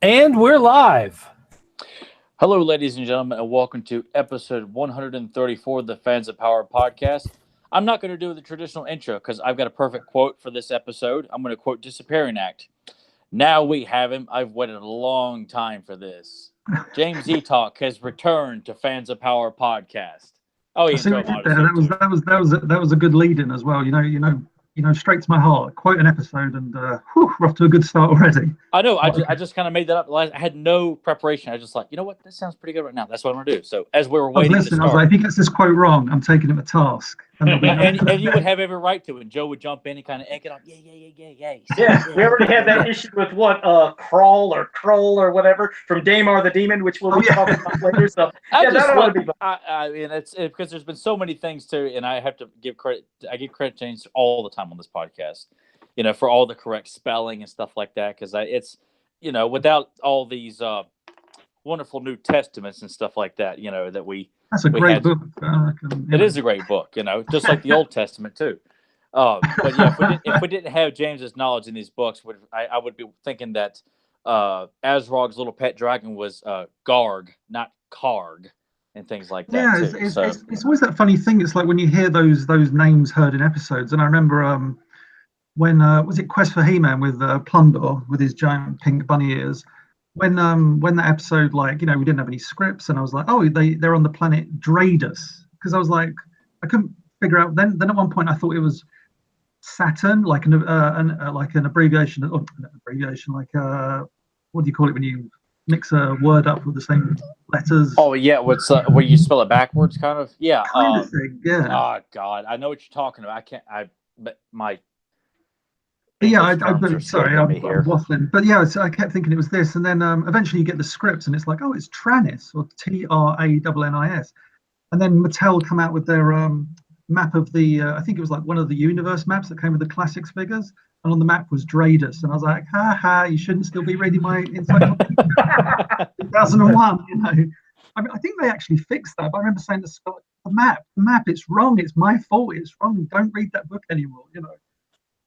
And we're live. Hello, ladies and gentlemen, and welcome to episode 134 of the Fans of Power podcast. I'm not going to do the traditional intro because I've got a perfect quote for this episode. I'm going to quote Disappearing Act. Now we have him. I've waited a long time for this. James Eatock has returned to Fans of Power podcast. Oh, I yeah, and see Joe what you did Motto's there. here That was too. that was a good lead in as well. Straight to my heart. Quote an episode, and we're off to a good start already. I know. I just kind of made that up. I had no preparation. I was just like, you know what? This sounds pretty good right now. That's what I'm going to do. So as we were I was waiting to listening. I was like, start, if he gets this quote wrong, I'm taking him to task. and you would have every right to, and Joe would jump in and kind of egg it on. Yeah. Yeah, we already had that issue with Crawl or Kroll or whatever from Daimar the Demon, which we'll be talking about later. So that ought to be fun. I mean, it's because there's been so many things too, and I have to give credit. I give credit to James all the time on this podcast, for all the correct spelling and stuff like that. Because it's without all these wonderful New Testaments and stuff like that, that That's a great book. It is a great book, just like the Old Testament too. But yeah, if we didn't have James's knowledge in these books, I would be thinking that Azrog's little pet dragon was Garg, not Karg, and things like that. Yeah, it's always that funny thing. It's like when you hear those names heard in episodes, and I remember when was it Quest for He-Man with Plundor with his giant pink bunny ears. When that episode, we didn't have any scripts, and I was like, oh, they're on the planet Dradus, because I was like, I couldn't figure out. Then at one point I thought it was Saturn, like an abbreviation, or an abbreviation, what do you call it when you mix a word up with the same letters? Oh yeah, what's where you spell it backwards, kind of? Yeah. Kind of thing, yeah. Oh God, I know what you're talking about. But my. Yeah, sorry, I'm waffling. But yeah, so I kept thinking it was this, and then eventually you get the scripts, and it's like, oh, it's Trannis, or Traannis, and then Mattel come out with their map of the, I think it was like one of the universe maps that came with the classics figures, and on the map was Dradus, and I was like, ha, you shouldn't still be reading my encyclopedia. 2001, I mean, I think they actually fixed that, but I remember saying to Scott, the map, it's wrong, it's my fault, it's wrong, don't read that book anymore,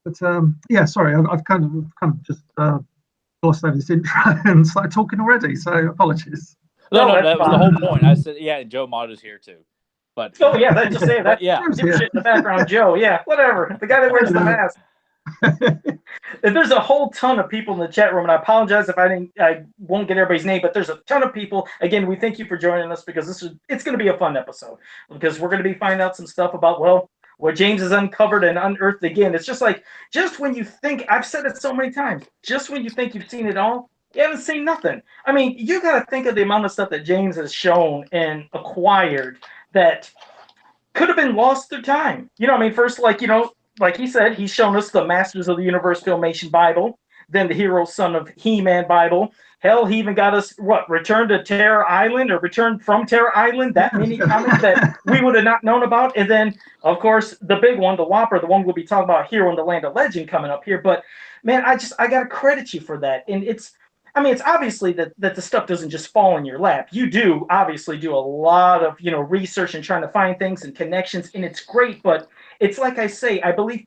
But yeah, sorry, I've kind of just glossed over this intro and started talking already, so apologies. No, that was the whole point. I said, yeah, and Joe Motto's here too. But that's just saying that. Yeah, shit in the background, Joe. Yeah, whatever. The guy that wears the mask. There's a whole ton of people in the chat room, and I apologize if I won't get everybody's name, but there's a ton of people. Again, we thank you for joining us because it's going to be a fun episode, because we're going to be finding out some stuff about what James has uncovered and unearthed again. It's just when you think, I've said it so many times, just when you think you've seen it all, you haven't seen nothing. I mean, you got to think of the amount of stuff that James has shown and acquired that could have been lost through time. First, like he said, he's shown us the Masters of the Universe Filmation Bible, then the Hero Son of He-Man Bible. Hell, he even got us, Return to Terror Island, or Return from Terror Island, that mini comic that we would have not known about. And then, of course, the big one, the Whopper, the one we'll be talking about Hero in the Land of Legend coming up here. But, man, I got to credit you for that. And it's obviously that the stuff doesn't just fall in your lap. You do obviously do a lot of, research and trying to find things and connections, and it's great. But it's like I say, I believe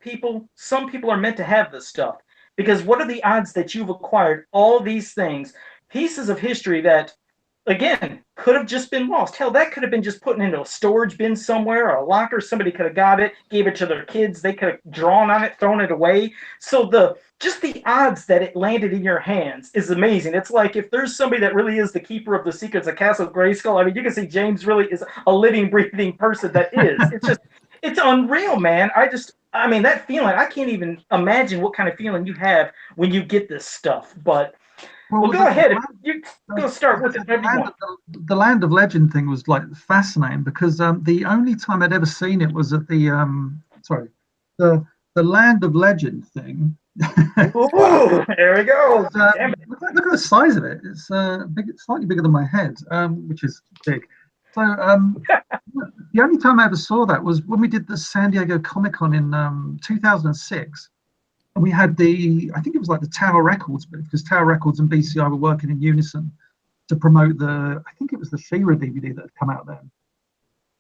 some people are meant to have this stuff. Because what are the odds that you've acquired all these things, pieces of history that, again, could have just been lost? Hell, that could have been just put into a storage bin somewhere or a locker. Somebody could have got it, gave it to their kids. They could have drawn on it, thrown it away. So just the odds that it landed in your hands is amazing. It's like if there's somebody that really is the keeper of the secrets of Castle Grayskull, I mean, you can see James really is a living, breathing person that is. It's unreal, man. That feeling, I can't even imagine what kind of feeling you have when you get this stuff. But go ahead. You're going to start with it. The Land of Legend thing was fascinating, because the only time I'd ever seen it was at the Land of Legend thing. Ooh, there we go. Look at the size of it. It's slightly bigger than my head, which is big. So the only time I ever saw that was when we did the San Diego Comic-Con in 2006. And we had I think it was like the Tower Records, because Tower Records and BCI were working in unison to promote I think it was the She-Ra DVD that had come out then.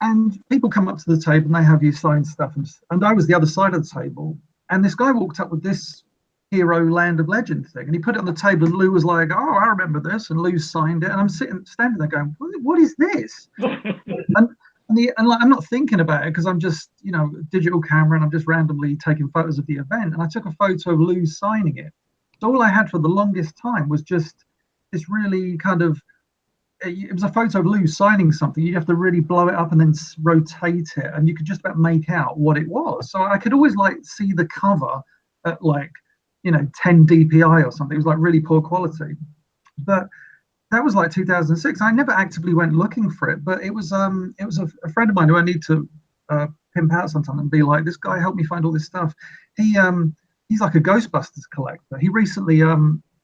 And people come up to the table and they have you sign stuff. And I was the other side of the table. And this guy walked up with this Hero Land of Legend thing, and he put it on the table, and Lou was like, "Oh, I remember this," and Lou signed it, and I'm standing there going, "What is this?" and like, I'm not thinking about it because I'm just, digital camera, and I'm just randomly taking photos of the event, and I took a photo of Lou signing it. So all I had for the longest time was just this really kind of, it was a photo of Lou signing something. You'd have to really blow it up and then rotate it, and you could just about make out what it was. So I could always like see the cover at like 10 DPI or something. It was like really poor quality. But that was like 2006. I never actively went looking for it, but it was a friend of mine who I need to pimp out sometime and be like, this guy helped me find all this stuff. He's like a Ghostbusters collector. He recently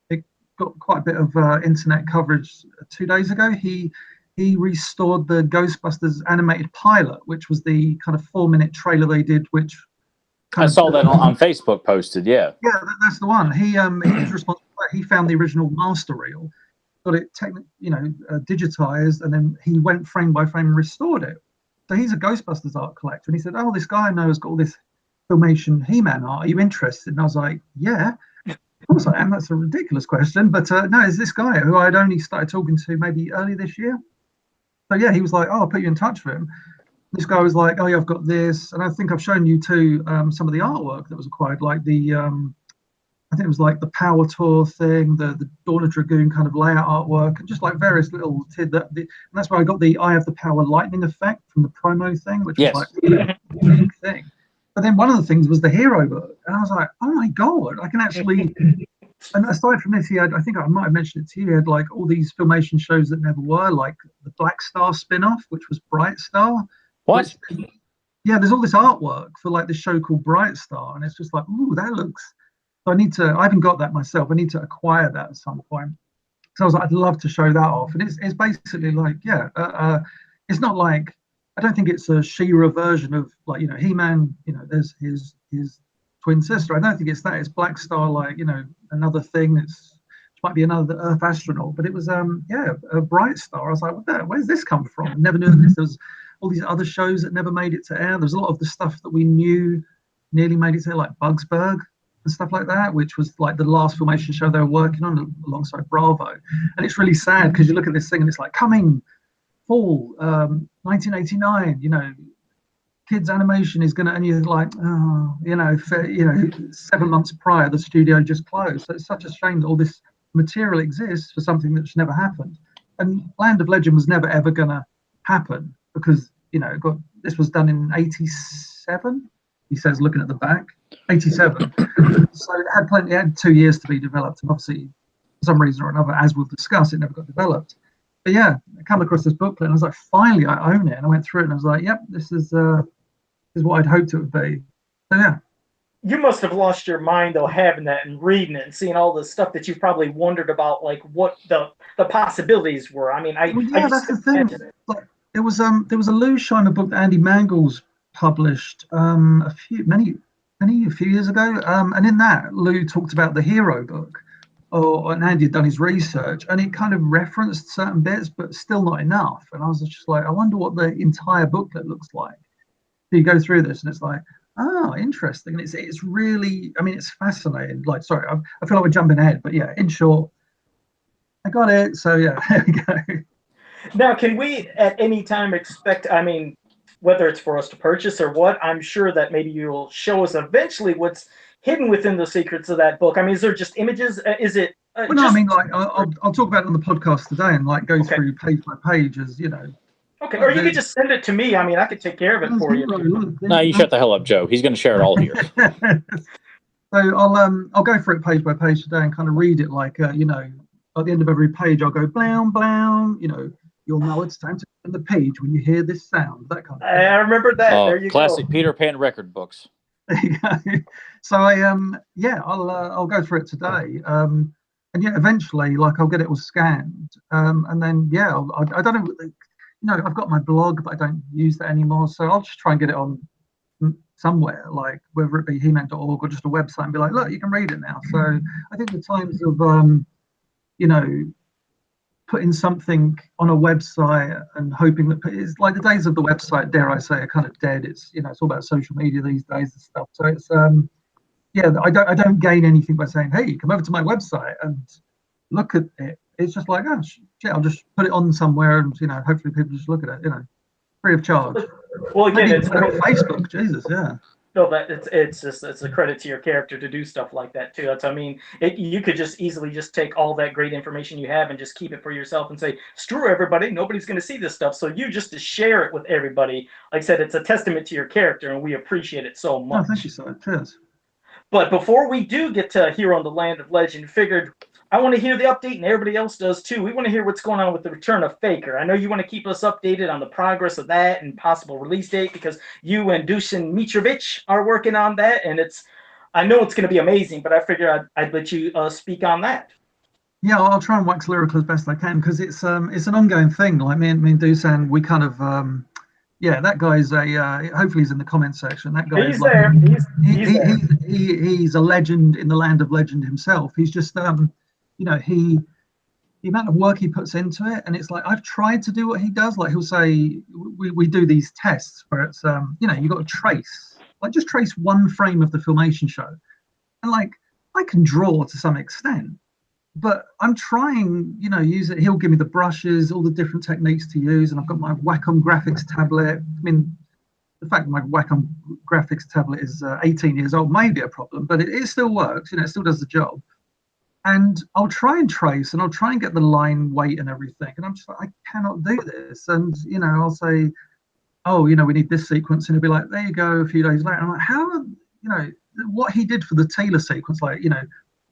it got quite a bit of internet coverage 2 days ago. He restored the Ghostbusters animated pilot, which was the kind of 4-minute trailer they did, which I saw that on Facebook posted. Yeah, that's the one. He was responsible for that. He found the original master reel, got it digitized, and then he went frame by frame and restored it. So he's a Ghostbusters art collector, and he said, "Oh, this guy I know has got all this Filmation He-Man art. Are you interested?" And I was like, "Yeah, of course I am." That's a ridiculous question, but no, it's this guy who I'd only started talking to maybe early this year. So yeah, he was like, "Oh, I'll put you in touch with him." This guy was like, "Oh yeah, I've got this," and I think I've shown you too some of the artwork that was acquired, like the I think it was like the Power Tour thing, the Dawn of Dragoon kind of layout artwork, and just like various little and that's where I got the Eye of the Power lightning effect from the promo thing, which was like a unique thing. But then one of the things was the hero book, and I was like, "Oh my god, I can actually." And aside from this, I think I might have mentioned it to you. He had like all these Filmation shows that never were, like the Black Star spin-off, which was Bright Star. What? Yeah, there's all this artwork for like this show called Bright Star, and it's just like, ooh, that looks. So I haven't got that myself. I need to acquire that at some point. So I was like, I'd love to show that off. And it's basically like, it's not like, I don't think it's a She-Ra version of like, He-Man, there's his twin sister. I don't think it's that. It's Black Star, like, another thing. It might be another Earth astronaut, but it was, a Bright Star. I was like, where's this come from? I never knew this. There was all these other shows that never made it to air. There's a lot of the stuff that we knew nearly made it to air, like Bugsburg and stuff like that, which was like the last Filmation show they were working on alongside Bravo. And it's really sad because you look at this thing and it's like coming fall 1989, kids animation is going to, and you're like, 7 months prior the studio just closed. So it's such a shame that all this material exists for something that's never happened. And Land of Legend was never ever going to happen because this was done in 87. He says, looking at the back, 87. So it had 2 years to be developed, and obviously for some reason or another, as we'll discuss, it never got developed. But yeah, I come across this booklet and I was like, finally I own it. And I went through it and I was like, yep, this is what I'd hoped it would be. So yeah. You must have lost your mind though, having that and reading it and seeing all the stuff that you probably wondered about, like what the possibilities were. I mean, that's the thing. Like, there was a Lou Scheimer book that Andy Mangels published a few years ago, and in that Lou talked about the hero book, and Andy had done his research, and it kind of referenced certain bits, but still not enough. And I was just like, I wonder what the entire booklet looks like. So you go through this, and it's like, oh, interesting. And it's really, I mean, it's fascinating. Like, sorry, I feel like we're jumping ahead, but yeah, in short, I got it. So yeah, there we go. Now, can we at any time expect, I mean, whether it's for us to purchase or what, I'm sure that maybe you'll show us eventually what's hidden within the secrets of that book. I mean, is there just images? Is it? Well, no, I mean, like, I'll talk about it on the podcast today and like go through page by page as, Okay, or you could just send it to me. I mean, I could take care of it for you. No, you shut the hell up, Joe. He's going to share it all here. So I'll go through it page by page today and kind of read it like, at the end of every page, I'll go, blown, blown, you'll know it's time to turn the page when you hear this sound, that kind of thing. I remember that. There you classic go. Peter Pan record books. So I'll go through it today. And yeah, eventually, like, I'll get it all scanned. And then, yeah, I don't know, I've got my blog, but I don't use that anymore. So I'll just try and get it on somewhere, like whether it be heman.org or just a website and be like, look, you can read it now. So I think the times of, putting something on a website and hoping that it's like the days of the website, dare I say, are kind of dead. It's it's all about social media these days and stuff. So it's yeah, I don't gain anything by saying, hey, come over to my website and look at it. It's just like, oh shit, I'll just put it on somewhere, and hopefully people just look at it, free of charge. Well, again, maybe it's on Facebook. Jesus, yeah. No, but it's a credit to your character to do stuff like that too. That's, I mean, you could just easily just take all that great information you have and just keep it for yourself and say, screw everybody, nobody's going to see this stuff. So you just to share it with everybody. Like I said, it's a testament to your character, and we appreciate it so much. Oh, thank you so much. Cheers. But before we do get to Hero on the Land of Legend, figured I want to hear the update, and everybody else does too. We want to hear what's going on with the return of Faker. I know you want to keep us updated on the progress of that and possible release date, because you and Dusan Mitrovic are working on that, and I know it's going to be amazing, but I figure I'd let you speak on that. Yeah, I'll try and wax lyrical as best I can, because it's an ongoing thing. Like me and Dusan, we kind of yeah, that guy's hopefully he's in the comment section. That guy he's there. He's a legend in the land of legend himself. He's just the amount of work he puts into it, and it's like, I've tried to do what he does. Like, he'll say, we do these tests where it's you've got to trace, like, just trace one frame of the Filmation show, and like, I can draw to some extent, but I'm trying, use it. He'll give me the brushes, all the different techniques to use, and I've got my Wacom graphics tablet. I mean, the fact that my Wacom graphics tablet is 18 years old may be a problem, but it still works. It still does the job. And I'll try and trace, and I'll try and get the line weight and everything, and I'm just like, I cannot do this. And I'll say, oh, we need this sequence, and it'll be like, there you go. A few days later, I'm like, how, what he did for the Tila sequence, like,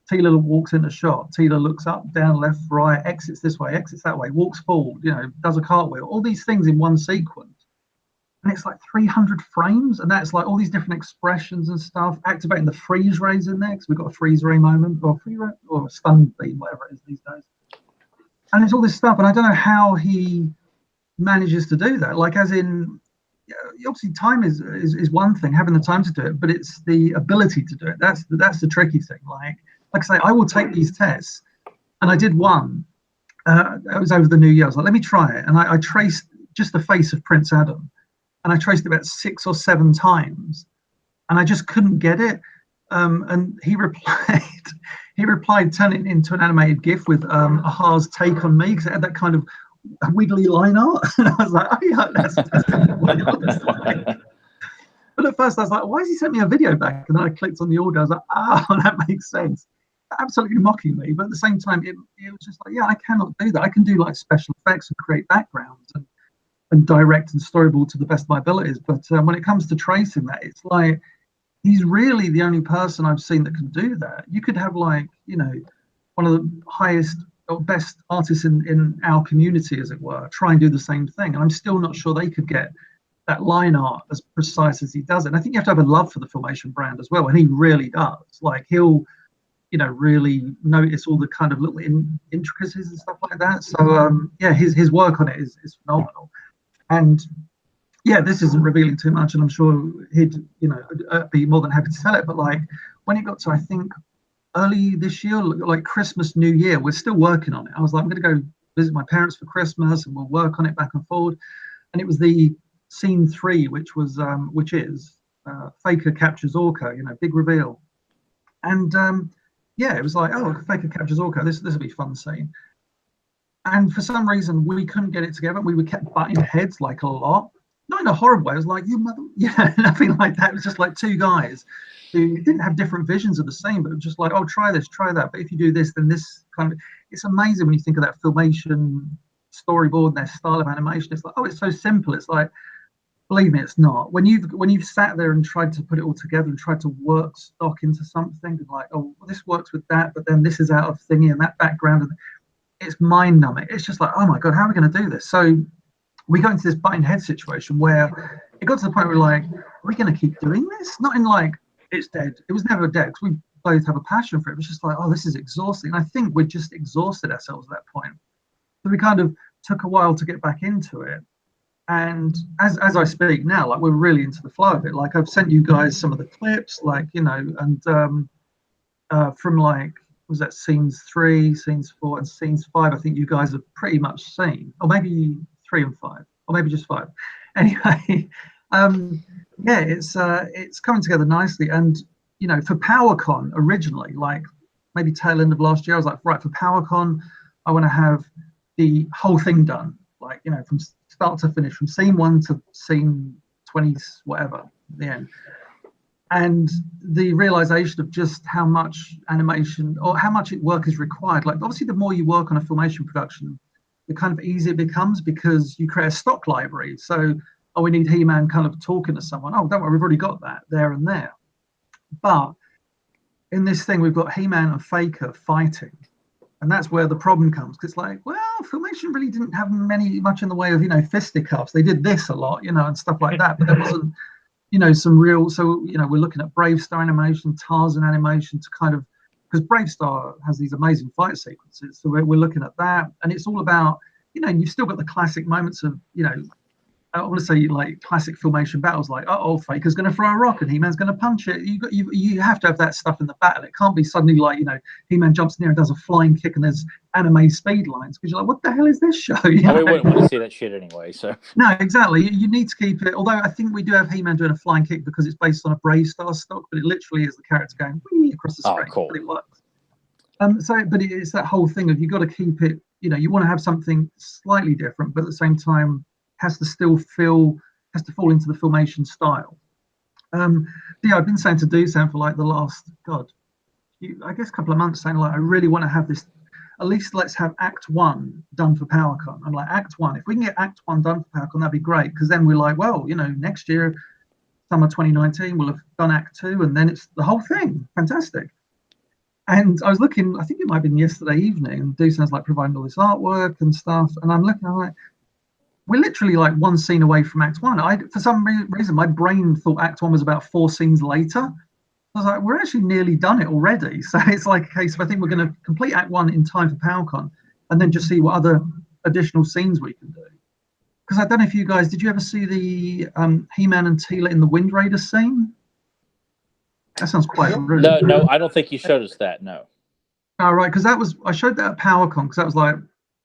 Tila walks in the shot, Tila looks up, down, left, right, exits this way, exits that way, walks forward, does a cartwheel, all these things in one sequence. And it's like 300 frames, and that's like all these different expressions and stuff, activating the freeze rays in there, because we've got a freeze ray moment, or a stun beam, whatever it is these days. And it's all this stuff, and I don't know how he manages to do that. Like, as in, obviously time is one thing, having the time to do it, but it's the ability to do it. That's the tricky thing. Like I say, I will take these tests, and I did one. It was over the New Year. I was like, let me try it, and I traced just the face of Prince Adam. And I traced it about 6 or 7 times, and I just couldn't get it. And he replied, turning it into an animated GIF with Aha's take on me, because it had that kind of wiggly line art. And I was like, oh yeah, that's what it looks like. But at first I was like, why has he sent me a video back? And then I clicked on the order. I was like, that makes sense. Absolutely mocking me, but at the same time, it was just like, yeah, I cannot do that. I can do like special effects and create backgrounds and direct and storyboard to the best of my abilities, but when it comes to tracing that, it's like, he's really the only person I've seen that can do that. You could have, like, one of the highest or best artists in our community, as it were, try and do the same thing, and I'm still not sure they could get that line art as precise as he does it. And I think you have to have a love for the Filmation brand as well, and he really does. Like, he'll really notice all the kind of little intricacies and stuff like that. So yeah, his work on it is phenomenal. And yeah, this isn't revealing too much, and I'm sure he'd be more than happy to tell it. But like, when it got to, I think, early this year, like Christmas, New Year, we're still working on it. I was like, I'm going to go visit my parents for Christmas, and we'll work on it back and forward. And it was the scene 3, which is Faker captures Orko, big reveal. And yeah, it was like, oh, Faker captures Orko. This will be a fun scene. And for some reason, we couldn't get it together. We were kept butting heads like a lot. Not in a horrible way. It was like, you mother, nothing like that. It was just like 2 guys who didn't have different visions of the same, but it was just like, oh, try this, try that. But if you do this, then this kind of, it's amazing when you think of that Filmation storyboard and their style of animation. It's like, oh, it's so simple. It's like, believe me, it's not. When you've sat there and tried to put it all together and tried to work stock into something, like, oh, well, this works with that, but then this is out of thingy and that background, and it's mind-numbing. It's just like, oh my god, how are we going to do this? So we got into this butting head situation where it got to the point where we're like, are we going to keep doing this? Not in like, it's dead. It was never dead, because we both have a passion for it. It was just like, oh, this is exhausting. And I think we just exhausted ourselves at that point. So we kind of took a while to get back into it. And as I speak now, like, we're really into the flow of it. Like, I've sent you guys some of the clips, like, and from like, was that scenes 3, scenes 4, and scenes 5, I think you guys have pretty much seen, or maybe 3 and 5, or maybe just 5. Anyway, yeah, it's coming together nicely. And you know, for PowerCon originally, like maybe tail end of last year, I was like, right, for PowerCon, I want to have the whole thing done, like, you know, from start to finish, from scene 1 to scene 20, whatever, the end. And the realization of just how much animation or how much work is required. Like, obviously, the more you work on a filmation production, the kind of easier it becomes, because you create a stock library. So, oh, we need He-Man kind of talking to someone. Oh, don't worry, we've already got that there and there. But in this thing, we've got He-Man and Faker fighting. And that's where the problem comes. Because it's like, well, Filmation really didn't have much in the way of, you know, fisticuffs. They did this a lot, you know, and stuff like that. But there wasn't, you know, some real. So, you know, we're looking at Brave Star animation, Tarzan animation to kind of, because Brave Star has these amazing fight sequences. So we're looking at that. And it's all about, you know, you've still got the classic moments of, you know, I want to say like classic Filmation battles, like, oh, Faker's going to throw a rock and He-Man's going to punch it. You have to have that stuff in the battle. It can't be suddenly like, you know, He-Man jumps in there and does a flying kick and there's anime speed lines, because you're like, what the hell is this show? You know? We wouldn't want to see that shit anyway. So no, exactly. You need to keep it. Although I think we do have He-Man doing a flying kick because it's based on a Brave Star stock, but it literally is the character going whee across the screen. Oh, cool. But it works. But it's that whole thing of you got to keep it. You know, you want to have something slightly different, but at the same time has to fall into the Filmation style. Yeah, I've been saying to do something for like the last, I guess a couple of months, saying like, I really want to have this, at least let's have Act 1 done for PowerCon. I'm like, Act 1, if we can get Act 1 done for PowerCon, that'd be great, because then we're like, well, you know, next year, summer 2019, we'll have done Act 2, and then it's the whole thing. Fantastic. And I was looking, I think it might have been yesterday evening, and Doosan's like providing all this artwork and stuff, and I'm looking, I'm like, we're literally like one scene away from Act 1. For some reason, my brain thought Act 1 was about 4 scenes later. I was like, we're actually nearly done it already. So it's like a case of, I think we're going to complete Act 1 in time for PowerCon, and then just see what other additional scenes we can do. Because I don't know if you guys, did you ever see the He-Man and Teela in the Wind Raider scene? That sounds quite rude. No, I don't think you showed us that, no. Oh, right, because I showed that at PowerCon, because that was like,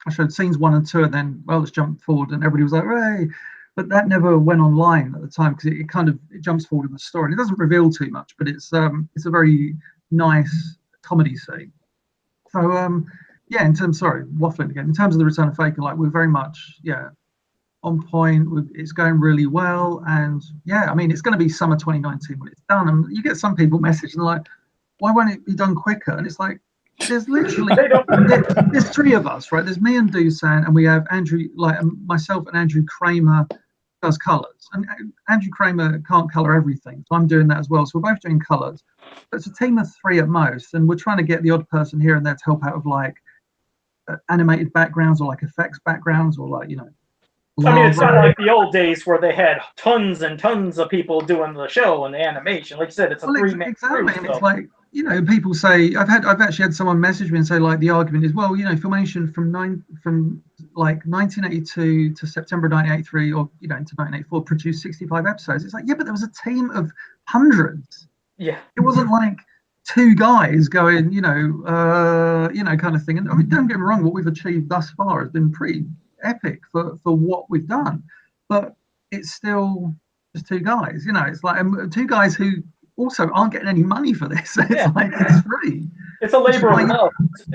I showed scenes 1 and 2, and then, well, let's jump forward, and everybody was like, hey, but that never went online at the time, because it jumps forward in the story, and it doesn't reveal too much, but it's a very nice comedy scene. So yeah, waffling again, in terms of the Return of Faker, like, we're very much, yeah, on point. It's going really well, and yeah, I mean, it's going to be summer 2019 when it's done, and you get some people message and like, why won't it be done quicker? And it's like, there's literally there's 3 of us, right? There's me and Doosan, and we have Andrew, like myself and Andrew Kramer does colors, and Andrew Kramer can't color everything, so I'm doing that as well. So we're both doing colors. But it's a team of 3 at most, and we're trying to get the odd person here and there to help out with like animated backgrounds or like effects backgrounds or like, you know. I mean, it's not like the old days where they had tons and tons of people doing the show and the animation. Like you said, it's a 3-man exactly, crew, and it's like, you know, people say, I've actually had someone message me and say, like, the argument is, well, you know, Filmation from like 1982 to September 1983, or, you know, into 1984, produced 65 episodes. It's like, yeah, but there was a team of hundreds. Yeah, it wasn't like 2 guys going, you know, kind of thing. And I mean, don't get me wrong, what we've achieved thus far has been pretty epic for what we've done, but it's still just 2 guys. You know, it's like 2 guys who also aren't getting any money for this. It's like, it's free. It's a labor of love.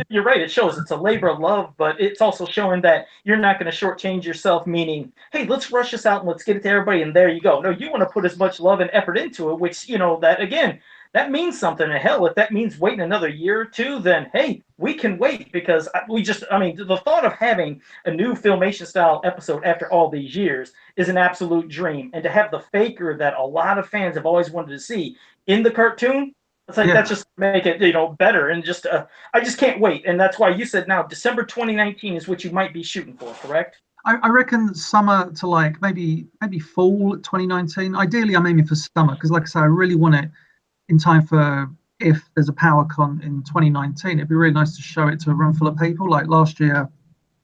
You're right. It shows it's a labor of love, but it's also showing that you're not going to shortchange yourself, meaning, hey, let's rush this out and let's get it to everybody, and there you go. No, you want to put as much love and effort into it, which, you know, that, again, that means something. And hell, if that means waiting another year or 2, then, hey, we can wait, because the thought of having a new Filmation style episode after all these years is an absolute dream. And to have the Faker that a lot of fans have always wanted to see in the cartoon, it's like, that's just make it, you know, better. And just, I just can't wait. And that's why you said now December 2019 is what you might be shooting for, correct? I reckon summer to like maybe fall 2019. Ideally, I'm aiming for summer, because like I say, I really want it in time for, if there's a PowerCon in 2019, it'd be really nice to show it to a room full of people. Like last year's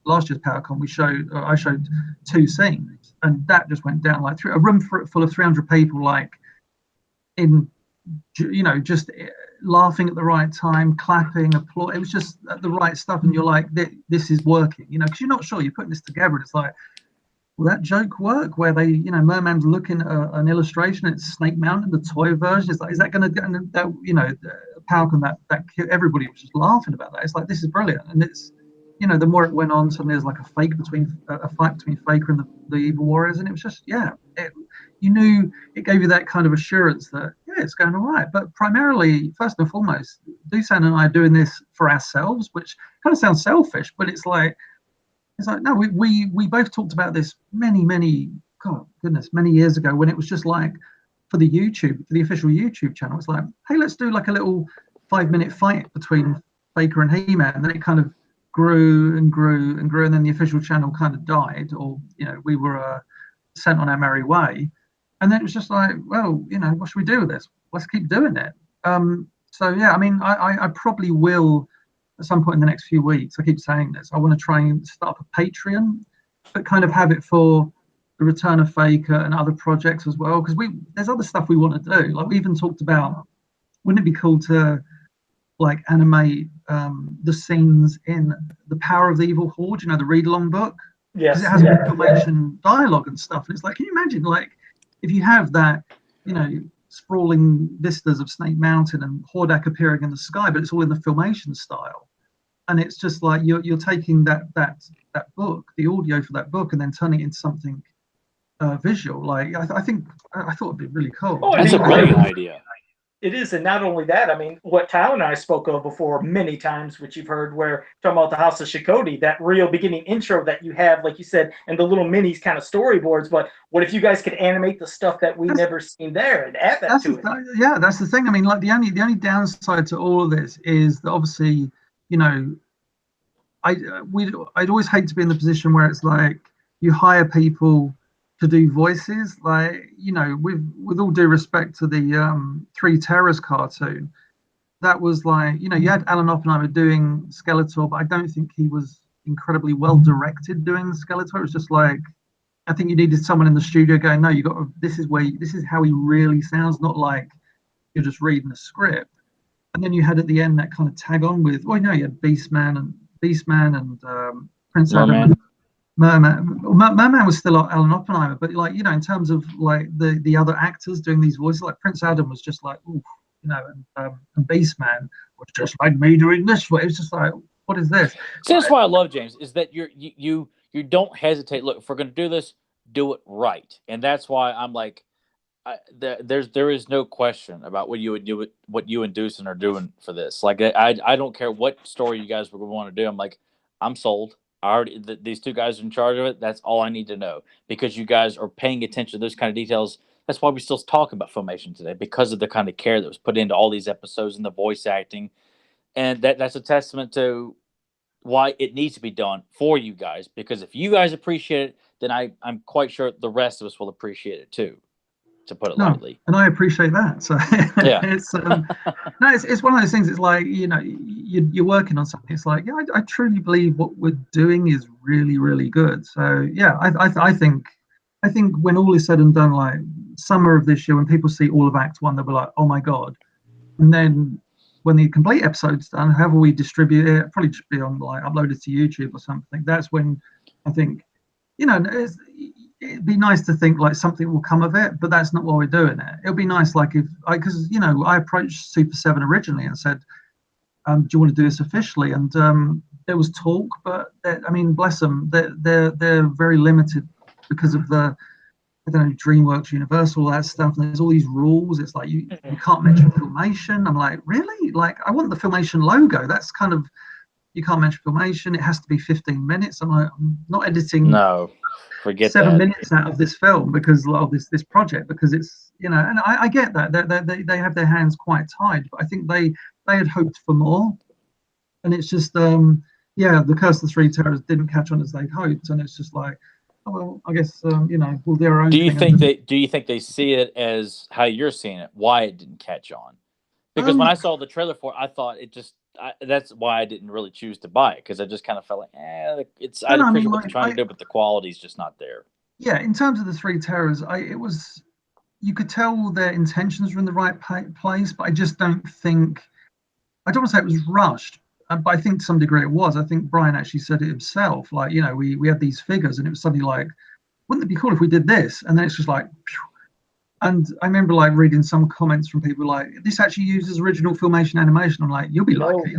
PowerCon, I showed 2 scenes, and that just went down like a room full of 300 people, like in, you know, just laughing at the right time, clapping, applaud. It was just the right stuff, and you're like, this is working, you know, because you're not sure. You're putting this together, and it's like, will that joke work? Where they, Merman's looking at an illustration, it's Snake Mountain, the toy version. It's like, is that going to get that? How can that everybody was just laughing about that. It's like, this is brilliant, and it's, the more it went on, suddenly there's like a fight between Faker and the evil warriors, and it was just, you knew it gave you that kind of assurance that it's going all right. But primarily, first and foremost, Dusan and I are doing this for ourselves, which kind of sounds selfish, but it's like no, we both talked about this many years ago, when it was just like, for the official YouTube channel, it's like, hey, let's do like a little 5-minute fight between Faker and He-Man, and then it kind of grew and grew and grew, and then the official channel kind of died, or we were sent on our merry way, and then it was just like, well, what should we do with this? Let's keep doing it. So yeah, I mean, I probably will at some point in the next few weeks. I keep saying this. I want to try and start a Patreon, but kind of have it for the Return of Faker and other projects as well, because there's other stuff we want to do. Like, we even talked about, wouldn't it be cool to like animate the scenes in The Power of the Evil Horde, the read-along book? Yes. Because it has information, dialogue and stuff. And it's like, can you imagine, like, if you have that, sprawling vistas of Snake Mountain and Hordak appearing in the sky, but it's all in the Filmation style. And it's just like, you're taking that book, the audio for that book, and then turning it into something visual. Like, I thought it'd be really cool. Oh, that's a brilliant idea. It is, and not only that, I mean, what Tyler and I spoke of before many times, which you've heard, where talking about the House of Shikoti, that real beginning intro that you have, like you said, and the little minis kind of storyboards. But what if you guys could animate the stuff that we've never seen there and add that to it? Yeah, that's the thing. I mean, like, the only downside to all of this is that, obviously, I'd always hate to be in the position where it's like you hire people to do voices, like, with all due respect to the Three Terrors cartoon, that was like, you had Alan Oppenheimer doing Skeletor, but I don't think he was incredibly well directed doing Skeletor. It was just like, I think you needed someone in the studio going, no, this is how he really sounds, not like you're just reading a script. And then you had at the end that kind of tag on with, you had Beastman and Prince Adam. Merman was still Alan Oppenheimer, but, like, in terms of like the other actors doing these voices, like Prince Adam was just like, oof, and Beastman was just like me doing this. It was just like, what is this? So that's why I love James, is that you don't hesitate. Look, if we're going to do this, do it right, and that's why I'm like, there is no question about what you and Deucin are doing for this. Like, I don't care what story you guys would want to do. I'm like, I'm sold. These two guys are in charge of it. That's all I need to know, because you guys are paying attention to those kind of details. That's why we still talk about Filmation today, because of the kind of care that was put into all these episodes and the voice acting, and that's a testament to why it needs to be done for you guys. Because if you guys appreciate it, then I'm quite sure the rest of us will appreciate it too, to put it lightly. And I appreciate that. So yeah, it's one of those things. It's like, you're working on something. It's like, I truly believe what we're doing is really, really good. So yeah, I think when all is said and done, like summer of this year, when people see all of Act 1, they'll be like, oh my god. And then when the complete episode's done, however we distribute it, probably just be on, like, uploaded to YouTube or something. That's when I think, it'd be nice to think like something will come of it, but that's not why we're doing it. It'll be nice, like, because I approached Super 7 originally and said, do you want to do this officially? And there was talk, but I mean, bless them, they're very limited because of the, I don't know, DreamWorks, Universal, all that stuff. And there's all these rules. It's like you can't mention Filmation. I'm like, really? Like, I want the Filmation logo. That's kind of, you can't mention Filmation. It has to be 15 minutes. I'm like, I'm not editing. No, forget 7 minutes out of this film because of this project, because it's, and I get that they have their hands quite tied, but I think they had hoped for more, and it's just the Curse of the Three Terrors didn't catch on as they'd hoped, and it's just like, oh, well, I guess we'll do our own. Do you think they see it as how you're seeing it? Why it didn't catch on? Because when I saw the trailer for it, I thought it just. That's why I didn't really choose to buy it, because I just kind of felt like, I appreciate what they're trying to do, but the quality's just not there. Yeah, in terms of the Three Terrors, you could tell their intentions were in the right place, but I just don't think. I don't want to say it was rushed, but I think to some degree it was. I think Brian actually said it himself. Like, we had these figures, and it was suddenly like, wouldn't it be cool if we did this? And then it's just like, phew. And I remember like reading some comments from people like, this actually uses original Filmation animation. I'm like, you'll be lucky.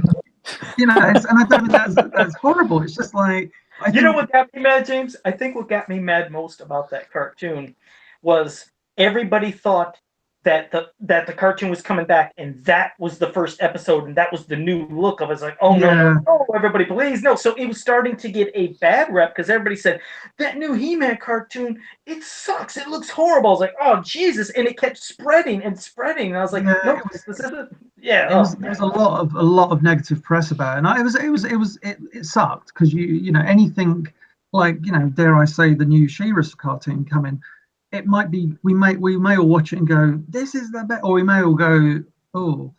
You know, and I don't think that's horrible. It's just like, you know what got me mad, James? I think what got me mad most about that cartoon was everybody thought that the cartoon was coming back, and that was the first episode, and that was the new look of it. It's like, oh no, everybody, please no. So it was starting to get a bad rep because everybody said that new He-Man cartoon, it sucks, it looks horrible. I was like, oh Jesus, and it kept spreading and spreading, and I was like, no, this isn't. Yeah, there was a lot of negative press about it, and it sucked because you know anything like, you know, dare I say, the new She-Ra cartoon coming. It might be we may all watch it and go, this is the best, or we may all go, oh.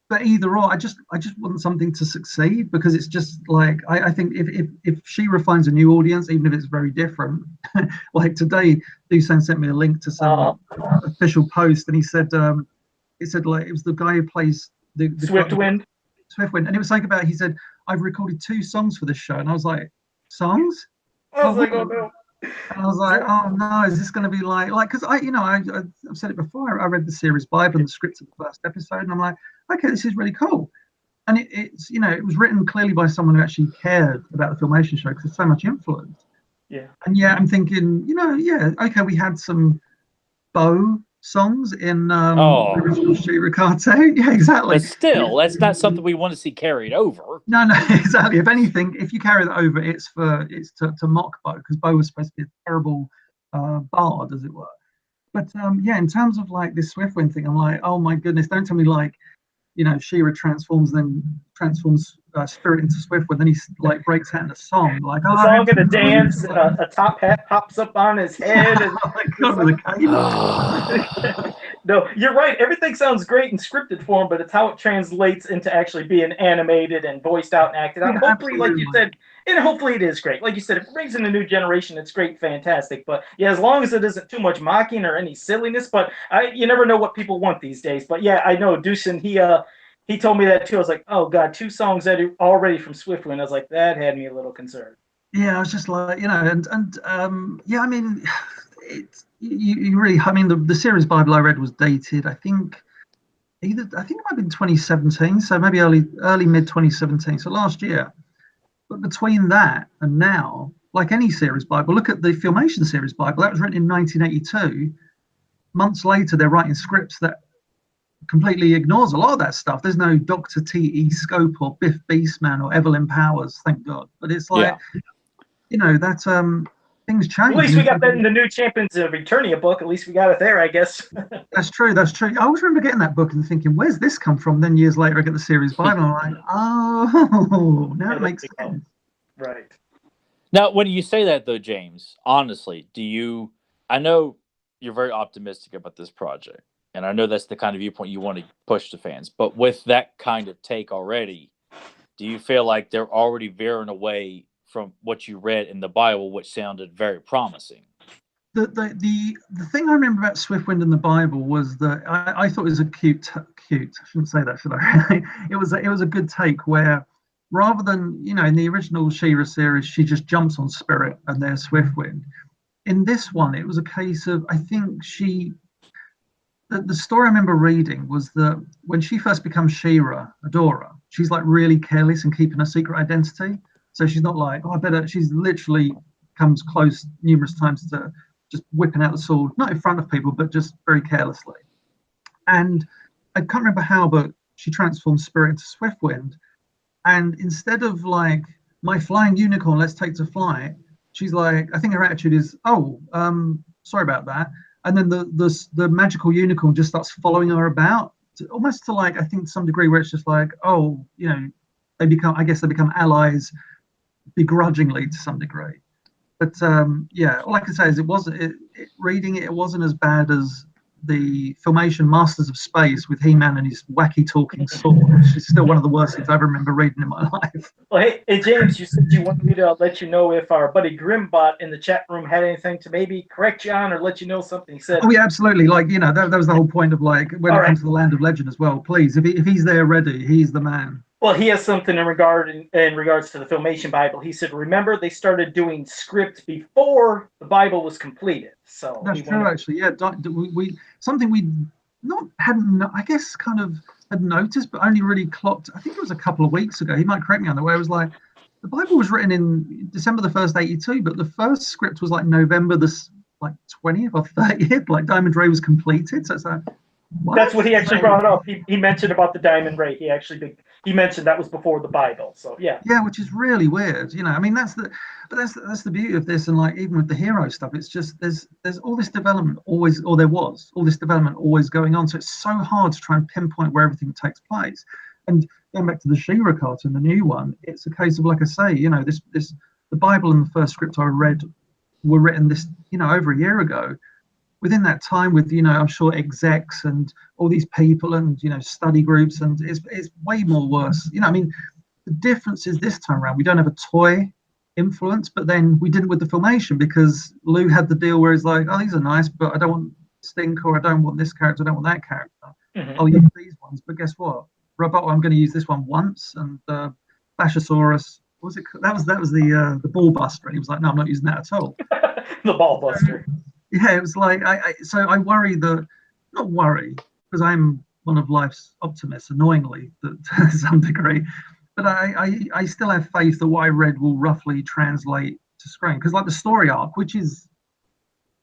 But either or, I just want something to succeed, because it's just like I think if She-Ra finds a new audience, even if it's very different, like today, Dusan sent me a link to some official post, and he said like it was the guy who plays the Swiftwind, and it was like about, he said, I've recorded 2 songs for this show, and I was like, songs? I was like, oh no. And I was like, oh no, is this going to be like, because I've said it before. I read the series Bible and the script of the first episode, and I'm like, okay, this is really cool. And it's, you know, it was written clearly by someone who actually cared about the Filmation show, because there's so much influence. Yeah. And yeah, I'm thinking, you know, yeah, okay, we had some Bo songs in the original She-Ra cartoon. Yeah, exactly. But still, that's not something we want to see carried over. No, exactly. If anything, if you carry that over, it's to mock Bo, because Bo was supposed to be a terrible bard, as it were. But yeah, in terms of like this Swiftwind thing, I'm like, oh my goodness, don't tell me like, you know, She-Ra transforms Spirit into Swiftwind, then he like breaks out in a song, like, the song and a dance, and a top hat pops up on his head, and oh my God, with a cape. No, you're right. Everything sounds great in scripted form, but it's how it translates into actually being animated and voiced out and acted out. Yeah, hopefully, absolutely. like you said, and hopefully it is great. Like you said, if it brings in a new generation, it's great, fantastic. But yeah, as long as it isn't too much mocking or any silliness. But you never know what people want these days. But yeah, I know Deucin, he told me that too. I was like, oh God, 2 songs that are already from Swiftwind. I was like, that had me a little concerned. Yeah, I was just like, you know, and yeah, I mean, it's you really, I mean, the series Bible I read was dated. I think it might have been 2017, so maybe early mid 2017, so last year. But between that and now, like any series Bible, look at the Filmation series Bible. That was written in 1982. Months later, they're writing scripts that completely ignores a lot of that stuff. There's no Dr. T.E. Scope or Biff Beastman or Evelyn Powers, thank God. But it's like, you know, that things change. At least we got that in the new Champions of Eternia book. At least we got it there, I guess. That's true. I always remember getting that book and thinking, where's this come from? Then years later, I get the series Bible, and I'm like, oh, now it makes sense. Right. Now, when you say that, though, James, honestly, I know you're very optimistic about this project, and I know that's the kind of viewpoint you want to push to fans, but with that kind of take already, do you feel like they're already veering away from what you read in the Bible, which sounded very promising? The thing I remember about Swiftwind in the Bible was that I thought it was a cute. I shouldn't say that, should I? It was a good take where, rather than, you know, in the original She-Ra series, she just jumps on Spirit and there's Swiftwind. In this one, it was a case of, I think the story I remember reading was that when she first becomes She-Ra, Adora, she's like really careless and keeping her secret identity. So she's not like, oh, I better, she's literally comes close numerous times to just whipping out the sword, not in front of people, but just very carelessly. And I can't remember how, but she transforms Spirit into Swiftwind. And instead of like, my flying unicorn, let's take to flight, she's like, I think her attitude is, oh, sorry about that. And then the magical unicorn just starts following her about, almost to like, I think to some degree, where it's just like, oh, you know, they become allies begrudgingly to some degree. But yeah, all I can say is reading it wasn't as bad as the Filmation Masters of Space with He-Man and his wacky talking sword, which is still one of the worst things I ever remember reading in my life. Well, hey James, you said you wanted me to let you know if our buddy Grimbot in the chat room had anything to maybe correct you on or let you know something. He said, oh yeah, absolutely. Like, you know, that was the whole point of like, when it comes to the Land of Legend as well, please, if he's there ready, he's the man. Well, he has something in regards to the Filmation Bible. He said, "Remember, they started doing script before the Bible was completed." So that's true, actually. Yeah, we something we hadn't, I guess, kind of had noticed, but only really clocked. I think it was a couple of weeks ago. He might correct me on the way. It was like the Bible was written in December the 1st, 82, but the first script was like November the 20th or 30th. Like Diamond Ray was completed. So it's like, what? That's what he actually brought up. He mentioned about the Diamond Ray. He mentioned that was before the Bible. So yeah. Yeah, which is really weird. I mean, that's the beauty of this, and like even with the hero stuff, it's just there's all this development always, or there was all this development always going on. So it's so hard to try and pinpoint where everything takes place. And going back to the She-Ra cartoon, the new one, it's a case of, like I say, the Bible and the first script I read were written over a year ago. Within that time, with I'm sure execs and all these people and study groups, and it's way more worse. I mean, the difference is this time around we don't have a toy influence, but then we didn't with the Filmation, because Lou had the deal where he's like, oh, these are nice, but I don't want Stink, or I don't want this character, I don't want that character. I'll use these ones, but guess what? Roboto, I'm going to use this one once, and Bashosaurus, what was it? That was the ball buster, and he was like, no, I'm not using that at all. The ball buster. Yeah, it was like so I worry not worry, because I'm one of life's optimists, annoyingly, to some degree, but I still have faith that what I read will roughly translate to screen, because like the story arc, which is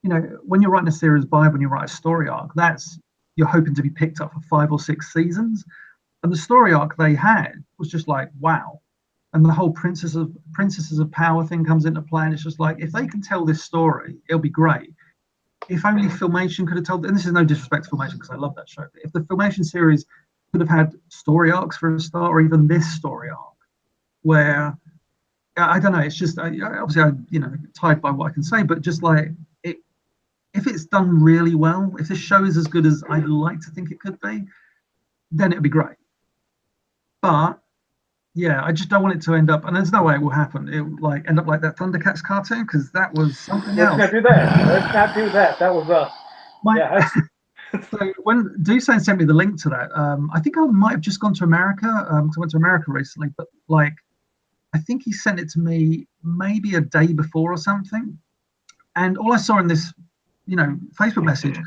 when you're writing a series Bible and you write a story arc, you're hoping to be picked up for 5 or 6 seasons, and the story arc they had was just like, wow. And the whole princesses of power thing comes into play, and it's just like, if they can tell this story, it'll be great. If only Filmation could have told, and this is no disrespect to Filmation because I love that show, but if the Filmation series could have had story arcs for a start, or even this story arc, where I don't know, it's just obviously I'm tied by what I can say, but just like if it's done really well, if this show is as good as I'd like to think it could be, then it'd be great. But yeah, I just don't want it to end up, and there's no way it will happen. It will end up like that Thundercats cartoon, because that was something else. Let's not do that. Let's not do that. That was yeah. So when Dusan sent me the link to that, I think I might have just gone to America, because I went to America recently. But I think he sent it to me maybe a day before or something, and all I saw in this, Facebook message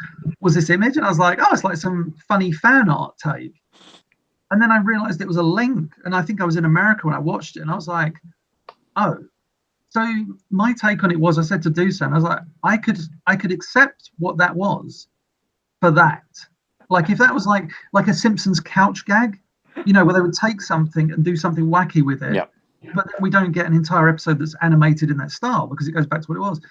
was this image, and I was like, oh, it's like some funny fan art take. And then I realized it was a link, and I think I was in America when I watched it, and I was like, oh. So my take on it was, I said to Dusan, I was like, I could accept what that was for that. Like if that was like a Simpsons couch gag, where they would take something and do something wacky with it, but then we don't get an entire episode that's animated in that style because it goes back to what it was.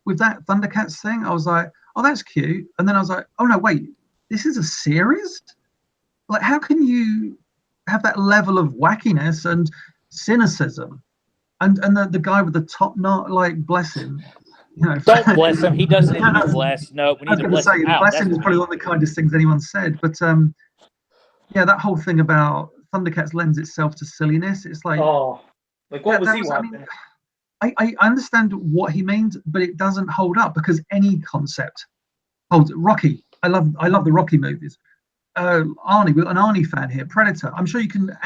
With that Thundercats thing, I was like, oh, that's cute. And then I was like, oh no, wait, this is a series? Like, how can you have that level of wackiness and cynicism? And the guy with the top knot, like, bless him. Don't bless him. He doesn't need to be blessed. No, we need to bless him out. Bless him is probably one of the kindest things anyone said. But yeah, that whole thing about Thundercats lends itself to silliness. It's like, oh, like what was he watching? I understand what he means, but it doesn't hold up, because any concept holds. Rocky, I love the Rocky movies. Arnie, we're an Arnie fan here. Predator. I'm sure you can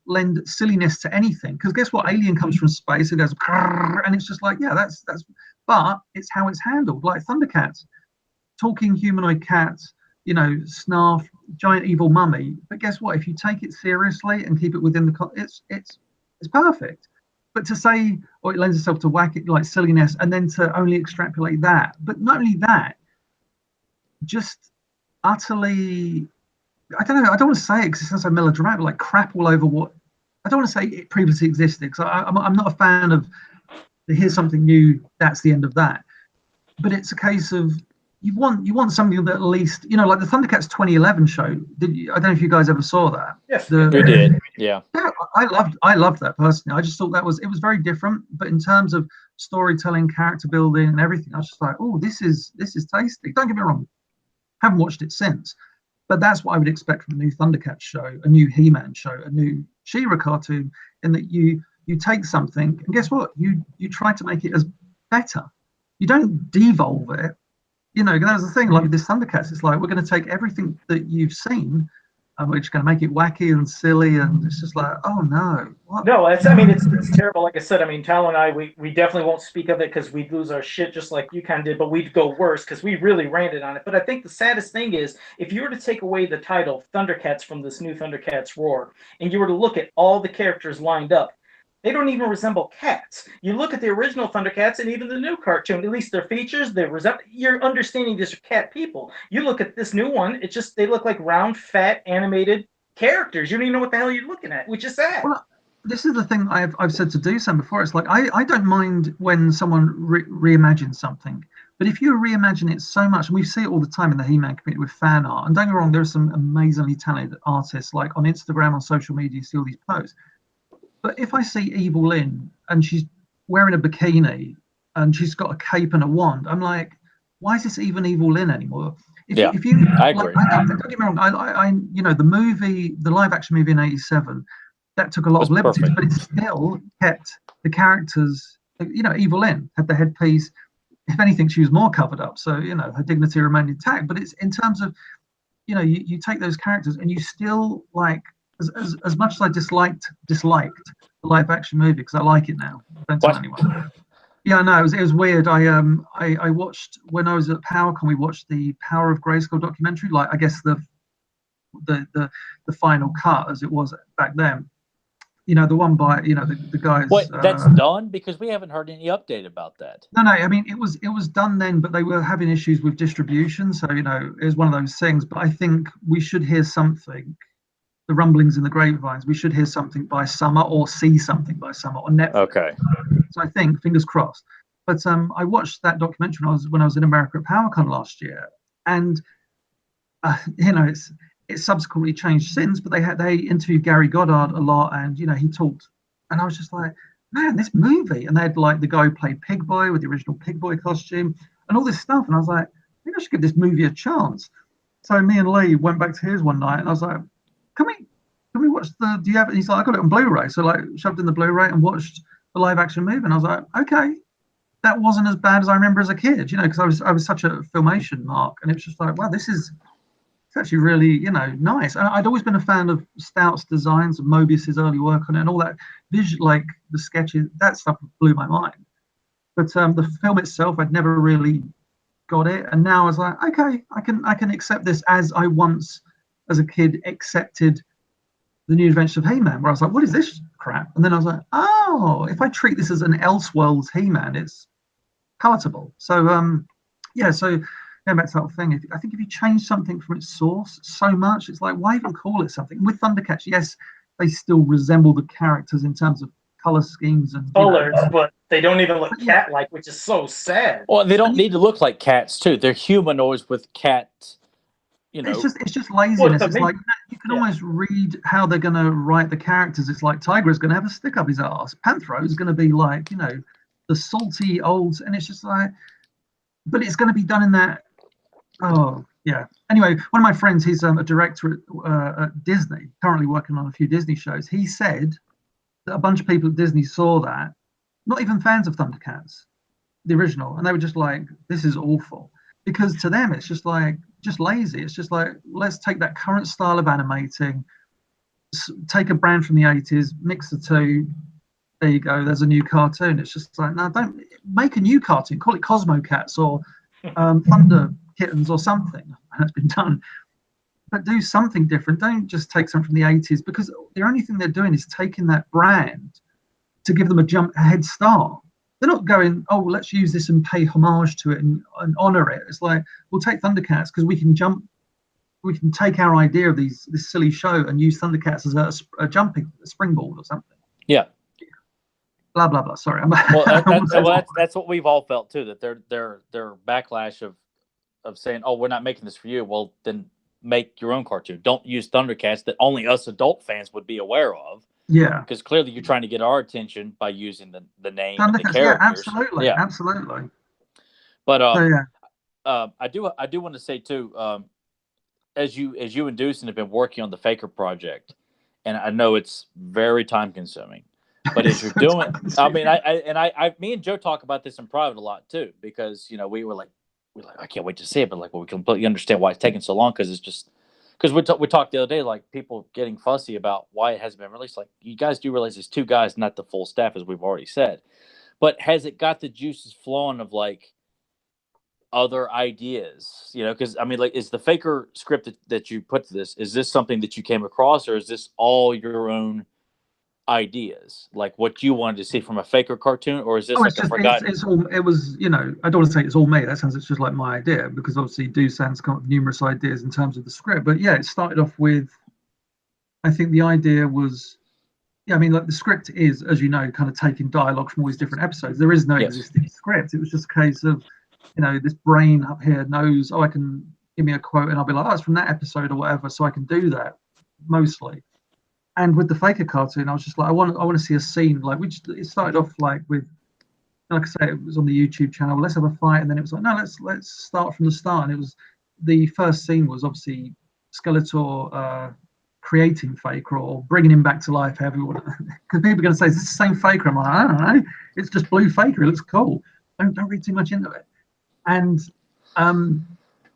lend silliness to anything, because guess what? Alien comes from space and goes, and it's just like, yeah, that's. But it's how it's handled. Like Thundercats, talking humanoid cats, snarf, giant evil mummy. But guess what? If you take it seriously and keep it within it's perfect. But to say, it lends itself to wacky, like silliness, and then to only extrapolate that. But not only that, just utterly. I don't know. I don't want to say it because it sounds so melodramatic, like crap all over what. I don't want to say it previously existed, because I'm not a fan of. Here's something new. That's the end of that. But it's a case of you want something that at least like the Thundercats 2011 show. I don't know if you guys ever saw that. Yes, we did. Yeah. Yeah, I loved that personally. I just thought it was very different. But in terms of storytelling, character building, and everything, I was just like, oh, this is tasty. Don't get me wrong. Haven't watched it since. But that's what I would expect from a new Thundercats show, a new He-Man show, a new She-Ra cartoon, in that you take something and guess what? You try to make it as better. You don't devolve it. That was the thing. Like with this Thundercats, it's like we're going to take everything that you've seen, and we're just going to make it wacky and silly, and it's just like, oh no, what? No, it's terrible. Like I said, Tyler and I, we definitely won't speak of it because we'd lose our shit just like you kind of did, but we'd go worse because we really ranted on it. But I think the saddest thing is if you were to take away the title Thundercats from this new Thundercats Roar, and you were to look at all the characters lined up, they don't even resemble cats. You look at the original Thundercats and even the new cartoon, at least their features, you're understanding these are cat people. You look at this new one, they look like round, fat, animated characters. You don't even know what the hell you're looking at, which is sad. Well, this is the thing I've said to Doosan before. It's like I don't mind when someone reimagines something, but if you reimagine it so much, and we see it all the time in the He-Man community with fan art, and don't get me wrong, there are some amazingly talented artists, like on Instagram, on social media, you see all these posts. But if I see Evil Lynn and she's wearing a bikini and she's got a cape and a wand, I'm like, why is this even Evil Lynn anymore? If you I agree. don't get me wrong, the movie, the live action movie in '87, that took a lot of liberties, but it still kept the characters. Evil Lynn had the headpiece. If anything, she was more covered up, so her dignity remained intact. But it's in terms of, you take those characters and you still like. As much as I disliked the live action movie, because I like it now. Don't tell anyone. Yeah, no, it was weird. I watched when I was at PowerCon. We watched the Power of Grayskull documentary. Like, I guess the final cut as it was back then. The one by the guys. Wait, that's done because we haven't heard any update about that. No. It was done then, but they were having issues with distribution. So it was one of those things. But I think we should hear something. The rumblings in the grapevines, we should hear something by summer or see something by summer on Netflix. Okay. So I think, fingers crossed. But I watched that documentary when I was in America at PowerCon last year, and it's subsequently changed since. But they interviewed Gary Goddard a lot, and he talked, and I was just like, man, this movie, and they had like the guy who played Pig Boy with the original Pig Boy costume and all this stuff, and I was like, maybe I should give this movie a chance. So me and Lee went back to his one night, and I was like, Can we watch do you have it? He's like, I got it on Blu-ray. So like shoved in the Blu-ray and watched the live action movie. And I was like, okay, that wasn't as bad as I remember as a kid, because I was such a Filmation mark. And it was just like, wow, it's actually really, nice. And I'd always been a fan of Stout's designs and Mobius's early work on it and all that visual, like the sketches, that stuff blew my mind. But the film itself, I'd never really got it. And now I was like, okay, I can accept this as I once, as a kid, accepted the New Adventures of He-Man, where I was like, what is this crap? And then I was like, oh, if I treat this as an Elseworlds He-Man, it's palatable. So so going back to that thing, I think if you change something from its source so much, it's like, why even call it something? With Thundercats, yes, they still resemble the characters in terms of color schemes and colors, but they don't even look cat-like, which is so sad. Well, they don't need to look like cats too. They're humanoids with cats. It's just laziness. It's like you can almost read how they're going to write the characters. It's like Tiger's going to have a stick up his ass. Panthro is going to be like the salty old, and it's just like, but it's going to be done in that. Oh yeah. Anyway, one of my friends, he's a director at Disney, currently working on a few Disney shows. He said that a bunch of people at Disney saw that, not even fans of Thundercats, the original, and they were just like, this is awful. Because to them, it's just like, just lazy. It's just like, let's take that current style of animating, take a brand from the 80s, mix the two. There you go. There's a new cartoon. It's just like, no, don't make a new cartoon. Call it Cosmo Cats or Thunder Kittens or something. That's been done. But do something different. Don't just take something from the 80s, because the only thing they're doing is taking that brand to give them a head start. They're not going, oh, let's use this and pay homage to it and honor it. It's like, we'll take Thundercats because we can take our idea of this silly show and use Thundercats as a jumping springboard or something. Yeah. Blah blah blah. Sorry. That's what we've all felt too. That their backlash of saying, oh, we're not making this for you. Well, then make your own cartoon. Don't use Thundercats that only us adult fans would be aware of. Yeah, because clearly you're trying to get our attention by using the name and the characters. Yeah, absolutely. But I do want to say too, as you and Doosan have been working on the Faker project, and I know it's very time consuming, but as you're doing, me and Joe talk about this in private a lot too, because we were like, I can't wait to see it, but we completely understand why it's taking so long, because because we talked the other day, like people getting fussy about why it hasn't been released. Like, you guys do realize it's 2 guys, not the full staff, as we've already said. But has it got the juices flowing of like other ideas? You know, because I mean, like, is the Faker script that you put to this, is this something that you came across, or is this all your own ideas, like what you wanted to see from a Faker cartoon, or is this like a forgotten? It's all, it was, you know, I don't want to say it's all me. That sounds, it's just like my idea, because obviously Doosan's come up with numerous ideas in terms of the script. But yeah, it started off with, I think the idea was, yeah, I mean, like the script is, as you know, kind of taking dialogue from all these different episodes. There is no existing script. It was just a case of, you know, this brain up here knows, oh, I can give me a quote and I'll be like, oh, it's from that episode or whatever, so I can do that mostly. And with the Faker cartoon, I was just like, I want to see a scene. Like, it started off like with, like I say, it was on the YouTube channel. Let's have a fight, and then it was like, no, let's start from the start. And it was, the first scene was obviously Skeletor creating Faker or bringing him back to life. However you want, because people are going to say, is this the same Faker? I'm like, I don't know. It's just blue Faker. It looks cool. Don't read too much into it. And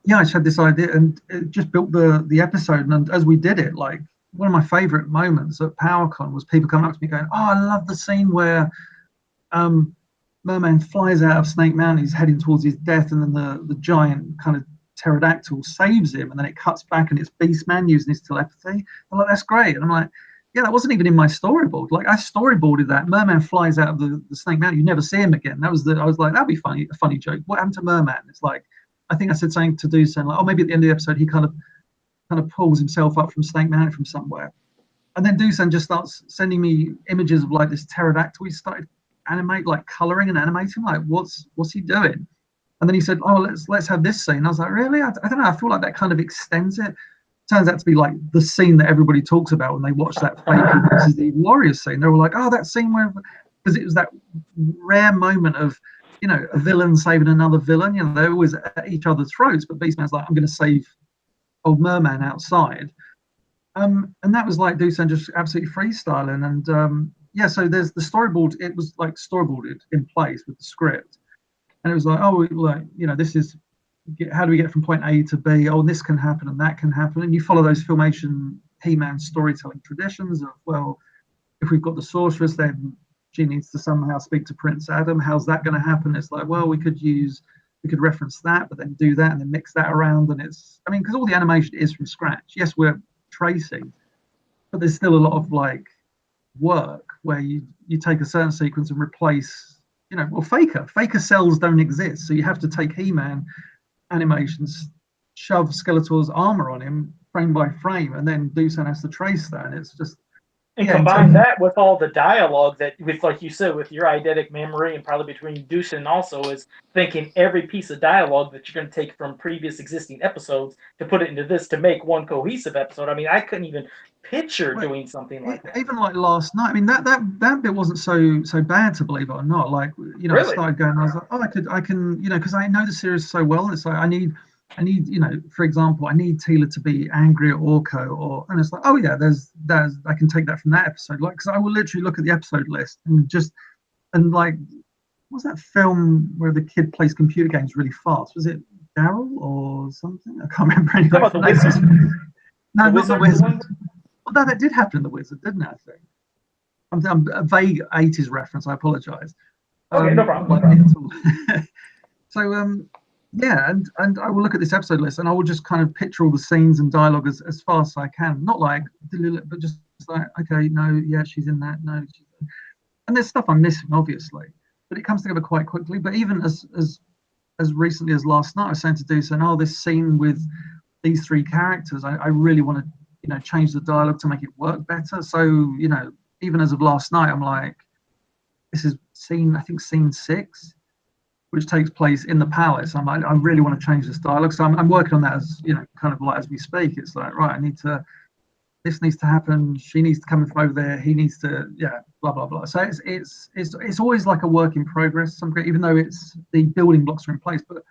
yeah, I just had this idea, and it just built the episode. And as we did it, like, one of my favorite moments at PowerCon was people coming up to me going, oh, I love the scene where Merman flies out of Snake Mountain, he's heading towards his death, and then the giant kind of pterodactyl saves him, and then it cuts back and it's Beastman using his telepathy. I'm like, that's great. And I'm like, yeah, that wasn't even in my storyboard. Like, I storyboarded that. Merman flies out of the Snake Mountain, you never see him again. I was like, that'd be funny, a funny joke. What happened to Merman? It's like, I think I said something to do saying like, oh, maybe at the end of the episode he kind of pulls himself up from Snake Mountain from somewhere. And then Doosan just starts sending me images of like this pterodactyl. He started coloring and animating, like what's he doing? And then he said, oh, let's have this scene. I was like, really? I don't know. I feel like that kind of extends it. Turns out to be like the scene that everybody talks about when they watch that Faker versus the Warriors scene. They were like, oh, that scene where, because it was that rare moment of, you know, a villain saving another villain. You know, they're always at each other's throats, but Beastman's like, I'm going to save old Merman outside. And that was like Doosan just absolutely freestyling. And yeah, so there's the storyboard. It was like storyboarded in place with the script. And it was like, oh, like, you know, this is, how do we get from point A to B? Oh, this can happen and that can happen. And you follow those Filmation He-Man storytelling traditions of, well, if we've got the sorceress, then she needs to somehow speak to Prince Adam. How's that going to happen? It's like, well, we could reference that, but then do that and then mix that around. And it's, I mean, because all the animation is from scratch. Yes, we're tracing, but there's still a lot of like work where you take a certain sequence and replace, you know, well, Faker cells don't exist. So you have to take He-Man animations, shove Skeletor's armor on him frame by frame, and then Doosan has to trace that. And it's just, and combine that with all the dialogue that, with, like you said, with your eidetic memory, and probably between Doosan also is thinking every piece of dialogue that you're going to take from previous existing episodes to put it into this to make one cohesive episode. I mean, I couldn't even picture doing something like that. Even like last night, I mean, that bit wasn't so bad, to believe it or not. Like, you know, really? I started going, I was like, oh, I can, you know, because I know the series so well. It's like I need, you know, for example, I need Teela to be angry at Orko, and it's like, oh yeah, there's I can take that from that episode. Like, because I will literally look at the episode list and like, what's that film where the kid plays computer games really fast? Was it Daryl or something? I can't remember anything. About the Wizard? No, not the Wizard. Although that did happen in the Wizard, didn't it? I think. I'm a vague 80s reference. I apologize. Okay, no problem. So yeah, and I will look at this episode list and I will just kind of picture all the scenes and dialogue as fast as I can. Not like, but just like, okay, no, yeah, she's in that, no, she's in. And there's stuff I'm missing, obviously, but it comes together quite quickly. But even as recently as last night, I was saying to Doosan, oh, this scene with these 3 characters, I really want to, you know, change the dialogue to make it work better. So, you know, even as of last night, I'm like, this is scene 6, which takes place in the palace. I'm like, I really want to change this dialogue. So I'm working on that, as, you know, kind of like as we speak. It's like, right, this needs to happen. She needs to come in from over there. He needs to, yeah, blah, blah, blah. So it's always like a work in progress, even though it's the building blocks are in place. But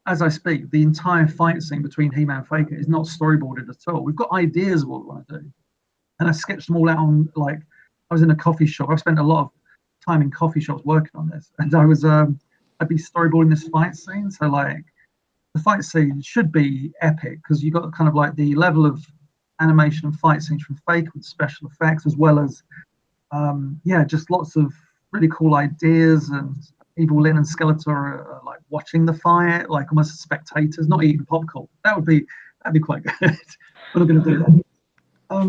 as I speak, the entire fight scene between He-Man and Faker is not storyboarded at all. We've got ideas of what we want to do. And I sketched them all out on, like, I was in a coffee shop. I've spent a lot of time in coffee shops working on this. And I was, I'd be storyboarding this fight scene. So like, the fight scene should be epic, because you got kind of like the level of animation and fight scenes from Faker with special effects, as well as just lots of really cool ideas. And Evil Lyn and Skeletor are like watching the fight, like almost as spectators, not eating popcorn. That'd be quite good. We're not going to do that.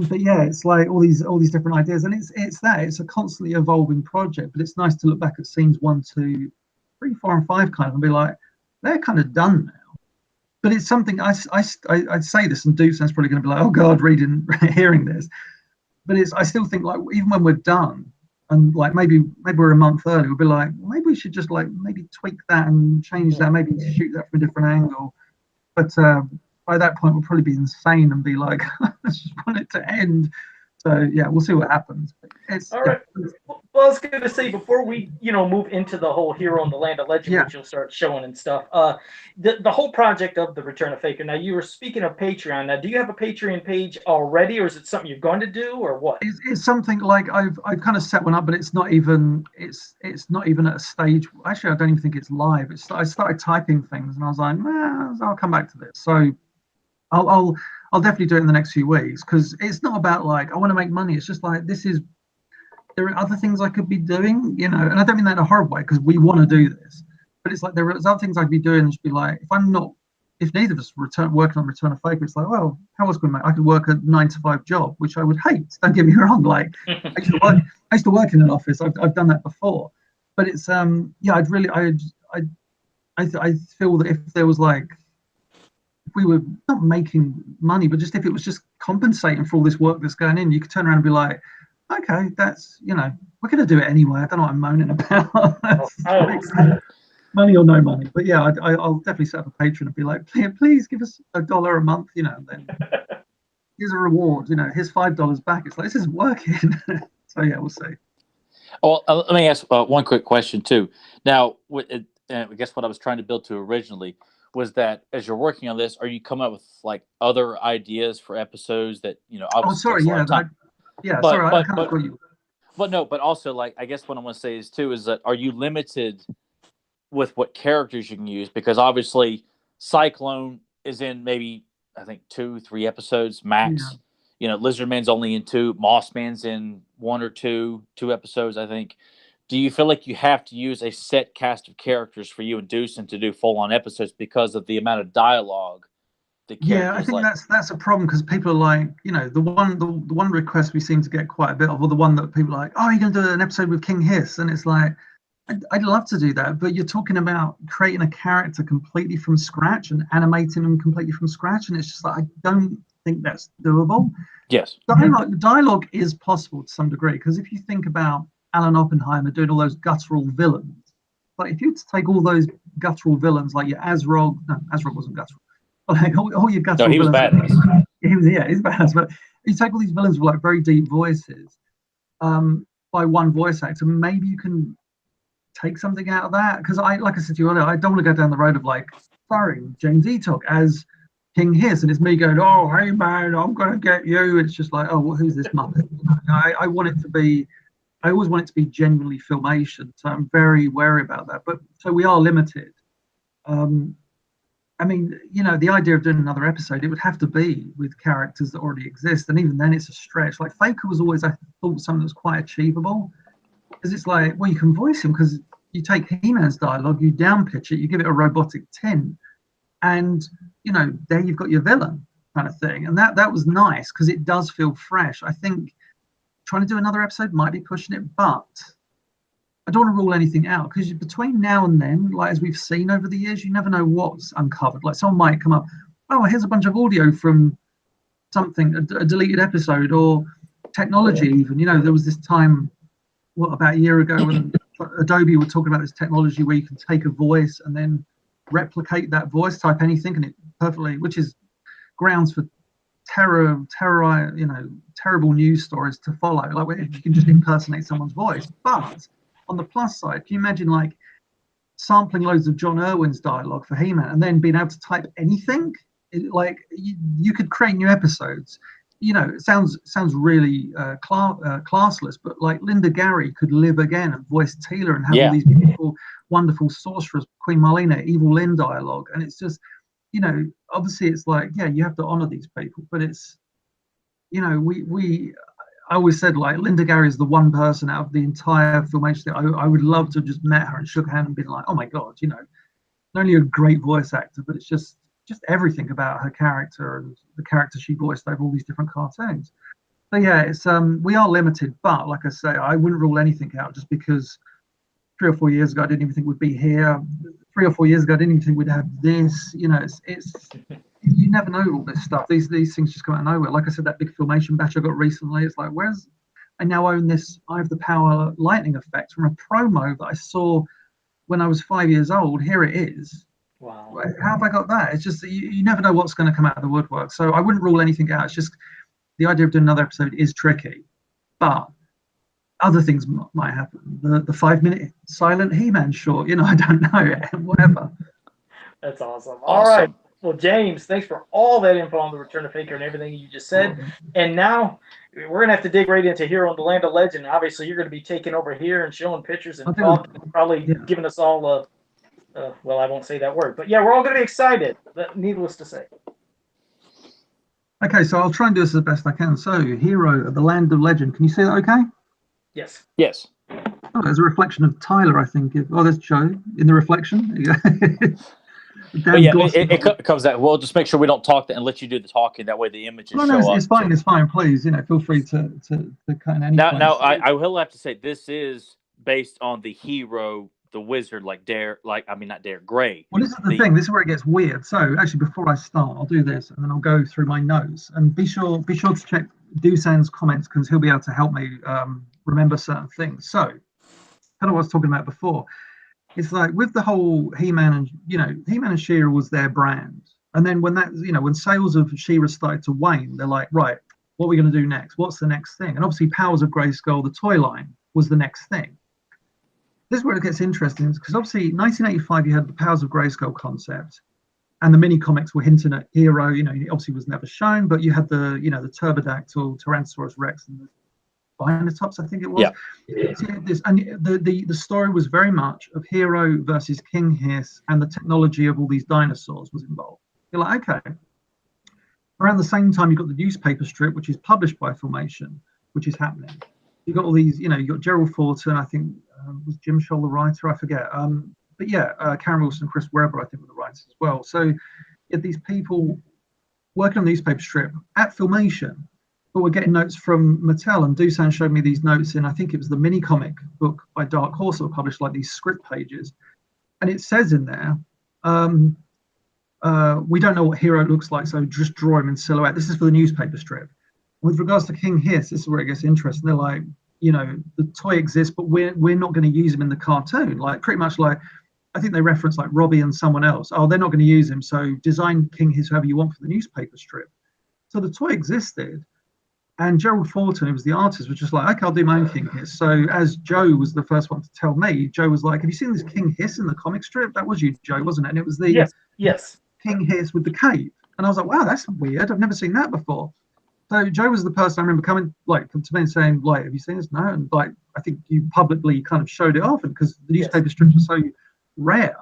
But yeah, it's like all these different ideas, and it's a constantly evolving project. But it's nice to look back at scenes 1, 2, 3, 4, and 5 kind of and be like, they're kind of done now. But it's something I'd say this, and Duke's probably going to be like, oh God, hearing this. But I still think, like, even when we're done, and like maybe we're a month early, we'll be like, maybe we should just like maybe tweak that and change that, maybe shoot that from a different angle. But by that point, we'll probably be insane and be like, I just want it to end. So yeah, we'll see what happens. All right. Well, I was going to say, before we move into the whole Hero in the Land of Legend, which you'll start showing and stuff. The whole project of the Return of Faker. Now, you were speaking of Patreon. Now, do you have a Patreon page already, or is it something you're going to do, or what? It's something like I've kind of set one up, but it's not even at a stage. Actually, I don't even think it's live. I started typing things, and I was like, I'll come back to this. So I'll definitely do it in the next few weeks, because it's not about like I want to make money. It's just like there are other things I could be doing, and I don't mean that in a horrible way, because we want to do this, but it's like there's other things I'd be doing. Just be like, if neither of us working on Return of Faker, it's like, well, how else could I could work a 9-to-5 job, which I would hate. Don't get me wrong. Like I used to work in an office. I've done that before, but it's I feel that if there was like, if we were not making money, but just if it was just compensating for all this work that's going in, you could turn around and be like, okay, that's, we're going to do it anyway. I don't know what I'm moaning about. Money or no money. But yeah, I'll definitely set up a Patreon and be like, please give us $1 a month, and then here's a reward, here's $5 back. It's like, this isn't working. So yeah, we'll see. Oh, let me ask one quick question too. Now, I guess what I was trying to build to originally was that as you're working on this, are you coming up with like other ideas for episodes that obviously but also, like, I guess what I want to say is too is that, are you limited with what characters you can use? Because obviously Cyclone is in maybe, I think, 2-3 episodes max. Lizardman's only in 2, Mossman's in 1 or 2 episodes, I think. Do you feel like you have to use a set cast of characters for you and Deucin to do full-on episodes because of the amount of dialogue? I think that's a problem, because people are like, the one request we seem to get quite a bit of, or the one that people are like, oh, you're going to do an episode with King Hiss, and it's like, I'd love to do that, but you're talking about creating a character completely from scratch and animating them completely from scratch, and it's just like, I don't think that's doable. Yes, dialogue is possible to some degree, because if you think about Alan Oppenheimer doing all those guttural villains, like if you take all those guttural villains, like your Azrog wasn't guttural, like all your guttural villains. He was he's badass, but you take all these villains with like very deep voices, by one voice actor, maybe you can take something out of that. Because like I said to you earlier, I don't want to go down the road of like starring James Eatock as King Hiss, and it's me going, oh, hey man, I'm gonna get you. It's just like, oh, well, who's this muppet? I always want it to be genuinely filmation, so I'm very wary about that. But so we are limited. I mean, the idea of doing another episode, it would have to be with characters that already exist, and even then it's a stretch. Like Faker was always, I thought, something that's quite achievable, because it's like, well, you can voice him, because you take He-Man's dialogue, you downpitch it, you give it a robotic tint, and there you've got your villain kind of thing. And that was nice, because it does feel fresh. I think trying to do another episode might be pushing it, but I don't want to rule anything out, because between now and then, like as we've seen over the years, you never know what's uncovered. Like someone might come up, oh, here's a bunch of audio from something, a deleted episode, or technology even. There was this time, about a year ago, when Adobe were talking about this technology where you can take a voice and then replicate that voice, type anything, and it perfectly, which is grounds for terrible news stories to follow. Like if you can just impersonate someone's voice. But on the plus side, can you imagine like sampling loads of John Irwin's dialogue for He-Man and then being able to type anything? Like you could create new episodes. It sounds really classless, but like Linda Gary could live again and voice Teela and have all these beautiful, wonderful sorcerers, Queen Marlena, Evil Lyn dialogue, and it's just, you know, obviously it's like, yeah, you have to honor these people, but it's, you know, I always said, like, Linda Gary is the one person out of the entire filmation that I would love to have just met her and shook her hand and been like, oh my God, you know, not only a great voice actor, but it's just everything about her character and the character she voiced over all these different cartoons. So yeah, it's we are limited, but like I say, I wouldn't rule anything out just because 3 or 4 years ago I didn't even think we'd be here. 3 or 4 years ago I didn't even think we'd have this. You know, it's you never know all this stuff. These things just come out of nowhere. Like I said, that big filmation batch I got recently, it's like, where's, I now own this I Have the Power lightning effect from a promo that I saw when I was 5 years old. Here it is. Wow. How have I got that? It's just you never know what's going to come out of the woodwork. So I wouldn't rule anything out. It's just the idea of doing another episode is tricky, but other things might happen. The 5-minute silent He-Man short, you know, I don't know, whatever. That's awesome. All right. Well, James, thanks for all that info on the Return of Faker and everything you just said. And now we're going to have to dig right into Hero in the Land of Legend. Obviously, you're going to be taking over here and showing pictures and talking and probably giving us all well, I won't say that word. But yeah, we're all going to be excited, needless to say. Okay, so I'll try and do this as best I can. So, Hero of the Land of Legend. Can you see that okay? Yes. Yes. Oh, there's a reflection of Tyler, I think. Oh, there's Joe in the reflection. But yeah, it comes out. We'll just make sure we don't talk and let you do the talking. That way the images show up. It's fine. It's fine. Please, you know, feel free to cut in any place. Now, I will have to say this is based on the hero, the wizard, like not Dare Gray. Well, this is the thing. This is where it gets weird. So actually, before I start, I'll do this, and then I'll go through my notes. And be sure to check Dusan's comments because he'll be able to help me remember certain things. So, kind of what I was talking about before. It's like with the whole He-Man and, you know, He-Man and She-Ra was their brand. And then when sales of She-Ra started to wane, they're like, right, what are we going to do next? What's the next thing? And obviously Powers of Grayskull, the toy line, was the next thing. This is where it gets interesting because obviously 1985, you had the Powers of Grayskull concept and the mini comics were hinting at Hero, you know, he obviously was never shown, but you had the, you know, the Turbodactyl, Tyrannosaurus Rex, and the Binotops, I think it was. Yeah. And the story was very much of Hero versus King Hiss, and the technology of all these dinosaurs was involved. You're like, okay. Around the same time, you got the newspaper strip, which is published by Filmation, which is happening. You got all these, you know, you got Gerald Thornton, I think, was Jim Scholl the writer? I forget. But yeah, Karen Wilson, Chris Webber, I think, were the writers as well. So you had these people working on the newspaper strip at Filmation. But we're getting notes from Mattel, and Dusan showed me these notes in, I think it was the mini comic book by Dark Horse that were published, like these script pages. And it says in there, we don't know what Hero looks like, so just draw him in silhouette. This is for the newspaper strip. With regards to King Hiss, this is where it gets interesting. They're like, you know, the toy exists, but we're not going to use him in the cartoon. Like, pretty much like, I think they reference like Robbie and someone else. Oh, they're not going to use him, so design King Hiss however you want for the newspaper strip. So the toy existed. And Gerald Thornton, who was the artist, was just like, okay, I'll do my own King Hiss. So as Joe was the first one to tell me, Joe was like, have you seen this King Hiss in the comic strip? That was you, Joe, wasn't it? And it was the yes. King Hiss with the cape. And I was like, wow, that's weird. I've never seen that before. So Joe was the person I remember coming like to me and saying, like, have you seen this? No. And like, I think you publicly kind of showed it off, and because the newspaper strips were so rare.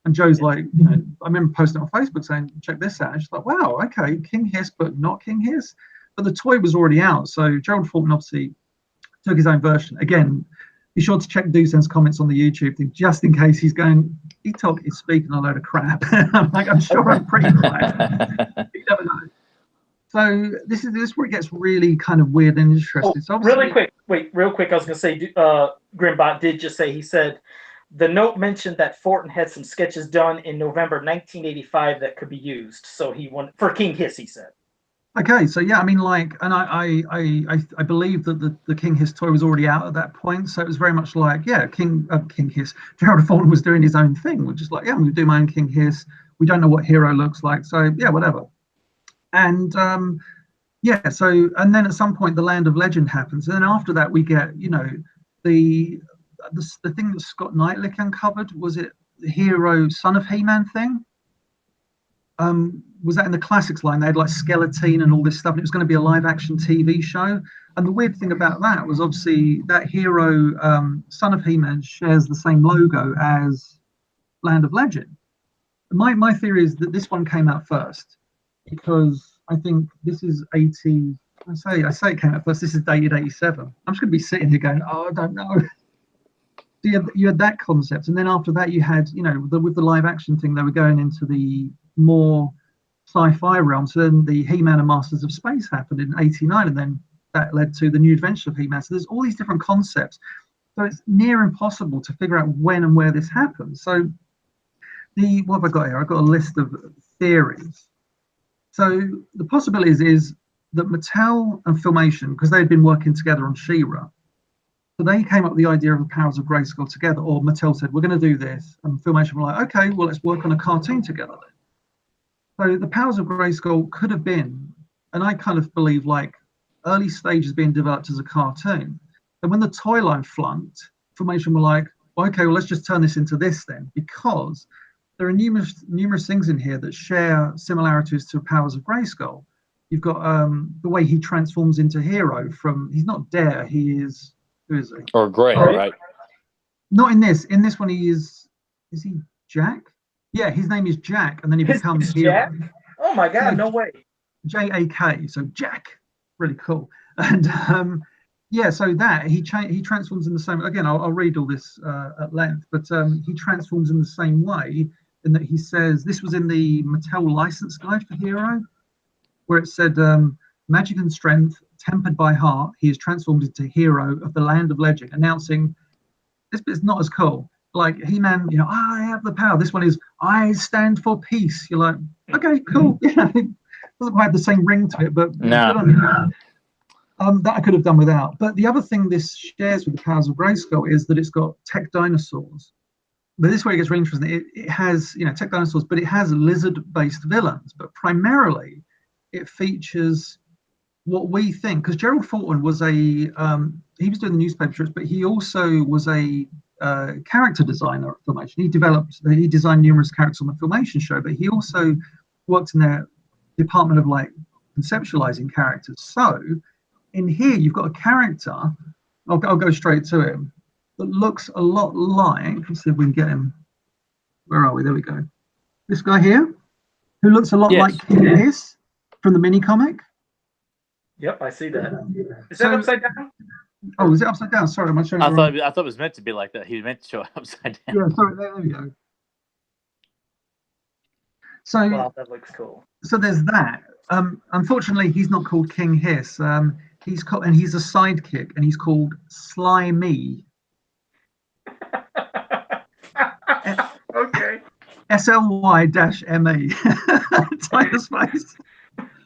And Joe's like, you know, I remember posting on Facebook saying, check this out. And she's like, wow, okay, King Hiss, but not King Hiss. But the toy was already out, so Gerald Thornton obviously took his own version. Again, be sure to check Dusan's comments on the YouTube thing, just in case he's going, Eatock is speaking a load of crap. I'm like, I'm sure I'm pretty right. You never know. So this is where it gets really kind of weird and interesting. So real quick, I was going to say, Grimbot did just say, he said, the note mentioned that Thornton had some sketches done in November 1985 that could be used. So he wanted, for King Hiss, he said. Okay, so yeah, I mean, like, and I believe that the King Hiss toy was already out at that point, so it was very much like, yeah, King Hiss. Gerald Thornton was doing his own thing, which is like, yeah, I'm going to do my own King Hiss. We don't know what Hero looks like, so yeah, whatever. And yeah, so and then at some point the Land of Legend happens, and then after that we get, you know, the thing that Scott Knightlick uncovered. Was it the Hero Son of He-Man thing? Was that in the classics line? They had like Skeleton and all this stuff, and it was going to be a live action TV show. And the weird thing about that was obviously that Hero Son of He-Man shares the same logo as Land of Legend. My theory is that this one came out first because I think this is 80. I say it came out first. This is dated 87. I'm just going to be sitting here going, oh, I don't know. So you had that concept, and then after that you had, with the live action thing, they were going into the more sci-fi realm. So then the He-Man and Masters of Space happened in 89, and then that led to the New Adventure of He-Man. So there's all these different concepts. So it's near impossible to figure out when and where this happened. So what have I got here? I've got a list of theories. So the possibilities is that Mattel and Filmation, because they had been working together on She-Ra, so they came up with the idea of the powers of Grayskull together, or Mattel said, we're going to do this. And Filmation were like, okay, well, let's work on a cartoon together then. So the powers of Grayskull could have been, and I kind of believe, like early stages being developed as a cartoon. And when the toy line flunked, Filmation were like, okay, well, let's just turn this into this then, because there are numerous things in here that share similarities to powers of Grayskull. You've got the way he transforms into Hero from, he's not Dare, he is, who is he? Or Gray, right? Not in this. In this one, he is he Jack? Yeah, his name is Jack, and then he becomes Hero. Jack? Oh my God, no way. J-A-K, so Jack. Really cool. And yeah, so that he transforms in the same, again, I'll read all this at length, but he transforms in the same way in that he says, this was in the Mattel license guide for Hero, where it said, magic and strength, tempered by heart, he is transformed into Hero of the land of legend, announcing, this bit's not as cool. Like He-Man, I have the power. This one is, I stand for peace. You're like, okay, cool. Yeah, it doesn't quite have the same ring to it, but that I could have done without. But the other thing this shares with the powers of Grayskull is that it's got tech dinosaurs. But this is where it gets really interesting. It has, tech dinosaurs, but it has lizard-based villains. But primarily, it features what we think, because Gerald Fulton was he was doing the newspaper strips, but he also was a character designer at Filmation. He designed numerous characters on the Filmation show, but he also worked in their department of like conceptualizing characters. So in here, you've got a character, I'll go straight to him, that looks a lot like, let's see if we can get him. Where are we? There we go. This guy here, who looks a lot like King Hiss from the mini comic. Yep, I see that. Is that upside down? Oh, is it upside down? Sorry, I'm showing. I thought it was meant to be like that. He was meant to show upside down. Yeah, sorry. There we go. So wow, that looks cool. So there's that. Unfortunately, he's not called King Hiss. He's a sidekick, and he's called Slimy. Okay. SLY-ME. Title space.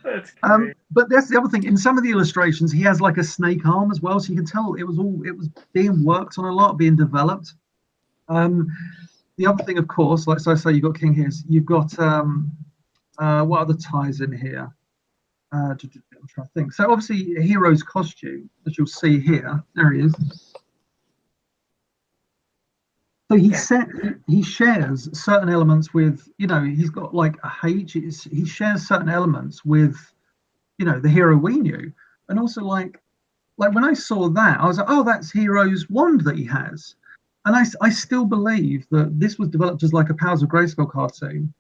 That's great. But that's the other thing. In some of the illustrations, he has like a snake arm as well, so you can tell it was being worked on a lot, being developed. The other thing, of course, like so I say, you've got King Hiss. You've got what other ties in here? I'm trying to think. So obviously, Hero's costume, as you'll see here, there he is. So he shares certain elements with, he's got like a H. He shares certain elements with, the Hero we knew, and also like when I saw that, I was like, oh, that's Hero's wand that he has, and I still believe that this was developed as like a Powers of Grayskull cartoon.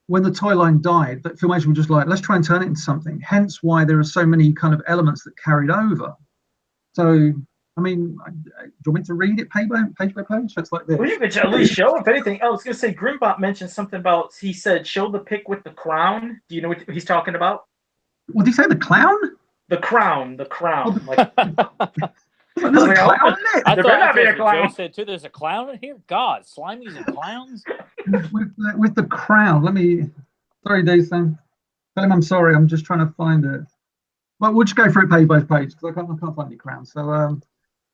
When the toy line died, that Filmation were just like, let's try and turn it into something. Hence why there are so many kind of elements that carried over. So. I mean, do you want me to read it page by page? So it's like this. Well, you could at least show, if anything. I was going to say, Grimbot mentioned something about, he said, show the pic with the crown. Do you know what he's talking about? What did he say, the clown? The crown. Oh, like, there's a clown in it? I There thought better not be a clown. Joe said, too, there's a clown in here? God, Slimies and clowns? with the crown. Sorry, Dathan. Tell him I'm sorry. I'm just trying to find it. Well, we'll just go through it page by page because I can't find any crowns. So,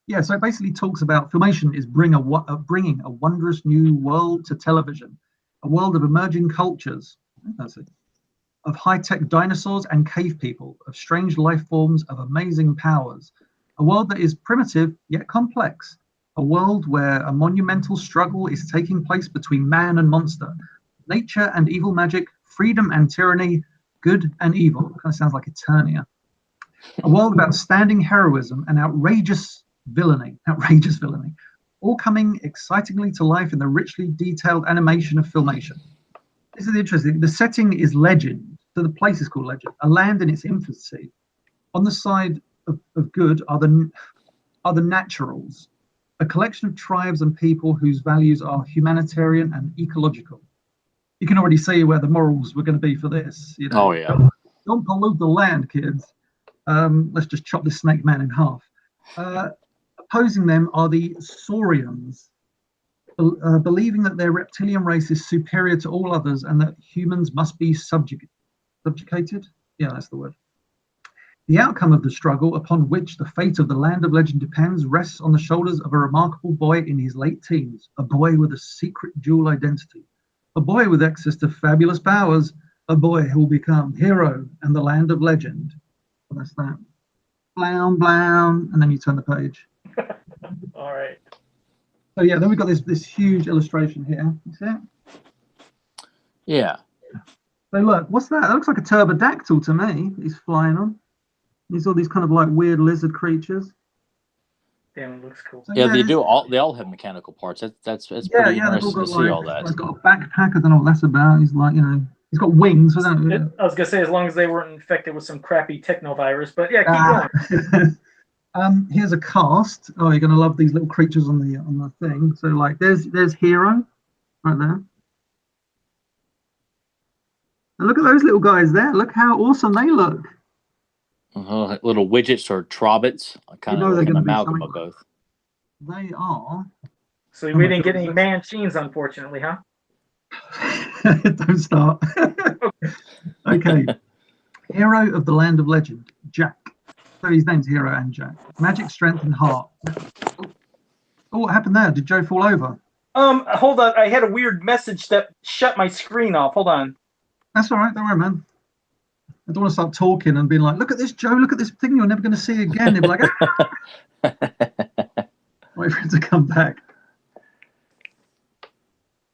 yeah, so it basically talks about Filmation is bringing a wondrous new world to television, a world of emerging cultures, of high-tech dinosaurs and cave people, of strange life forms, of amazing powers, a world that is primitive yet complex, a world where a monumental struggle is taking place between man and monster, nature and evil magic, freedom and tyranny, good and evil. Kind of sounds like Eternia. A world of outstanding heroism and outrageous villainy, all coming excitingly to life in the richly detailed animation of Filmation. This is interesting. The setting is legend. So the place is called Legend, a land in its infancy. On the side of good are the naturals, a collection of tribes and people whose values are humanitarian and ecological. You can already see where the morals were going to be for this. You know, Oh yeah. Don't pollute the land, kids. Let's just chop this snake man in half. Opposing them are the Saurians, believing that their reptilian race is superior to all others and that humans must be subjugated. Yeah, that's the word. The outcome of the struggle, upon which the fate of the land of legend depends, rests on the shoulders of a remarkable boy in his late teens, a boy with a secret dual identity, a boy with access to fabulous powers, a boy who will become hero and the land of legend. So that's that. Blown, blown, and then you turn the page. All right. So yeah, then we've got this huge illustration here. You see it? Yeah. So look, what's that? That looks like a turbodactyl to me. He's flying on. These all these kind of like weird lizard creatures. Damn, it looks cool. So, yeah, they all have mechanical parts. That's pretty interesting to see all that. He's got a backpack. I don't know what that's about. He's like, you know, he's got wings. I was gonna say, as long as they weren't infected with some crappy technovirus, but yeah, keep going. Here's a cast. Oh, you're gonna love these little creatures on the thing. So like, there's Hero, right there. And look at those little guys there. Look how awesome they look. Little widgets or trobits, kind of like an amalgam of both. They are. So we didn't get any machines, unfortunately, huh? Don't start. Okay. Hero of the land of legend, Jack. So his name's Hero and Jack. Magic, strength, and heart. Oh, what happened there? Did Joe fall over? Hold on. I had a weird message that shut my screen off. Hold on. That's all right. Don't worry, man. I don't want to start talking and being like, look at this, Joe, look at this thing you're never going to see again. They'll be like, ah! Wait for it to come back.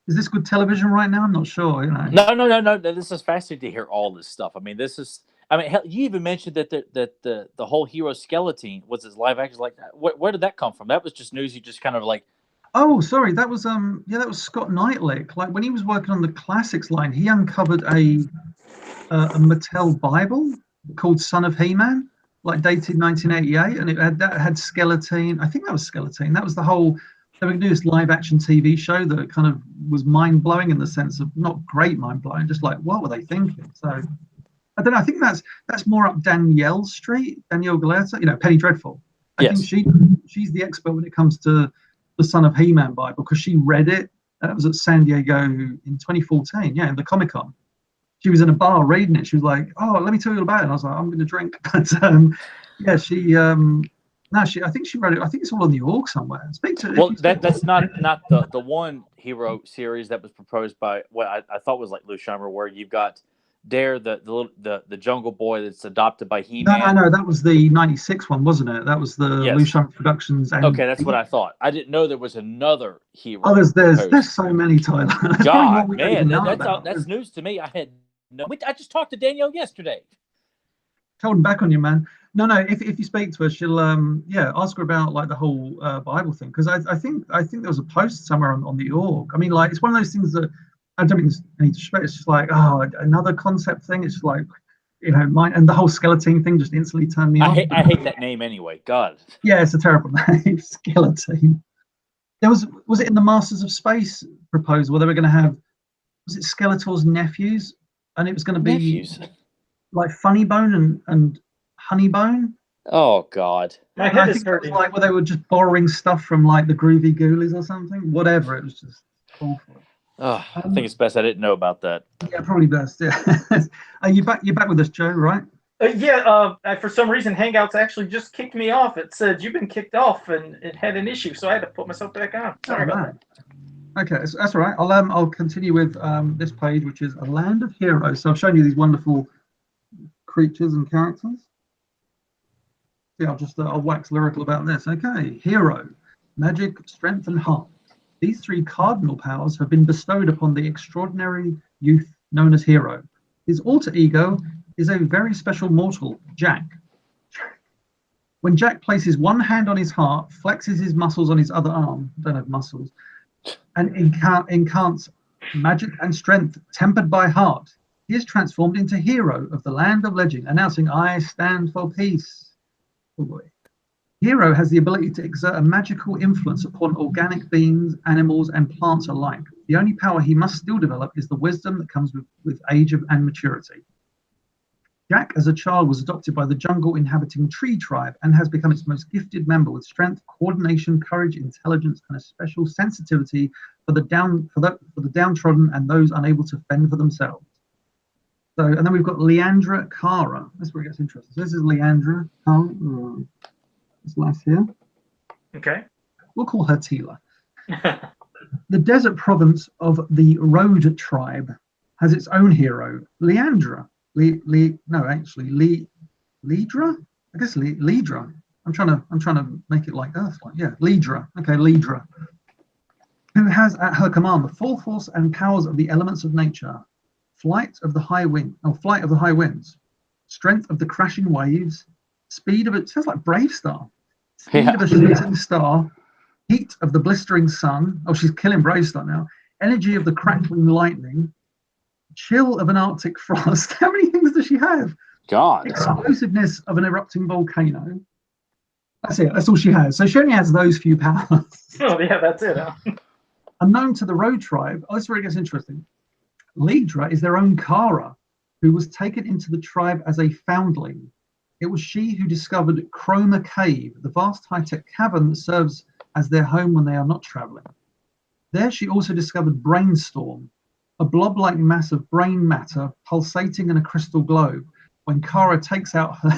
Is this good television right now? I'm not sure. You know. No. This is fascinating to hear all this stuff. I mean, hell, you even mentioned that the whole Hero skeleton was his live action. Like, where did that come from? That was just news you just kind of like. Oh, sorry. That was that was Scott Knightlick. Like when he was working on the classics line, he uncovered a Mattel Bible called Son of He-Man, like dated 1988, and it had Skeleton. I think that was Skeleton. That was the whole. They were going to do this live action TV show that kind of was mind blowing in the sense of not great mind blowing, just like what were they thinking? So I don't know. I think that's more up Danielle Street, Danielle Galeta, you know, Penny Dreadful. I think she's the expert when it comes to the Son of He-Man Bible because she read it. That was at San Diego in 2014. Yeah, in the Comic Con. She was in a bar reading it. She was like, "Oh, let me tell you all about it." And I was like, "I'm going to drink." But yeah, she. I think she wrote it. I think it's all on the org somewhere. That's not the one Hero series that was proposed by what I thought was like Lou Scheimer, where you've got Dare, the Jungle Boy that's adopted by He-Man. No, that was the '96 one, wasn't it? That was the Lou Scheimer Productions. Okay, that's what I thought. I didn't know there was another Hero. Oh, there's so many, Tyler. God, man, that's news to me. I just talked to Danielle yesterday. Holding back on you, man. No. If you speak to her, she'll ask her about like the whole Bible thing because I think there was a post somewhere on the org. I mean, like it's one of those things that I don't think there's any disrespect. It's just like another concept thing. It's just like mine and the whole skeleton thing just instantly turned me off. I hate that name anyway. God. Yeah, it's a terrible name, skeleton. There was it in the Masters of Space proposal where they were going to have was it Skeletor's nephews and it was going to be like Funny Bone and Honeybone. Oh God! My head is hurting. Like where they were just borrowing stuff from like the Groovy Ghoulies or something. Whatever, it was just awful. Oh, I think it's best I didn't know about that. Yeah, probably best. Yeah. Are you back? You're back with us, Joe, right? For some reason, Hangouts actually just kicked me off. It said you've been kicked off, and it had an issue, so I had to put myself back on. Sorry about that. Okay, that's all right. I'll continue with this page, which is a land of heroes. So I've shown you these wonderful creatures and characters. Yeah, I'll wax lyrical about this. Okay, hero, magic, strength, and heart. These three cardinal powers have been bestowed upon the extraordinary youth known as Hero. His alter ego is a very special mortal, Jack. When Jack places one hand on his heart, flexes his muscles on his other arm, don't have muscles, and incarnates magic and strength tempered by heart, he is transformed into hero of the land of legend, announcing, "I stand for peace." Oh boy. Hero has the ability to exert a magical influence upon organic beings, animals, and plants alike. The only power he must still develop is the wisdom that comes with age and maturity. Jack, as a child, was adopted by the jungle-inhabiting tree tribe and has become its most gifted member with strength, coordination, courage, intelligence, and a special sensitivity for the downtrodden and those unable to fend for themselves. So, and then we've got Leandra Cara. That's where it gets interesting. So this is Leandra. This lass here. Okay. We'll call her Tila. The desert province of the Road tribe has its own hero, Leandra. Leedra? I guess Leedra. I'm trying to make it like Earth. Yeah, Leedra. Okay, Leedra. Who has at her command the full force and powers of the elements of nature, flight of the high winds, strength of the crashing waves, speed of it sounds like Brave Star, speed of a shooting star, heat of the blistering sun. Oh, she's killing Brave Star now. Energy of the crackling lightning, chill of an Arctic frost. How many things does she have? God. Explosiveness of an erupting volcano. That's it. That's all she has. So she only has those few powers. Oh, yeah, that's it. Huh? Unknown to the Road tribe, this is where it gets interesting. Leedra is their own Kara, who was taken into the tribe as a foundling. It was she who discovered Chroma Cave, the vast high-tech cavern that serves as their home when they are not traveling. There she also discovered Brainstorm, a blob-like mass of brain matter pulsating in a crystal globe. When Kara takes out her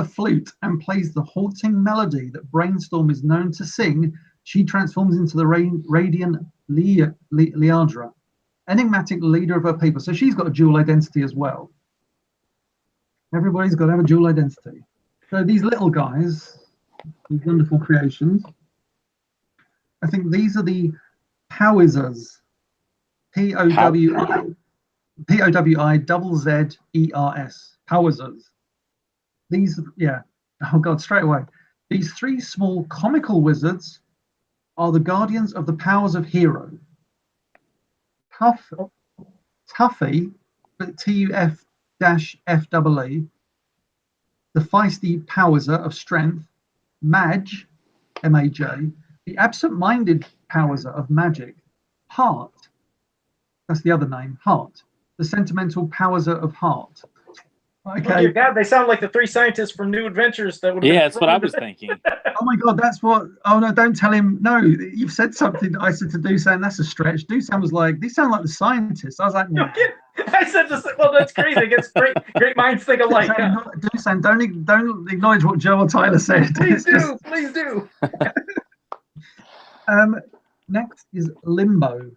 flute and plays the haunting melody that Brainstorm is known to sing, she transforms into the radiant Leandra, enigmatic leader of her people. So she's got a dual identity as well. Everybody's got to have a dual identity. So these little guys, these wonderful creations, I think these are the Powizers. Powizers. Powizers. These, yeah. Oh God, straight away. These three small comical wizards are the guardians of the powers of hero. Tuffy, T-U-F-F-E-E, the feisty Powizer of strength. Madge, M-A-J, the absent-minded Powizer of magic. Heart, that's the other name, Heart, the sentimental Powizer of heart. Okay. Oh dear God, they sound like the three scientists from New Adventures that would. Yeah, that's what I was thinking. Oh my God, that's what. Oh no, don't tell him. No, you've said something that I said to Doosan. That's a stretch. Doosan was like, these sound like the scientists. I was like, no. I said this. Well, that's crazy. I guess great minds think alike. Doosan, don't acknowledge what Joe or Tyler said. Please do. Please do. Next is Limbo.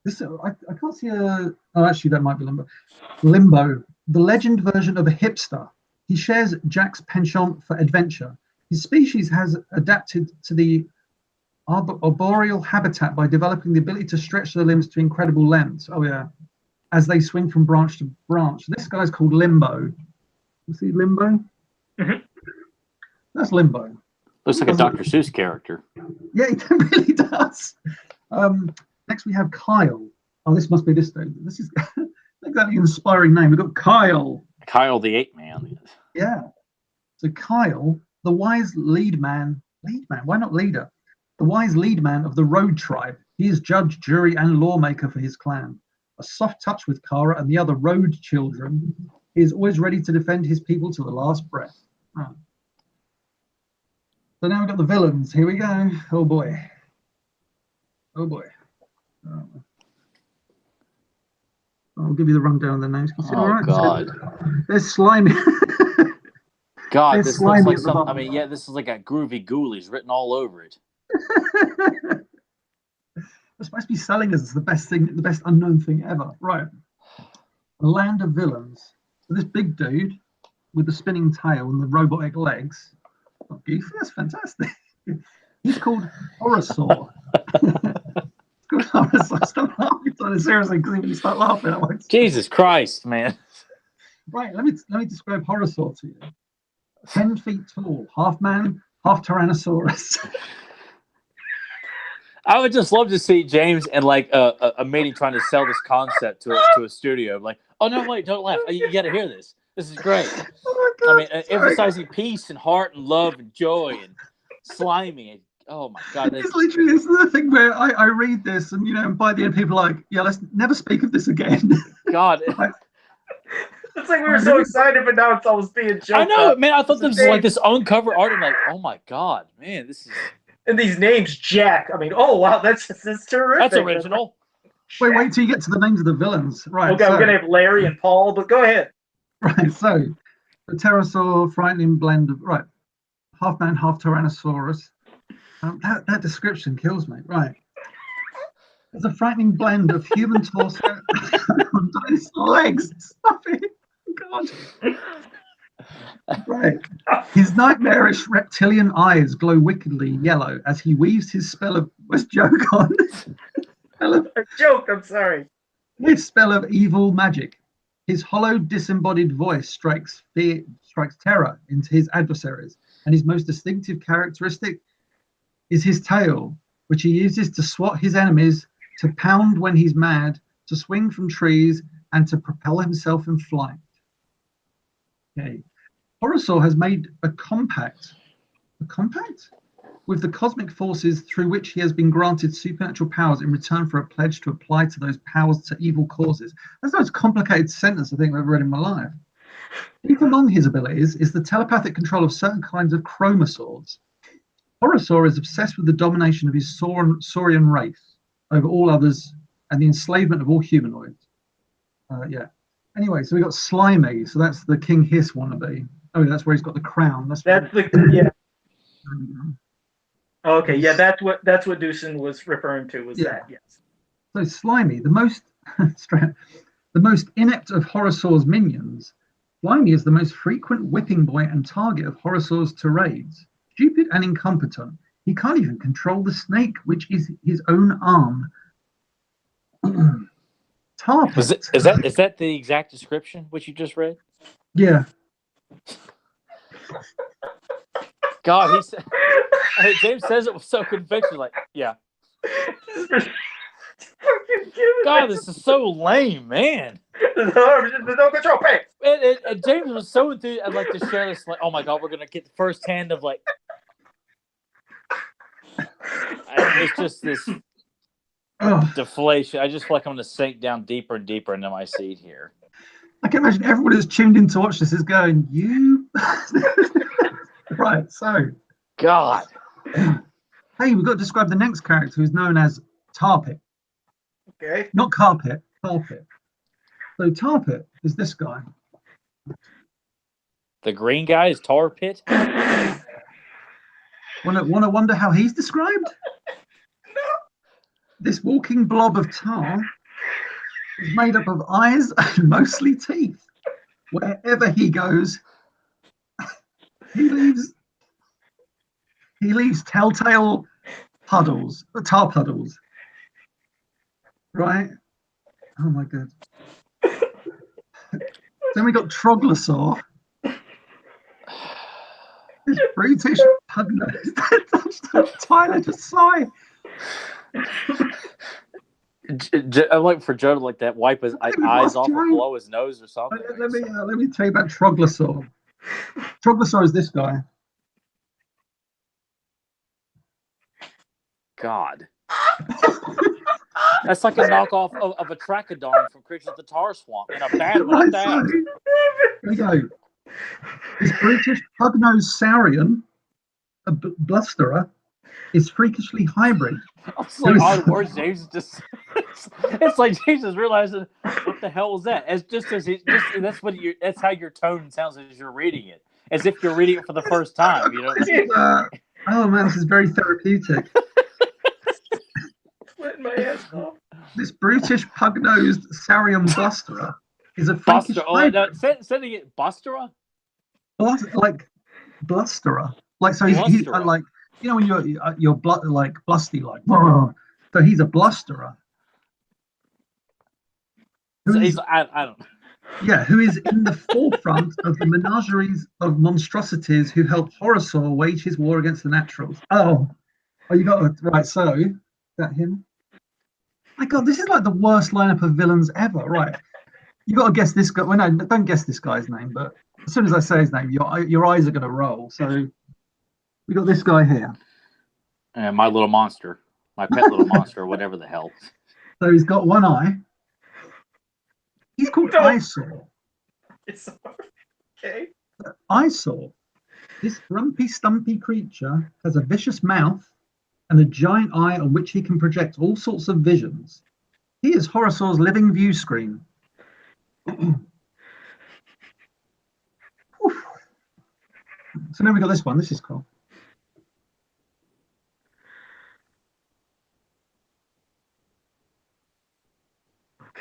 This I can't see a. Oh, actually, that might be Limbo. Limbo, the legend version of a hipster. He shares Jack's penchant for adventure. His species has adapted to the arboreal habitat by developing the ability to stretch their limbs to incredible lengths. Oh yeah, as they swing from branch to branch. This guy's called Limbo. You see Limbo? Mm-hmm. That's Limbo. Looks like a Dr. Seuss character. Yeah, it really does. Next we have Kyle. Oh, this must be this dude. This is exactly an inspiring name. We've got Kyle. Kyle the Ape Man. Yeah. So Kyle, the wise lead man. Why not leader? The wise lead man of the Road tribe. He is judge, jury, and lawmaker for his clan. A soft touch with Kara and the other Road children. He is always ready to defend his people to the last breath. Oh. So now we've got the villains. Here we go. Oh boy. Oh boy. I'll give you the rundown of the names. Oh, all right? God. They're slimy. God, this looks like something. I mean, yeah, this is like a groovy ghoulies written all over it. They're supposed to be selling us the best thing, the best unknown thing ever. Right. The land of villains. So this big dude with the spinning tail and the robotic legs. Oh, goofy, that's fantastic. He's called Horosaur. Stop laughing. Seriously, because if you start laughing, I won't. Jesus Christ, man. Right, let me describe Horosaur to you. 10 feet tall, half man, half Tyrannosaurus. I would just love to see James and like a meeting trying to sell this concept to a studio. Like, oh no, wait, don't laugh. You got to hear this. This is great. Oh my God, I mean, emphasizing peace and heart and love and joy and slimy. Oh my God! It's literally it's the thing where I read this and and by the end people are like, yeah, let's never speak of this again. God. Right. It's like we were so excited, but now it's almost being joked. I know, up. man. I thought this was like this uncover art. I'm like, oh my God, man, this is. And these names, Jack. I mean, oh wow, that's terrific. That's original. Wait till you get to the names of the villains. Right. Okay, we're gonna have Larry and Paul, but go ahead. Right. So the pterosaur, frightening blend of half man, half Tyrannosaurus. That description kills me. Right. It's a frightening blend of human torso and dinosaur legs. Stop it. God. Right. His nightmarish reptilian eyes glow wickedly yellow as he weaves his spell of joke on. A joke, I'm sorry. His spell of evil magic. His hollow, disembodied voice strikes terror into his adversaries, and his most distinctive characteristic is his tail, which he uses to swat his enemies, to pound when he's mad, to swing from trees, and to propel himself in flight. Okay. Horosaur has made a compact with the cosmic forces through which he has been granted supernatural powers in return for a pledge to apply to those powers to evil causes. That's the most complicated sentence I think I've ever read in my life. Chief among his abilities is the telepathic control of certain kinds of chromosaurs. Horosaur is obsessed with the domination of his saurian race over all others and the enslavement of all humanoids. Yeah. Anyway, so we got Slimy. So that's the King Hiss wannabe. Oh, that's where he's got the crown. That's the yeah. Okay, yeah, that's what Deucin was referring to. Was that? Yes. So Slimy, the most inept of Horosaur's minions. Slimy is the most frequent whipping boy and target of Horosaur's tirades. Stupid and incompetent, he can't even control the snake, which is his own arm. Is that the exact description which you just read? Yeah. God, he said. James says it with so conviction, like, yeah. God, this is so lame, man. There's no control. Hey. And James was so enthused. I'd like to share this. Like, oh my God, we're gonna get the first hand of like. It's just this deflation. I just feel like I'm gonna sink down deeper and deeper into my seat here. I can imagine everyone who's tuned in to watch this is going, you. Right, so. God. Hey, we've got to describe the next character who's known as Tarpit. Okay. Not Carpet, Tarpit. So Tarpit is this guy. The green guy is Tar Pit? Want to wonder how he's described? No. This walking blob of tar is made up of eyes and mostly teeth. Wherever he goes, he leaves telltale puddles, tar puddles. Right? Oh my God. Then we got Troglosaur. This brutish pug-nosed. Tyler, just sigh. I'm looking for Joe to like that, wipe his eyes off or blow his nose or something. Let me tell you about Troglosaur. Troglosaur is this guy. God. That's like a knockoff of a Trachodon from Creatures of the Tar Swamp. And a bad one at that. Here we go. This British pug-nosed saurian, a blusterer, is freakishly hybrid. It's like odd words, James. It's like James is realizing what the hell is that? That's how your tone sounds as you're reading it, as if you're reading it for the first time. You know. Oh man, this is very therapeutic. My ass off. This brutish pug-nosed saurian blusterer is a freakish hybrid. Sending it Bustera? Like blusterer. Like so he's like, you know, when you're like blusty, like, so he's a blusterer. I don't know. Yeah, who is in the forefront of the menageries of monstrosities who help Horosaur wage his war against the naturals. Oh, you got it right. So that him? My God, this is like the worst lineup of villains ever. Right. You got to guess this guy. Well, no, don't guess this guy's name, but as soon as I say his name, your eyes are going to roll. So we got this guy here. And my little monster. My pet little monster, whatever the hell. So he's got one eye. He's called Eyesore. It's okay. Eyesore. This grumpy, stumpy creature has a vicious mouth and a giant eye on which he can project all sorts of visions. He is Horosor's living view screen. So now we got this one. This is cool.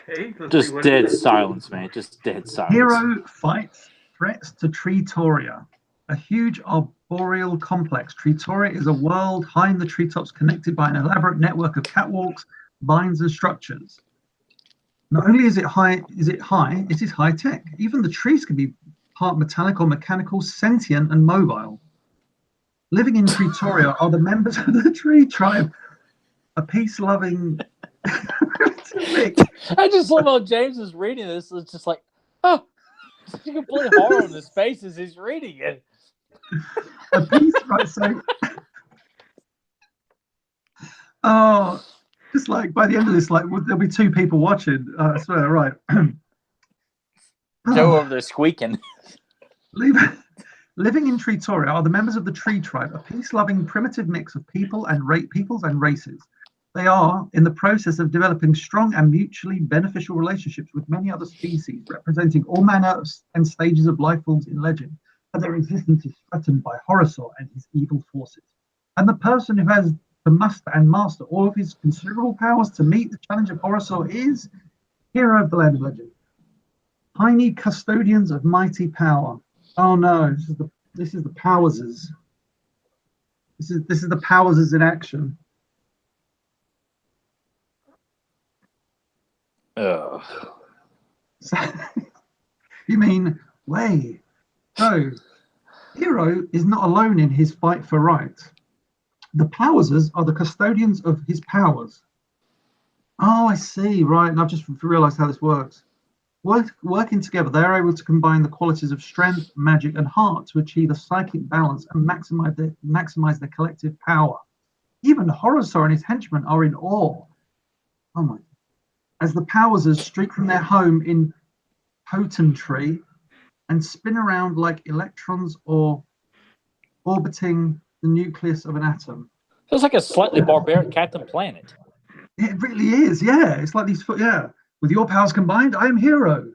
Okay. Just dead silence, man. Just dead silence. Hero fights threats to Treetoria, a huge arboreal complex. Treetoria is a world high in the treetops, connected by an elaborate network of catwalks, vines, and structures. Not only is it high, it is high tech. Even the trees can be part metallic or mechanical, sentient and mobile. Living in Treetoria are the members of the tree tribe, a peace-loving. I just love how James is reading this. It's just like, oh, complete horror on his face as he's reading it. A piece, right? So, oh, just like by the end of this, like there'll be two people watching. I swear, right? Joe over there squeaking. Living in Treetoria are the members of the tree tribe, a peace-loving, primitive mix of peoples and races. They are in the process of developing strong and mutually beneficial relationships with many other species, representing all manner and stages of life forms in legend. But their existence is threatened by Horosor and his evil forces. And the person who has to muster and master all of his considerable powers to meet the challenge of Horosor is Hero of the Land of Legend. Tiny custodians of mighty power. Oh no, this is the Powerses. This is the Powerses in action. Ugh. So, you mean way? So, Hero is not alone in his fight for right. The Powerses are the custodians of his powers. Oh, I see. Right, and I've just realised how this works. Working together, they are able to combine the qualities of strength, magic, and heart to achieve a psychic balance and maximize their collective power. Even Horosor and his henchmen are in awe. Oh my! As the Powerses streak from their home in Potentree and spin around like electrons or orbiting the nucleus of an atom. It's like a slightly barbaric Captain Planet. It really is, yeah. It's like these, yeah. With your powers combined, I am Hero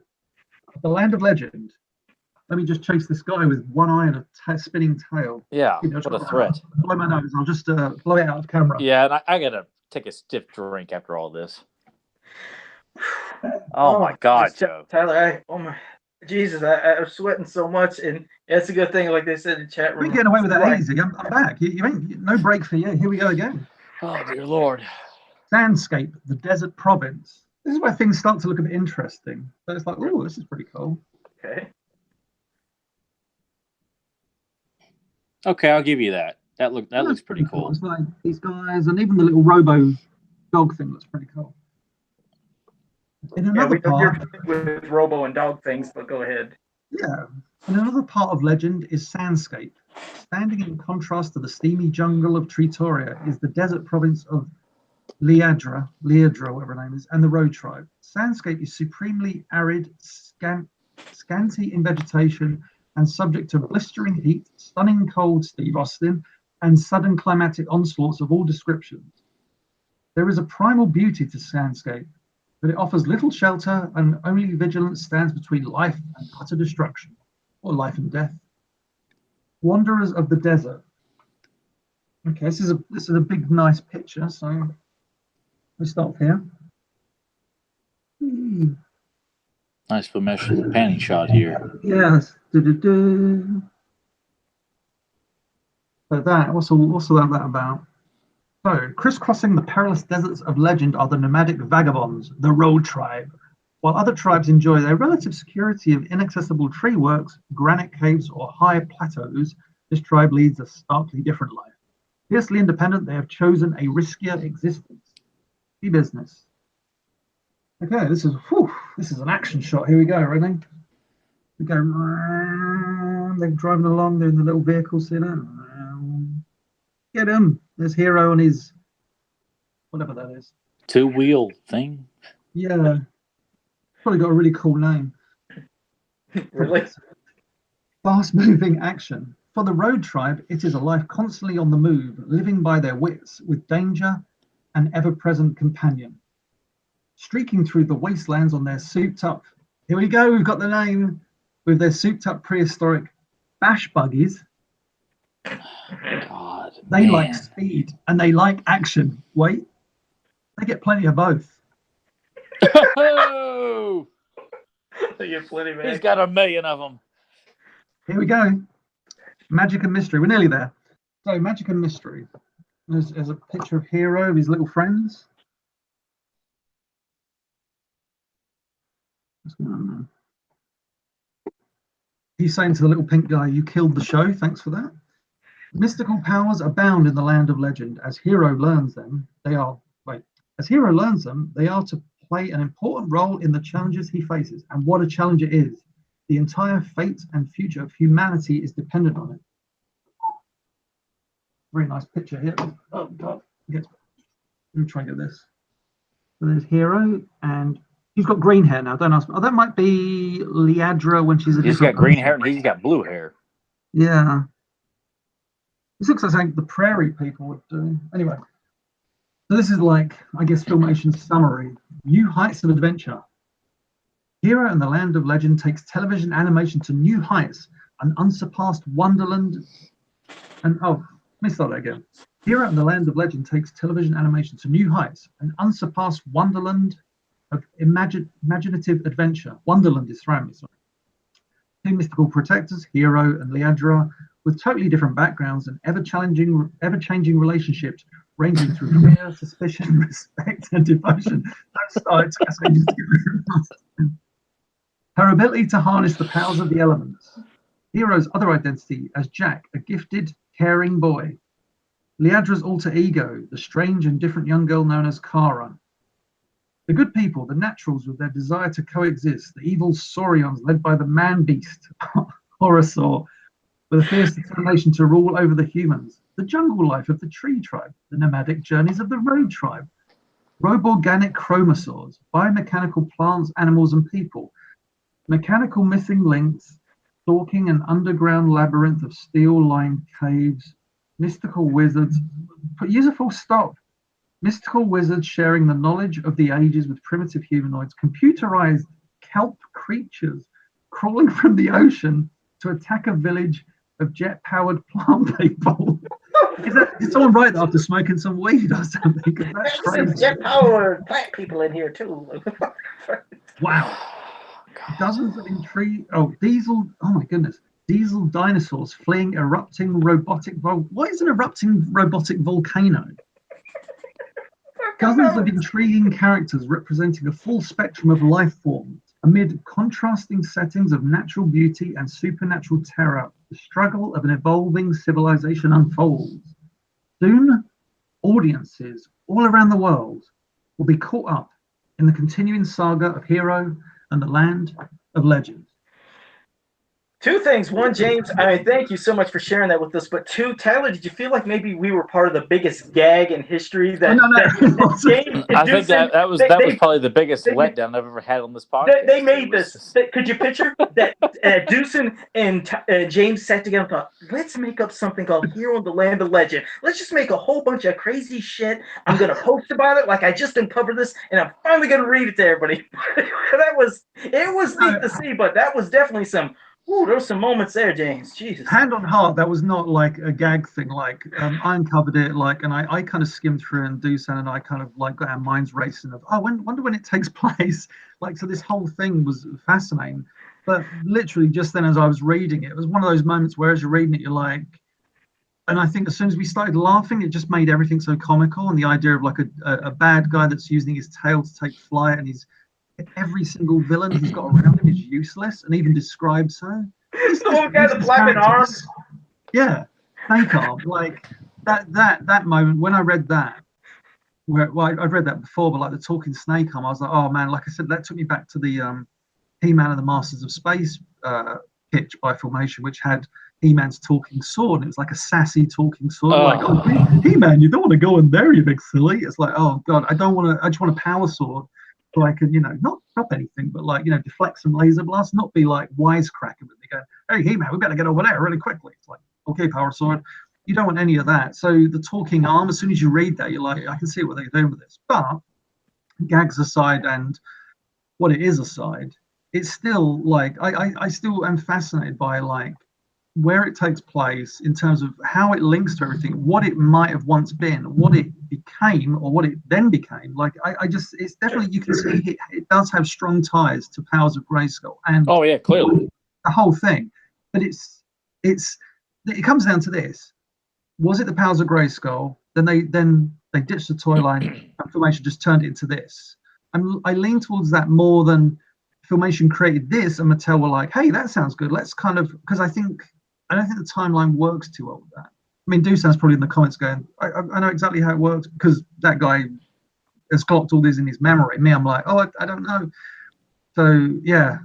of the Land of Legend. Let me just chase this guy with one eye and a spinning tail. Yeah, what a threat. Blow my nose. I'll just blow it out of camera. Yeah, and I got to take a stiff drink after all this. Oh my God, Joe. Tyler, Jesus, I'm sweating so much, and it's a good thing, like they said in the chat room. We're getting away with that easy. I'm back. You ain't no break for you. Here we go again. Oh dear Lord. Sandscape, the desert province. This is where things start to look a bit interesting. So it's like, oh, this is pretty cool. Okay, I'll give you that. That looks pretty cool. It's like these guys, and even the little robo dog thing looks pretty cool. In another part, with robo and dog things, but go ahead. Yeah. In another part of legend is Sandscape. Standing in contrast to the steamy jungle of Treetoria is the desert province of Liadra, whatever her name is, and the Road Tribe. Sandscape is supremely arid, scanty in vegetation, and subject to blistering heat, stunning cold, Steve Austin, and sudden climatic onslaughts of all descriptions. There is a primal beauty to Sandscape, but it offers little shelter, and only vigilance stands between life and utter destruction, or life and death. Wanderers of the desert. Okay, this is a big, nice picture. So we stop here. Nice formation panning shot here. Yes. So that. What's all that about? So, crisscrossing the perilous deserts of legend are the nomadic vagabonds, the Road Tribe. While other tribes enjoy their relative security of inaccessible tree works, granite caves, or high plateaus, this tribe leads a starkly different life. Fiercely independent, they have chosen a riskier existence. business. Okay, this is an action shot. Here we go, ready? We go. They're driving along, they're in the little vehicle, see that? Get him. There's Hero on his whatever that is. Two-wheel thing. Yeah. Probably got a really cool name. Really? Fast-moving action. For the road tribe, it is a life constantly on the move, living by their wits, with danger and ever-present companion. Streaking through the wastelands on their souped-up, here we go, we've got the name, with their souped-up prehistoric bash buggies. God, they like speed and they like action. Wait, they get plenty of both. Oh! They get plenty, man. He's got 1 million of them. Here we go. Magic and mystery. We're nearly there. So, magic and mystery. There's a picture of Hero, of his little friends. What's going on there? He's saying to the little pink guy, "You killed the show. Thanks for that." Mystical powers abound in the land of legend. As Hero learns them, they are to play an important role in the challenges he faces. And what a challenge it is. The entire fate and future of humanity is dependent on it. Very nice picture here. Oh God. Let me try and get this. So there's Hero, and he's got green hair now. Don't ask me. Oh, that might be Liadra when she's a He's got green hair and he's got blue hair. Yeah. This looks like something the prairie people would do. Anyway, so this is like, I guess, Filmation's summary. New heights of adventure. Hero and the Land of Legend takes television animation to new heights, an unsurpassed wonderland. And let me start that again. Hero and the Land of Legend takes television animation to new heights, an unsurpassed wonderland of imaginative adventure. Wonderland is throwing me, sorry. Two mystical protectors, Hero and Liadra, with totally different backgrounds and ever-changing relationships, ranging through fear, suspicion, respect, and devotion. Don't start. Her ability to harness the powers of the elements. Hero's other identity as Jack, a gifted, caring boy. Liadra's alter ego, the strange and different young girl known as Kara. The good people, the naturals with their desire to coexist, the evil Saurians led by the man-beast, Horosaur, with a fierce determination to rule over the humans. The jungle life of the tree tribe, the nomadic journeys of the road tribe. Robo-organic chromosaurs, biomechanical plants, animals, and people. Mechanical missing links, stalking an underground labyrinth of steel-lined caves. Mystical wizards. Use a full stop. Mystical wizards sharing the knowledge of the ages with primitive humanoids. Computerized kelp creatures crawling from the ocean to attack a village of jet-powered plant people. Did someone write that after smoking some weed or something? That's crazy. Some jet-powered plant people in here too. Wow. Dozens of intrigue. Oh my goodness. Diesel dinosaurs fleeing erupting robotic what is an erupting robotic volcano? Dozens of intriguing characters representing a full spectrum of life forms. Amid contrasting settings of natural beauty and supernatural terror, the struggle of an evolving civilization unfolds. Soon, audiences all around the world will be caught up in the continuing saga of Hero and the Land of Legend. Two things. One, James, thank you so much for sharing that with us. But two, Tyler, did you feel like maybe we were part of the biggest gag in history? I think that was probably the biggest letdown I've ever had on this podcast. They made this. Could you picture that Deucin and James sat together and thought, let's make up something called Hero and the Land of Legend. Let's just make a whole bunch of crazy shit. I'm going to post about it like I just uncovered this, and I'm finally going to read it to everybody. It was neat to see, but that was definitely some... Ooh, there were some moments there, James. Jesus. Hand on heart, that was not like a gag thing. Like I uncovered it, and I kind of skimmed through, and Doosan and I kind of like got our minds racing of, wonder when it takes place. So this whole thing was fascinating. But literally, just then as I was reading it, it was one of those moments where as you're reading it, you're like, and I think as soon as we started laughing, it just made everything so comical. And the idea of like a bad guy that's using his tail to take flight, and every single villain he's got around him is useless and even described so. The one guy with flapping arms. Yeah, snake arm. Like that moment when I read that, I've read that before, but like the talking snake arm, I was like, oh man, like I said, that took me back to the He-Man and the Masters of Space pitch by Filmation, which had He-Man's talking sword, and it was like a sassy talking sword, like, oh, He-Man, you don't want to go in there, you big silly. It's like, oh god, I just want a power sword so I can, not drop anything, but like, deflect some laser blasts, not be like wisecracking with me going, hey He-Man, we better get over there really quickly. It's like, okay, power sword. You don't want any of that. So the talking arm, as soon as you read that, you're like, I can see what they're doing with this. But gags aside and what it is aside, it's still like I still am fascinated by like where it takes place in terms of how it links to everything, what it might have once been, what it became, or what it then became. Like I just, it's definitely, you can see it does have strong ties to Powers of Grayskull and oh yeah, clearly the whole thing. But it comes down to this: was it the Powers of Grayskull? Then they ditched the toy line, and Filmation just turned it into this. And I lean towards that more than Filmation created this, and Mattel were like, "Hey, that sounds good. Let's kind of," because I don't think the timeline works too well with that. I mean, Doosan's probably in the comments going, "I know exactly how it works because that guy has clocked all this in his memory." Me, I'm like, "Oh, I don't know." So yeah,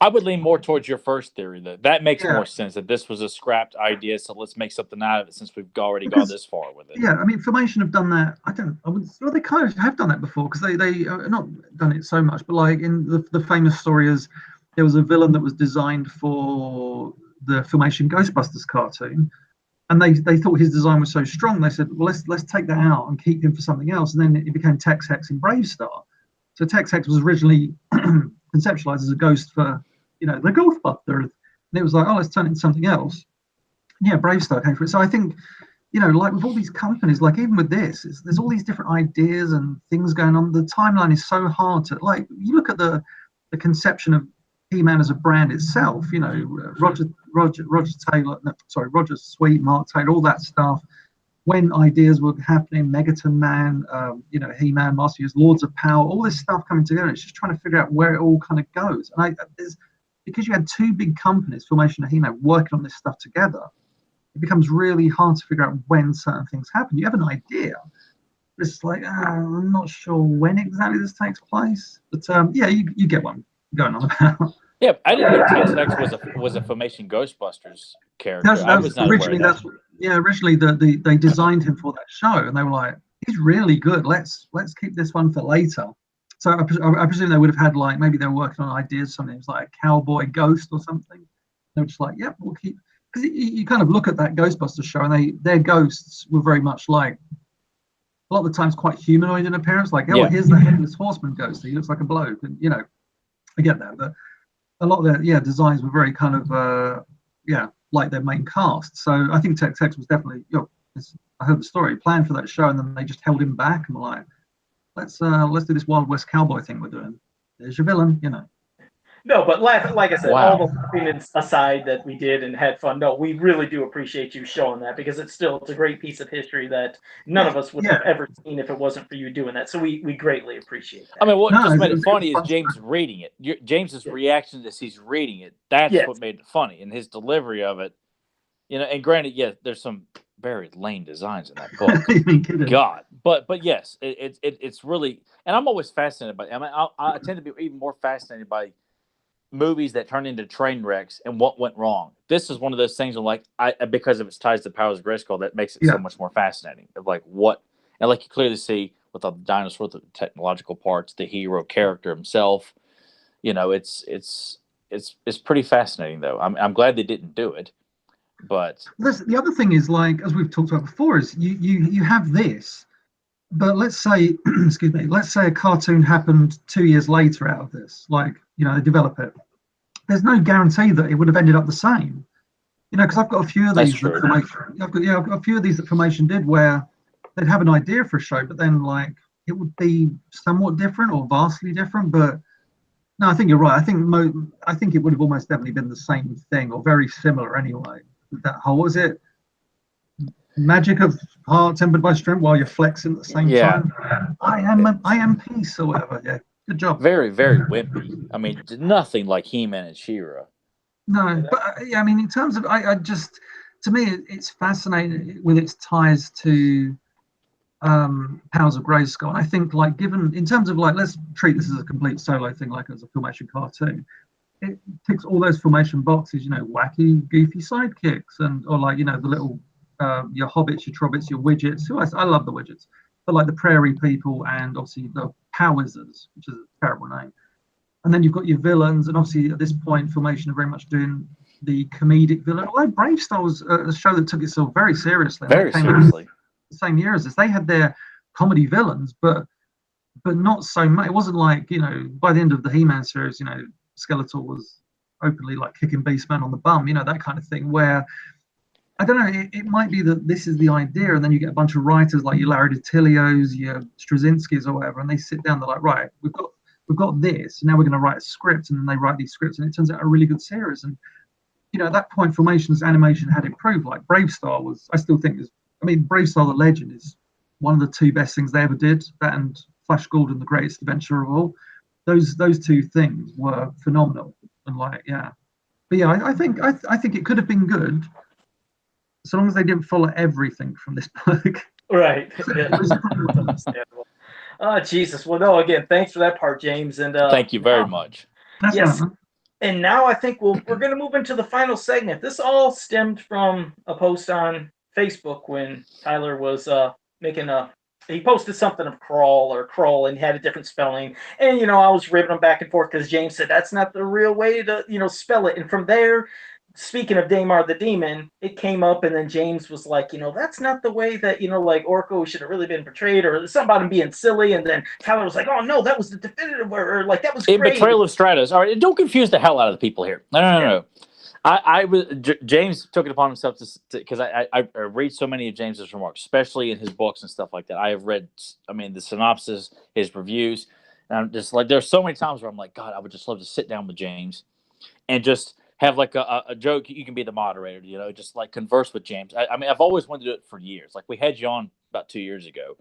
I would lean more towards your first theory. That makes more sense. That this was a scrapped idea, so let's make something out of it since we've already gone this far with it. Yeah, I mean, Filmation have done that. Well, they kind of have done that before because they not done it so much, but like in the famous story is there was a villain that was designed for the Filmation Ghostbusters cartoon, and they thought his design was so strong they said, well, let's take that out and keep him for something else, and then it became Tex Hex in Bravestar. So Tex Hex was originally conceptualized as a ghost for the Ghostbusters, and it was like, oh, let's turn it into something else. Yeah, Bravestar came for it. So I think, like with all these companies, like even with this, there's all these different ideas and things going on. The timeline is so hard to, like, you look at the conception of He-Man as a brand itself, Roger Taylor, no, sorry, Roger Sweet, Mark Taylor, all that stuff. When ideas were happening, Megaton Man, He-Man, Master Use, Lords of Power, all this stuff coming together. It's just trying to figure out where it all kind of goes. And because you had two big companies, Filmation and He-Man, working on this stuff together, it becomes really hard to figure out when certain things happen. You have an idea, but it's like, I'm not sure when exactly this takes place. But yeah, you get what I'm going on about. Yeah, I didn't know Tex Hex was a Filmation Ghostbusters character. I was not originally aware of that. originally they designed him for that show, and they were like, he's really good. Let's keep this one for later. So I presume they would have had, like, maybe they were working on ideas. Something was like a cowboy ghost or something. They were just like, yep, we'll keep, because you kind of look at that Ghostbusters show, and their ghosts were very much like, a lot of the times, quite humanoid in appearance. Like, oh, here's the headless horseman ghost. He looks like a bloke, and I get that, but a lot of their designs were very kind of like their main cast. So I think Tex Hex was definitely, I heard the story, planned for that show, and then they just held him back and were like, let's do this Wild West cowboy thing we're doing. There's your villain, No, but like I said, all the opinions aside that we did and had fun, no, we really do appreciate you showing that, because it's a great piece of history that none of us would have ever seen if it wasn't for you doing that. So we greatly appreciate that. I mean, what just made it funny is James reading it. James's reaction as he's reading it. That's what made it funny, and his delivery of it. And granted, there's some very lame designs in that book. God, but yes, it's really, and I'm always fascinated by. I mean, I tend to be even more fascinated by movies that turn into train wrecks and what went wrong. This is one of those things. I'm like, because of its ties to Powers of Grayskull, that makes it so much more fascinating. Of like what, and like you clearly see with all the dinosaurs, the technological parts, the hero character himself. It's pretty fascinating though. I'm glad they didn't do it. But the other thing is, like, as we've talked about before, is you have this, but let's say, excuse me, let's say a cartoon happened 2 years later out of this, like, they develop it. There's no guarantee that it would have ended up the same, because I've got a few of these that Filmation, I've got a few of these that Filmation did where they'd have an idea for a show, but then like it would be somewhat different or vastly different. But no, I think you're right. I think it would have almost definitely been the same thing or very similar anyway. That whole, was it magic of heart tempered by strength while you're flexing at the same time? I am peace or whatever. Yeah, good job. Very, very wimpy. I mean, nothing like He-Man and She-Ra. No, but I mean, in terms of, I just, to me, it's fascinating with its ties to Powers of Grayskull. And I think, like, given in terms of like, let's treat this as a complete solo thing, like as a Filmation cartoon. It ticks all those Filmation boxes, wacky, goofy sidekicks, or like, the little your hobbits, your trobbits, your widgets. I love the widgets, but like the prairie people, and obviously the Power Wizards, which is a terrible name. And then you've got your villains, and obviously at this point, Filmation are very much doing the comedic villain. Although Brave Star was a show that took itself very seriously. Very seriously. The same year as this, they had their comedy villains, but not so much. It wasn't like, by the end of the He-Man series, Skeletor was openly like kicking Beastman on the bum, that kind of thing, where I don't know, it might be that this is the idea, and then you get a bunch of writers like your Larry DiTillios, your Straczynskis or whatever, and they sit down, they're like, right, we've got this, and now we're going to write a script, and then they write these scripts, and it turns out a really good series. And at that point, Filmation's animation had improved. Like Brave Star I still think Brave Star the Legend is one of the two best things they ever did. That and Flash Gordon, the greatest adventure of all. Those two things were phenomenal. And but yeah, I think it could have been good, so long as they didn't follow everything from this book. Right. Yeah. Understandable. Oh, Jesus. Well, no, again, thanks for that part, James. And thank you very much. Yes. And now I think we're going to move into the final segment. This all stemmed from a post on Facebook when Tyler was he posted something of Krull, and he had a different spelling. And, I was ribbing him back and forth because James said that's not the real way to, spell it. And from there, speaking of Daimar the Demon, it came up, and then James was like, that's not the way that, like Orko should have really been portrayed, or something about him being silly. And then Tyler was like, oh, no, that was the definitive, or like, that was great. In Betrayal of Stratos. All right, don't confuse the hell out of the people here. No. James took it upon himself because I read so many of James's remarks, especially in his books and stuff like that. I have read, the synopsis, his reviews, and I'm just like, there's so many times where I'm like, God, I would just love to sit down with James and just have like a joke. You can be the moderator, just like converse with James. I've always wanted to do it for years. Like we had you on about 2 years ago,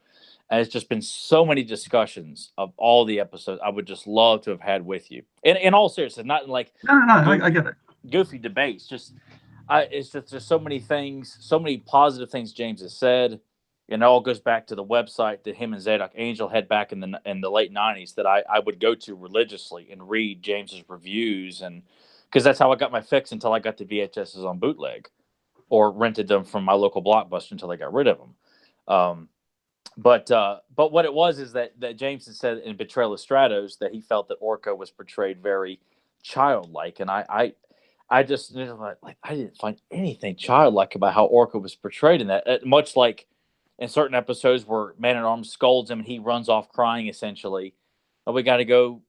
and it's just been so many discussions of all the episodes I would just love to have had with you. In all seriousness, not like no, I get it. Goofy debates. It's just there's so many things, so many positive things James has said. And it all goes back to the website that him and Eatock Angel had back in the late 90s that I would go to religiously and read James's reviews, and because that's how I got my fix until I got the VHSs on bootleg or rented them from my local Blockbuster until they got rid of them. But what it was is that James had said in Betrayal of Stratos that he felt that Orko was portrayed very childlike, and I just like I didn't find anything childlike about how Orko was portrayed in that. Much like in certain episodes where Man-at-Arms scolds him and he runs off crying, essentially, we got to go,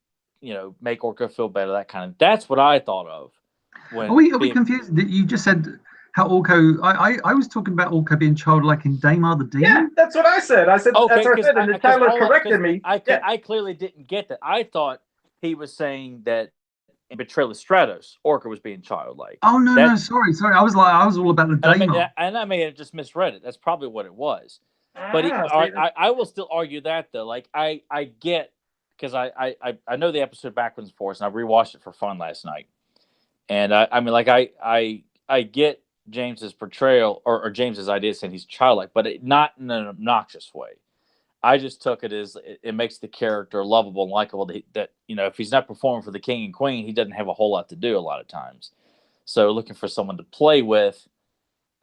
make Orko feel better. That kind of. That's what I thought of. When are we confused? You just said how Orko. I was talking about Orko being childlike in Daimar the Demon. Yeah, that's what I said. Okay, that's what I said, and then Tyler corrected me. I clearly didn't get that. I thought he was saying that in Betrayal of Stratos, Orko was being childlike. Oh no, sorry. I was all about the Daimar. And I may have just misread it. That's probably what it was. But I will still argue that though. Like I get, because I know the episode backwards and forwards, and I rewatched it for fun last night. And I get James's portrayal or James's idea saying he's childlike, but not in an obnoxious way. I just took it as it makes the character lovable and likable. That if he's not performing for the king and queen, he doesn't have a whole lot to do a lot of times. So looking for someone to play with.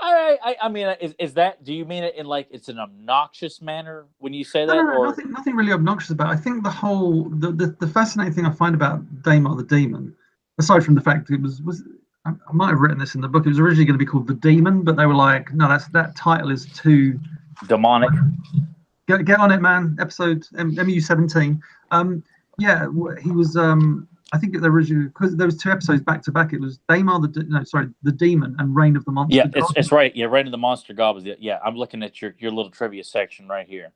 Is that? Do you mean it in like it's an obnoxious manner when you say that? No, nothing really obnoxious about it. I think the fascinating thing I find about Daimar the Demon, aside from the fact it was I might have written this in the book. It was originally going to be called The Demon, but they were like, no, that title is too demonic. Get on it, man. Episode MU17. He was. I think the original, because there was 2 episodes back to back. It was Daimar the Demon and Reign of the Monster. Yeah, it's right. Yeah, Reign of the Monster God was. Yeah, I'm looking at your little trivia section right here.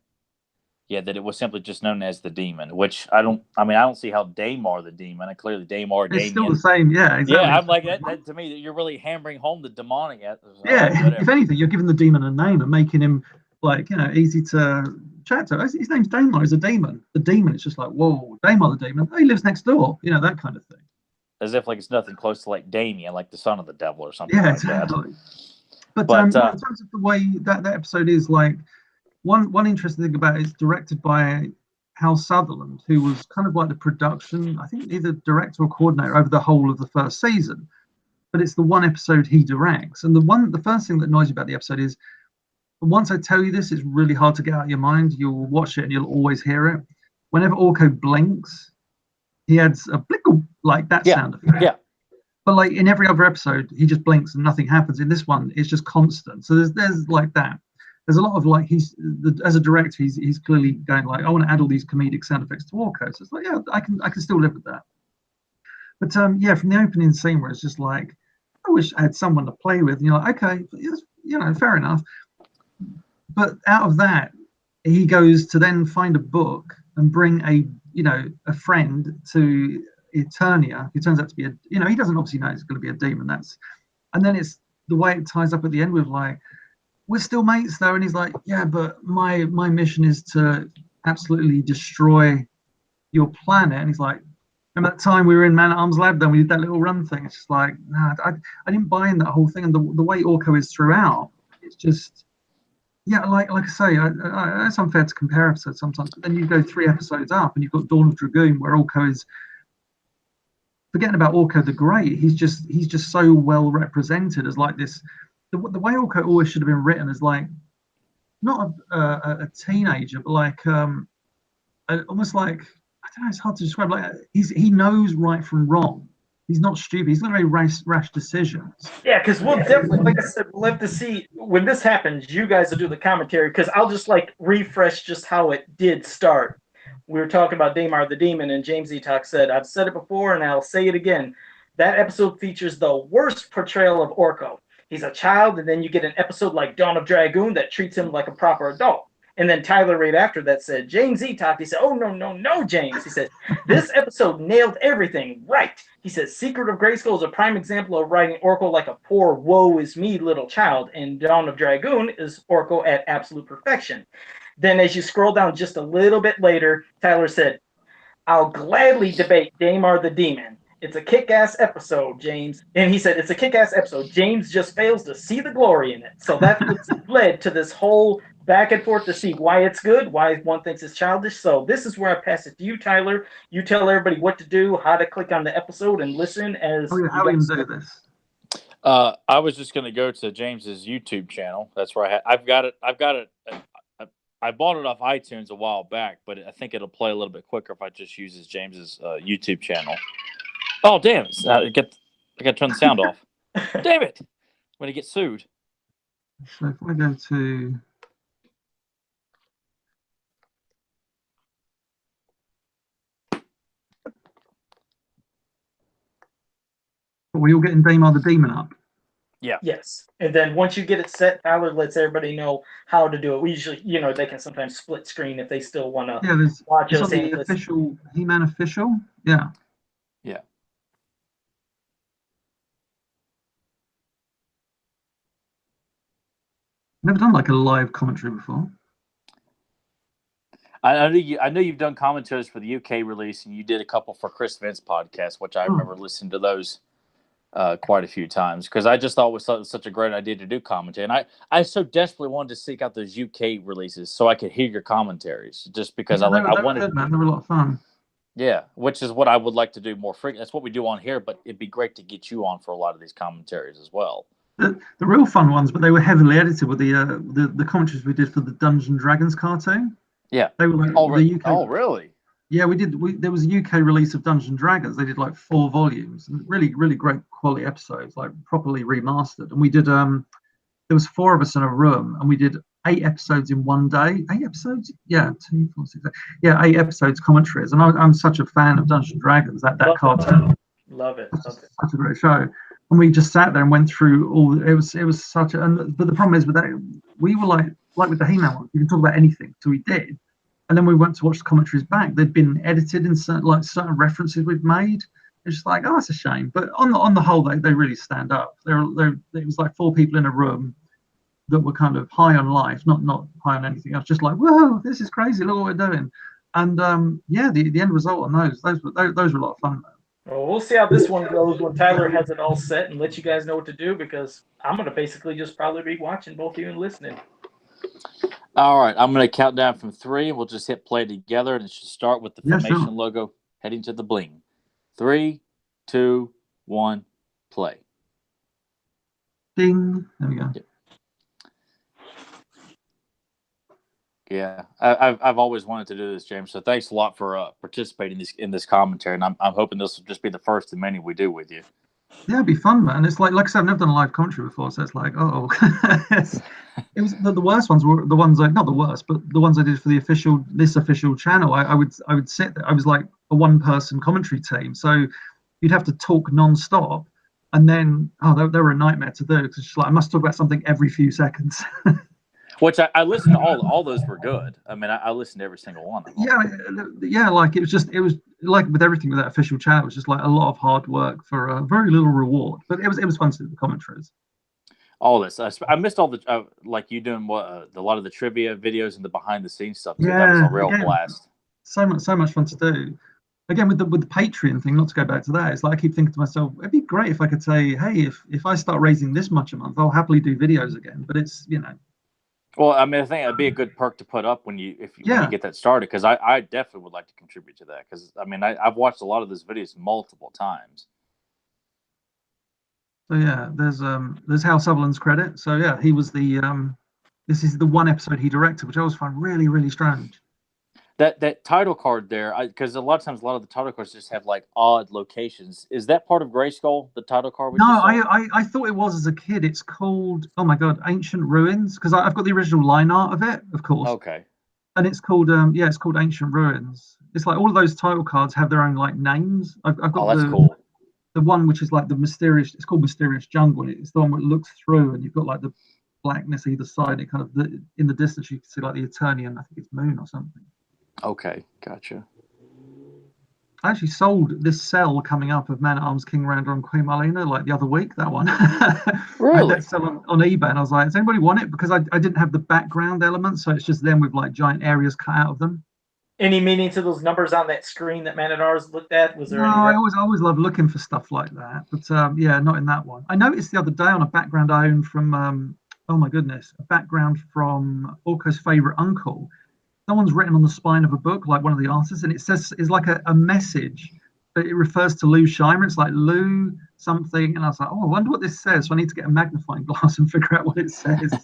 Yeah, that it was simply just known as the Demon, which I don't see how Daimar the Demon, and clearly Daimar, it's still the same, yeah, exactly. Yeah, I'm like, that to me, you're really hammering home the demonic. If anything, you're giving the demon a name and making him, like, easy to chat to. His name's Daimar, he's a demon. The demon is just like, whoa, Daimar the Demon, he lives next door, that kind of thing. As if, like, it's nothing close to, like, Damien, like the son of the devil or something like exactly. That. But in terms of the way that episode is, like, one interesting thing about it is directed by Hal Sutherland, who was kind of like the production, I think either director or coordinator over the whole of the first season. But it's the one episode he directs. And the first thing that annoys you about the episode is, once I tell you this, it's really hard to get out of your mind. You'll watch it and you'll always hear it. Whenever Orko blinks, he adds a blinkle, like that sound effect. Yeah. But like in every other episode, he just blinks and nothing happens. In this one, it's just constant. So there's like that. There's a lot of like as a director, he's clearly going like, I want to add all these comedic sound effects to Orko. So it's like, yeah, I can still live with that. But yeah, from the opening scene where it's just like, I wish I had someone to play with. And you're like, okay, fair enough. But out of that, he goes to then find a book and bring a friend to Eternia, who turns out to be he doesn't obviously know it's going to be a demon. And then it's the way it ties up at the end with like, we're still mates though. And he's like, yeah, but my mission is to absolutely destroy your planet. And he's like, remember that time we were in Man at Arms Lab, then we did that little run thing. It's just like, nah, I didn't buy in that whole thing. And the way Orko is throughout, it's just, yeah, like I say, it's unfair to compare episodes sometimes. But then you go 3 episodes up and you've got Dawn of Dragoon, where Orko is, forgetting about Orko the Great, he's just so well represented as like this. The way Orko always should have been written as like, not a teenager, but like almost like, I don't know, it's hard to describe. Like he knows right from wrong. He's not stupid. He's not very rash decisions. Yeah, because we'll definitely, like I said, we'll have to see when this happens. You guys will do the commentary, because I'll just like refresh just how it did start. We were talking about Daimar the Demon, and James Eatock said, I've said it before and I'll say it again. That episode features the worst portrayal of Orko. He's a child, and then you get an episode like Dawn of Dragoon that treats him like a proper adult. And then Tyler right after that said, James Eatock, he said, oh, no, James. He said, this episode nailed everything right. He said, Secret of Grayskull is a prime example of writing Orko like a poor, woe is me little child. And Dawn of Dragoon is Orko at absolute perfection. Then as you scroll down just a little bit later, Tyler said, I'll gladly debate Daimar the Demon. It's a kick-ass episode, James. And he said, it's a kick-ass episode. James just fails to see the glory in it. So that's what's led to this whole back and forth to see why it's good, why one thinks it's childish. So this is where I pass it to you, Tyler. You tell everybody what to do, how to click on the episode and listen as... Oh, yeah, how do you do this? I was just going to go to James's YouTube channel. That's where I've got it. I bought it off iTunes a while back, but I think it'll play a little bit quicker if I just use James's YouTube channel. Oh, damn. I got to turn the sound off. Damn it. I'm going to get sued. So if I go to... Are we all getting Daimar the Demon up? Yeah. Yes. And then once you get it set, Tyler lets everybody know how to do it. We usually, they can sometimes split screen if they still want to watch us. The official He-Man official. Yeah. Yeah. Never done like a live commentary before. I know you've done commentaries for the UK release, and you did a couple for Chris Vince podcast, which I remember listening to those quite a few times, because I just thought it was such a great idea to do commentary, and I so desperately wanted to seek out those UK releases so I could hear your commentaries, just because I wanted. Good, man. They were a lot of fun. Yeah, which is what I would like to do more frequently. That's what we do on here, but it'd be great to get you on for a lot of these commentaries as well. The real fun ones, but they were heavily edited, with the commentaries we did for the Dungeons and Dragons cartoon. Yeah. They were like the UK. Oh, really? Yeah, we did. There was a UK release of Dungeons and Dragons. They did like 4 volumes, and really, really great quality episodes, like properly remastered. And we did. There was 4 of us in a room, and we did 8 episodes in one day. 8 episodes? Yeah, 2, 4, 6, 8. Yeah, 8 episodes commentaries. And I'm such a fan of Dungeons and Dragons. That cartoon. Love it. Such a great show. And we just sat there and went through all. It was such a. But the problem is with that, we were like with the He-Man one. You can talk about anything, so we did. And then we went to watch the commentaries back. They'd been edited in certain references we'd made. It's just like, oh, it's a shame. But on the whole, they really stand up. It was like 4 people in a room that were kind of high on life, not high on anything else. Just like, whoa, this is crazy. Look what we're doing. And the end result on those were a lot of fun. Well, we'll see how this one goes when Tyler has it all set and let you guys know what to do, because I'm going to basically just probably be watching both of you and listening. All right, I'm going to count down from 3. We'll just hit play together, and it should start with the formation logo heading to the bling. 3, 2, 1, play. Ding. There we go. Yeah, I've always wanted to do this, James. So thanks a lot for participating in this commentary, and I'm hoping this will just be the first of many we do with you. Yeah, it'd be fun, man. It's like I said, I've never done a live commentary before, so it's like, oh, it was the worst ones were the ones not the worst, but the ones I did for this official channel. I would sit there. I was like a one-person commentary team, so you'd have to talk non-stop, and then they were a nightmare to do because it's like I must talk about something every few seconds. Which I listened to all those were good. I mean, I listened to every single one of them. Yeah. Like it was like with everything with that official channel, it was just like a lot of hard work for very little reward. But it was fun to do the commentaries. All this, I missed all the like you doing a lot of the trivia videos and the behind the scenes stuff too. That was a real blast. So much fun to do. Again, with the Patreon thing, not to go back to that, it's like I keep thinking to myself, it'd be great if I could say, hey, if I start raising this much a month, I'll happily do videos again. But it's Well, I mean, I think it'd be a good perk to put up when you get that started, because I definitely would like to contribute to that, because I mean I've watched a lot of those videos multiple times. So yeah, there's Hal Sutherland's credit. So yeah, he was this is the one episode he directed, which I always find really, really strange. That title card there, because a lot of times a lot of the title cards just have like odd locations. Is that part of Grayskull, the title card? No, I thought it was as a kid. It's called, oh my god, Ancient Ruins, because I've got the original line art of it, of course. Okay. And it's called it's called Ancient Ruins. It's like all of those title cards have their own like names. I've got that's cool. The one which is like the mysterious. It's called Mysterious Jungle. It's the one where it looks through, and you've got like the blackness either side. It kind of in the distance you can see like the Eternian. I think it's moon or something. Okay, gotcha. I actually sold this cell coming up of Man at Arms, King Randor, and Queen Marlena like the other week. That one. Really? I had that cell on eBay, and I was like, does anybody want it? Because I didn't have the background element, so it's just them with like giant areas cut out of them. Any meaning to those numbers on that screen that Man at Arms looked at? Was there any? I always love looking for stuff like that, but yeah, not in that one. I noticed the other day on a background I own from oh my goodness, a background from Orko's favorite uncle. Someone's written on the spine of a book, like one of the artists, and it says it's like a message, but it refers to Lou Scheimer. It's like Lou something, and I was like, oh, I wonder what this says. So I need to get a magnifying glass and figure out what it says.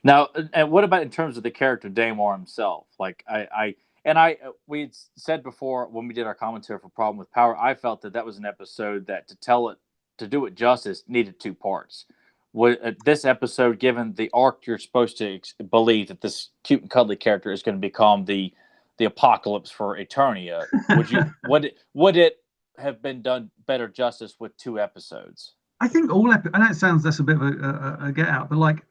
Now, and what about in terms of the character Daimar himself? Like we said before when we did our commentary for Problem with Power, I felt that was an episode that to do it justice needed 2 parts. This episode, given the arc, you're supposed to believe that this cute and cuddly character is going to become the apocalypse for Eternia. Would it have been done better justice with 2 episodes? I think I know it sounds that's a bit of a get out, but like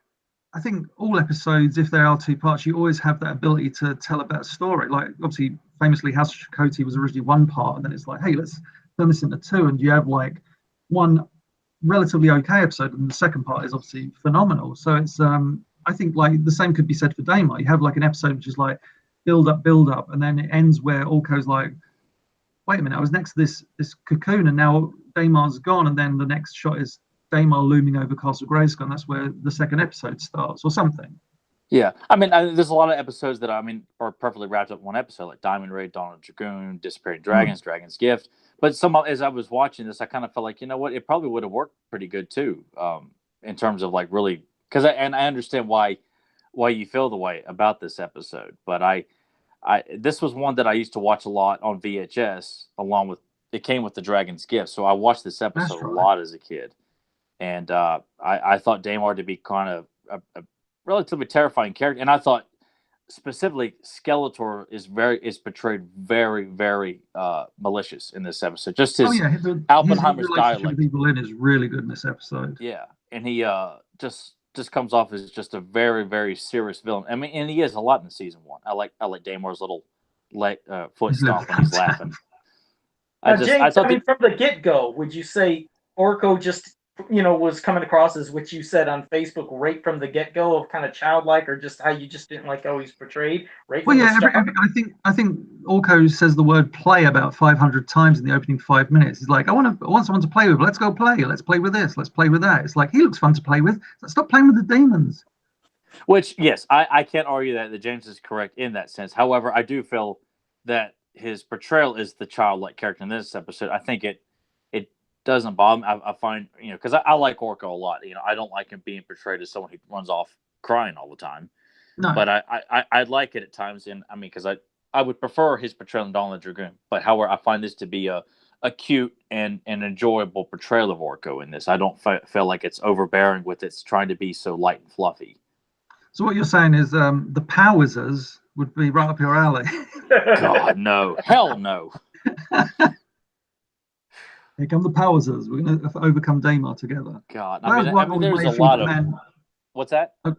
I think all episodes, if there are 2 parts, you always have that ability to tell a better story. Like obviously, famously, House of Chakotay was originally 1 part, and then it's like, hey, let's turn this into 2, and you have like one relatively okay episode, and the second part is obviously phenomenal. So it's I think like the same could be said for Daimar. You have like an episode which is like build up, and then it ends where Orko's like, wait a minute, I was next to this cocoon, and now Daimar's gone, and then the next shot is Daimar looming over Castle Grayskull, and that's where the second episode starts, or something. Yeah, I mean, there's a lot of episodes that are perfectly wrapped up in one episode, like Diamond Raid, Dawn of Dragoon, Disappearing Dragons, Dragon's Gift. But as I was watching this, I kind of felt like, you know what, it probably would have worked pretty good too, in terms of like really, because I understand why you feel the way about this episode. But this was one that I used to watch a lot on VHS, along with it came with the Dragon's Gift, so I watched this episode a lot as a kid, and I thought Daimar to be kind of a relatively terrifying character, and I thought specifically Skeletor is portrayed very, very malicious in this episode. Just his Oppenheimer's dialect with Evil-Lyn is really good in this episode. Yeah, and he just comes off as just a very, very serious villain. I mean, and he is a lot in season 1. I like Daimar's little foot stomp when he's laughing. James, from the get-go, would you say Orko just was coming across as what you said on Facebook right from the get-go of kind of childlike, or just how you just didn't like how he's portrayed right from the start? I think Orko says the word play about 500 times in the opening 5 minutes. He's like, I want someone to play with. Let's go play. Let's play with this. Let's play with that. It's like, he looks fun to play with. Stop playing with the demons. Which, yes, I can't argue that James is correct in that sense. However, I do feel that his portrayal is the childlike character in this episode. I think it doesn't bother me. I find, because I like Orko a lot. I don't like him being portrayed as someone who runs off crying all the time. No. But I like it at times. And I mean, because I would prefer his portrayal in Dawn of the Dragoon. But however, I find this to be a cute and enjoyable portrayal of Orko in this. I don't feel like it's overbearing with its trying to be so light and fluffy. So what you're saying is the Powersers would be right up your alley. God, no. Hell no. Here come the Powersers. We're going to overcome Daimar together. God, I mean there's a lot of... What's that? I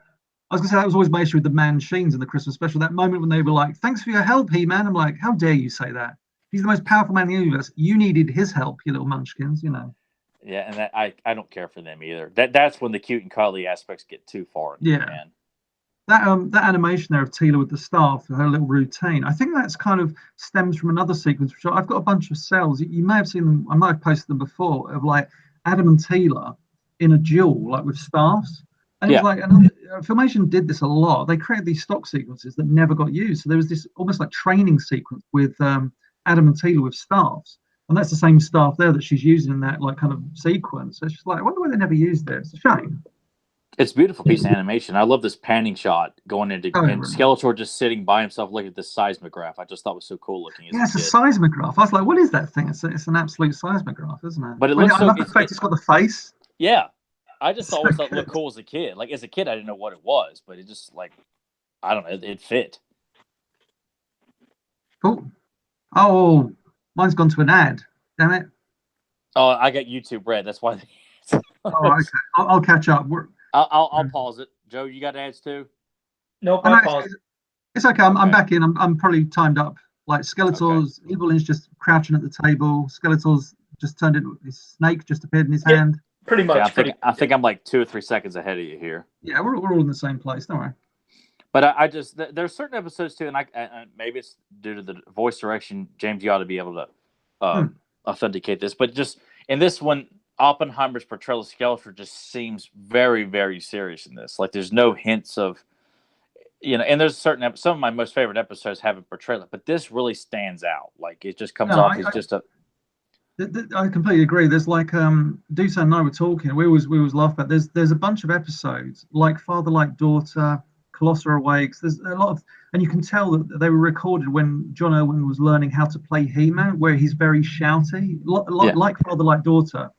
was going to say, that was always my issue with the Man-Sheens in the Christmas special. That moment when they were like, thanks for your help, He-Man. I'm like, how dare you say that? He's the most powerful man in the universe. You needed his help, you little munchkins, Yeah, and that, I don't care for them either. That's when the cute and cuddly aspects get too far. Man. That animation there of Teela with the staff, her little routine, I think that's kind of stems from another sequence. Which I've got a bunch of cells. You may have seen them. I might have posted them before, of like Adam and Teela in a duel, like with staffs. And it was like, Filmation did this a lot. They created these stock sequences that never got used. So there was this almost like training sequence with Adam and Teela with staffs. And that's the same staff there that she's using in that like kind of sequence. So it's just like, I wonder why they never used it. It's a shame. It's a beautiful piece of animation. I love this panning shot going into and Skeletor just sitting by himself looking at this seismograph. I just thought it was so cool looking. It's a seismograph. I was like, what is that thing? It's an absolute seismograph, isn't it? But it looks it's got the face. Yeah. I just always thought it looked cool as a kid. Like as a kid, I didn't know what it was, but it just like, I don't know, it fit. Cool. Oh, mine's gone to an ad. Damn it. Oh, I got YouTube Red. That's why. Okay. I'll catch up. I'll pause it. Joe, you got ads too? Nope, I paused. It's okay. I'm back in. I'm probably timed up. Like Skeletor's Evil is just crouching at the table. Skeletor's just turned into his snake, just appeared in his hand. Pretty much. I think I'm like 2 or 3 seconds ahead of you here. Yeah, we're all in the same place. Don't worry. But I just there's certain episodes too, and maybe it's due to the voice direction. James, you ought to be able to authenticate this. But just in this one, Oppenheimer's portrayal of Skeletor just seems very, very serious in this. Like there's no hints of, and there's some of my most favorite episodes haven't portrayed it, but this really stands out. Like it just comes off as just a. I completely agree. There's like Dusa and I were talking. We always laugh about. There's a bunch of episodes like Father Like Daughter, Colossal Awakes. There's a lot of, and you can tell that they were recorded when John Irwin was learning how to play He-Man, where he's very shouty, like Father Like Daughter.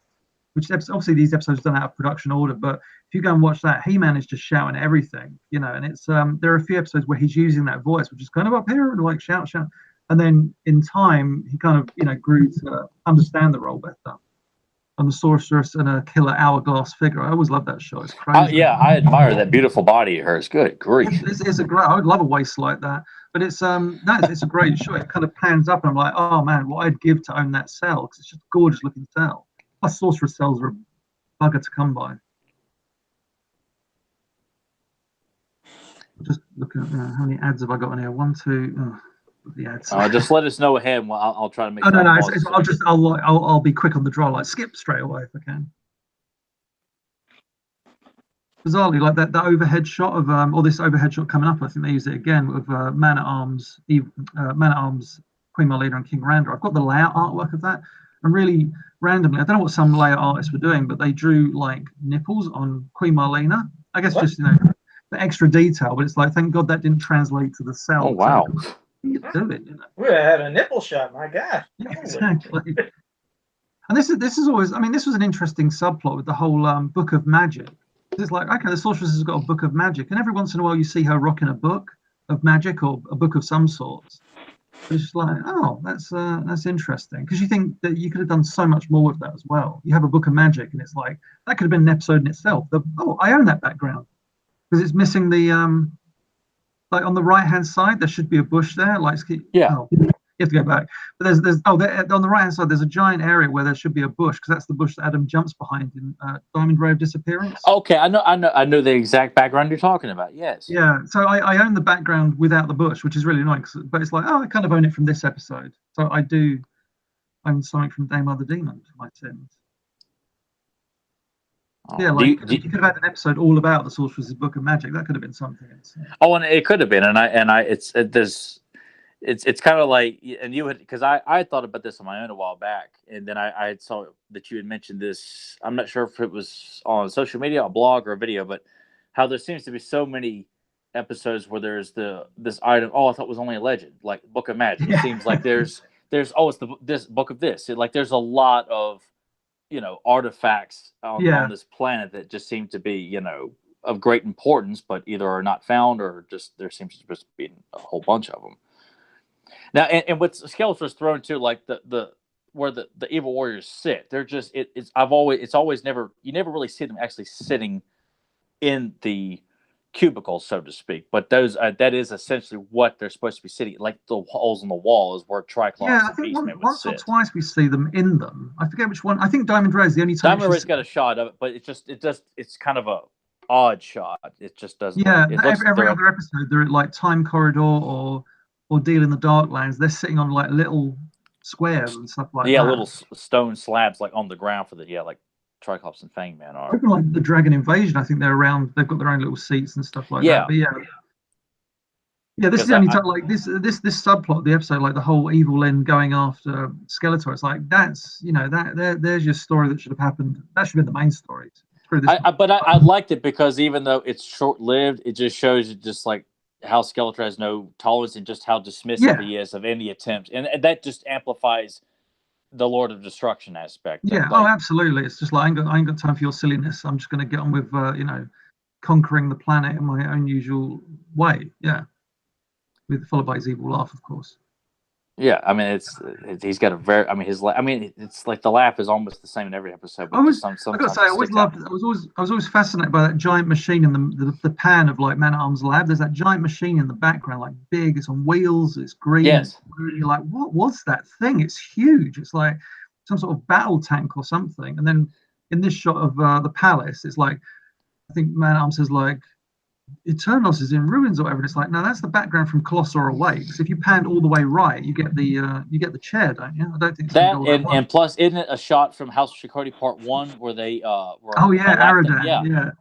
Which obviously these episodes don't have production order, but if you go and watch that, He-Man is just shouting everything, and it's there are a few episodes where he's using that voice, which is kind of up here and like shout, and then in time he kind of grew to understand the role better. And the sorceress and a killer hourglass figure. I always love that show. It's crazy. I admire that beautiful body of hers. Good grief. It's a great. I would love a waist like that. But it's it's a great show. It kind of pans up, and I'm like, oh man, what I'd give to own that cell, because it's just a gorgeous looking cell. Plus, sorceress cells are a bugger to come by. Just looking at how many ads have I got on here? 1, 2. The ads. Just let us know ahead. And I'll try to make. I'll be quick on the draw. Like skip straight away if I can. Bizarrely, like that overhead shot of or this overhead shot coming up. I think they use it again with Man at Arms, Queen Marlena and King Randor. I've got the layout artwork of that. And really randomly, I don't know what some layout artists were doing, but they drew like nipples on Queen Marlena. I guess just the extra detail, but it's like, thank God that didn't translate to the cell. Oh wow! You do it, We had a nipple shot. My God. Yeah, exactly. And this is always. I mean, this was an interesting subplot with the whole book of magic. It's like, okay, the sorceress has got a book of magic, and every once in a while you see her rocking a book of magic or a book of some sorts. It's just like, oh, that's interesting, because you think that you could have done so much more with that as well. You have a book of magic, and it's like that could have been an episode in itself. I own that background, because it's missing the like on the right hand side there should be a bush there. Like have to go back. But there's on the right hand side, there's a giant area where there should be a bush, because that's the bush that Adam jumps behind in Diamond Ray of Disappearance. Okay, I know the exact background you're talking about. Yes. Yeah, so I own the background without the bush, which is really nice. But it's like, I kind of own it from this episode. So I do own something from Daimar the Demon for my sins. Yeah, like you could have had an episode all about the Sorcerer's Book of Magic. That could have been something. Oh, and it could have been, it's kind of like, and you had, because I thought about this on my own a while back, and then I saw that you had mentioned this. I'm not sure if it was on social media, a blog, or a video, but how there seems to be so many episodes where there's this item. Oh, I thought it was only a legend, like Book of Magic. It seems like there's it's this book of this. Like there's a lot of artifacts on this planet that just seem to be of great importance, but either are not found or just there seems to just be a whole bunch of them. Now, and what Skeletor's thrown to, like the where the evil warriors sit, they're just you never really see them actually sitting in the cubicles, so to speak. But those that is essentially what they're supposed to be sitting. Like the holes in the wall is where Triclops and Beastman would once sit. Or twice we see them in them. I forget which one. I think Diamond Ray is the only time. Diamond Ray's got a shot of it, but it's kind of a odd shot. It just doesn't. Yeah, every other episode they're at like Time Corridor or Deal in the Darklands. They're sitting on like little squares and stuff like that. Yeah, little stone slabs like on the ground for like Triclops and Fangman are. Even like the Dragon Invasion, I think they're around. They've got their own little seats and stuff like that. But yeah. This is the only time like this subplot, the episode, like the whole evil end going after Skeletor. It's like there's your story that should have happened. That should have been the main story. I liked it because even though it's short lived, it just shows you just like how Skeletor has no tolerance and just how dismissive he is of any attempt, and that just amplifies the Lord of Destruction aspect. Yeah, absolutely. It's just like I ain't got time for your silliness. I'm just going to get on with conquering the planet in my own usual way. Yeah, followed by his evil laugh, of course. Yeah, I mean he's got a very it's like the laugh is almost the same in every episode. But I got to say, I was always fascinated by that giant machine in the pan of like Man at Arms lab. There's that giant machine in the background, like big. It's on wheels. It's green. Yes. You're like, what was that thing? It's huge. It's like some sort of battle tank or something. And then in this shot of the palace, it's like I think Man at Arms says like Eternos is in ruins or whatever. And it's like, no, that's the background from Colossal Awakes. If you panned all the way right, you get the chair, don't you? I don't think that. And plus, isn't it a shot from House of Shikoti Part 1 where they were? Oh yeah, Aradan. Yeah.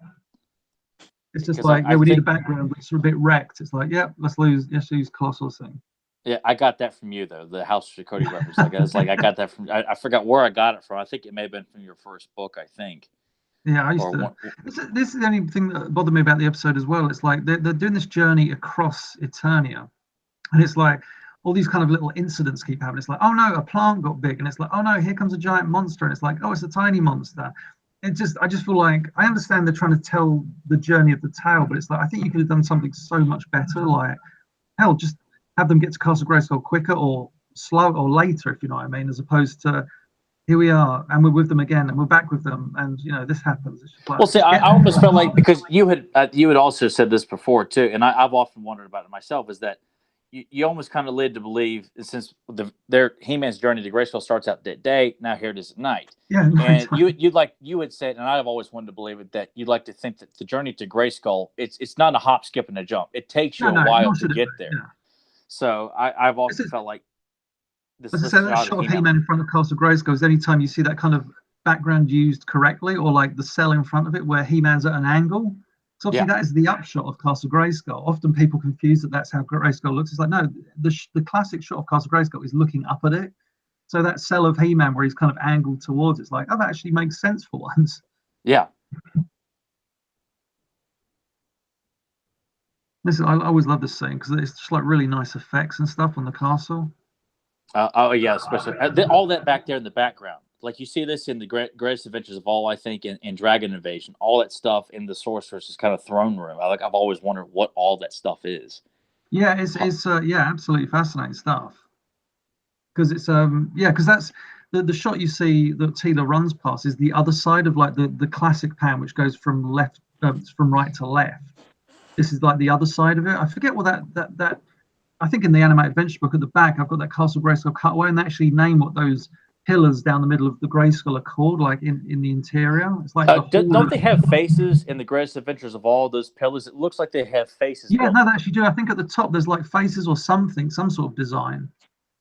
It's just like we need a background, but it's a bit wrecked. It's like, let's use Colossal thing. Yeah, I got that from you though. The House of Shikoti reference. I got that from. I forgot where I got it from. I think it may have been from your first book. I think. Yeah, I used to. This is the only thing that bothered me about the episode as well. It's like they're doing this journey across Eternia, and it's like all these kind of little incidents keep happening. It's like, oh no, a plant got big, and it's like, oh no, here comes a giant monster, and it's like, oh, it's a tiny monster. I just feel like I understand they're trying to tell the journey of the tale, but it's like I think you could have done something so much better. Like, hell, just have them get to Castle Grayskull quicker or slow or later, if you know what I mean, as opposed to. Here we are, and we're with them again, and we're back with them, and this happens. It's just like, well, see, I almost felt like because you had also said this before too, and I've often wondered about it myself, is that you almost kind of led to believe since their He-Man's journey to Grayskull starts out that day, now here it is at night. Yeah, and you had said, and I've always wanted to believe it, that you'd like to think that the journey to Grayskull it's not a hop, skip, and a jump. It takes you a while to get there. Yeah. So I've also felt like. As I said, that shot of He-Man in front of Castle Grayskull is any time you see that kind of background used correctly, or like the cell in front of it where He-Man's at an angle. So obviously that is the upshot of Castle Grayskull. Often people confuse that that's how Grayskull looks. It's like, no, the classic shot of Castle Grayskull is looking up at it. So that cell of He-Man where he's kind of angled towards it's like, oh, that actually makes sense for once. Yeah. Listen, I always love this scene because it's just like really nice effects and stuff on the castle. Especially all that back there in the background. Like you see this in the Greatest Adventures of All, I think, in Dragon Invasion. All that stuff in the Sorcerer's kind of throne room. I've always wondered what all that stuff is. Yeah, it's absolutely fascinating stuff. Because it's because that's the shot you see that Teela runs past is the other side of like the classic pan, which goes from from right to left. This is like the other side of it. I forget what that I think in the animated adventure book at the back, I've got that Castle Grayskull cutaway, and they actually name what those pillars down the middle of the Grayskull are called, like in the interior. It's like don't they have faces in the Greatest Adventures of all those pillars? It looks like they have faces. Yeah, no, they actually do. I think at the top there's like faces or something, some sort of design.